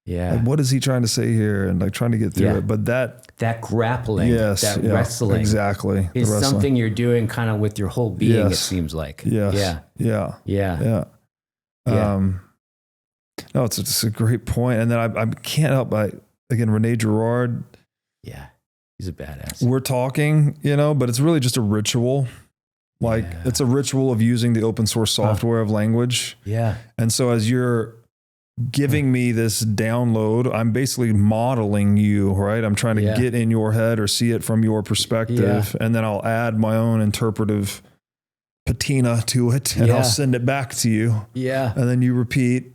Speaker 2: Yeah.
Speaker 1: Like, what is he trying to say here? And like trying to get through it. But that
Speaker 2: grappling, that wrestling
Speaker 1: exactly
Speaker 2: is something you're doing kind of with your whole being, it seems like.
Speaker 1: Yeah. No, it's a great point. And then I can't help again, Rene Girard.
Speaker 2: Yeah. He's a badass.
Speaker 1: We're talking, but it's really just a ritual. Like it's a ritual of using the open source software of language.
Speaker 2: Yeah.
Speaker 1: And so as you're giving me this download, I'm basically modeling you, right? I'm trying to get in your head or see it from your perspective. And then I'll add my own interpretive patina to it and I'll send it back to you.
Speaker 2: Yeah.
Speaker 1: And then you repeat.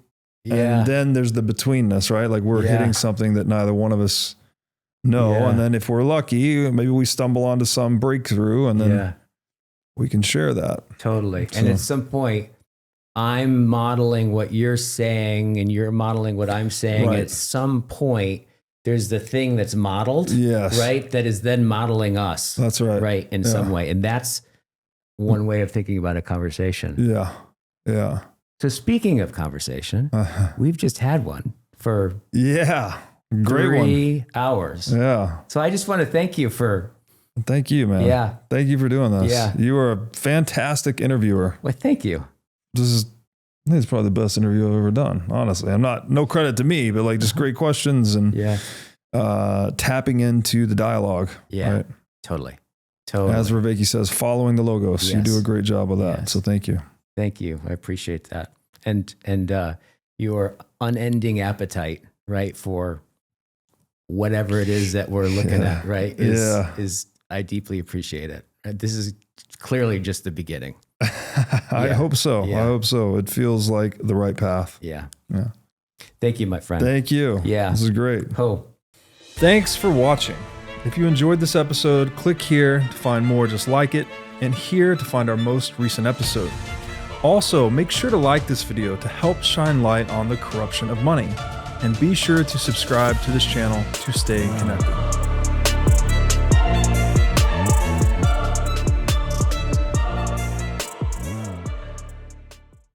Speaker 1: And then there's the betweenness, right? Like we're hitting something that neither one of us know. And then if we're lucky, maybe we stumble onto some breakthrough and then we can share that.
Speaker 2: Totally. So. And at some point, I'm modeling what you're saying and you're modeling what I'm saying. Right. At some point, there's the thing that's modeled, right? That is then modeling us.
Speaker 1: That's right.
Speaker 2: Right. In some way. And that's one way of thinking about a conversation.
Speaker 1: Yeah. Yeah.
Speaker 2: So speaking of conversation, we've just had one for
Speaker 1: great
Speaker 2: 3 hours.
Speaker 1: Yeah.
Speaker 2: So I just want to thank you for.
Speaker 1: Thank you, man.
Speaker 2: Yeah.
Speaker 1: Thank you for doing this.
Speaker 2: Yeah.
Speaker 1: You are a fantastic interviewer.
Speaker 2: Well, thank you.
Speaker 1: I think it's probably the best interview I've ever done. Honestly, no credit to me, but like just great questions and tapping into the dialogue.
Speaker 2: Yeah,
Speaker 1: right?
Speaker 2: Totally.
Speaker 1: As Raveki says, following the logos.
Speaker 2: Yes.
Speaker 1: You do a great job of that.
Speaker 2: Yes.
Speaker 1: So thank you.
Speaker 2: Thank you. I appreciate that. And your unending appetite, right, for whatever it is that we're looking at, right, is I deeply appreciate it. This is clearly just the beginning.
Speaker 1: I hope so.
Speaker 2: Yeah.
Speaker 1: I hope so. It feels like the right path.
Speaker 2: Yeah.
Speaker 1: Yeah.
Speaker 2: Thank you, my friend.
Speaker 1: Thank you.
Speaker 2: Yeah.
Speaker 1: This is great.
Speaker 2: Oh.
Speaker 3: Thanks for watching. If you enjoyed this episode, click here to find more just like it, and here to find our most recent episode. Also, make sure to like this video to help shine light on the corruption of money, and be sure to subscribe to this channel to stay connected.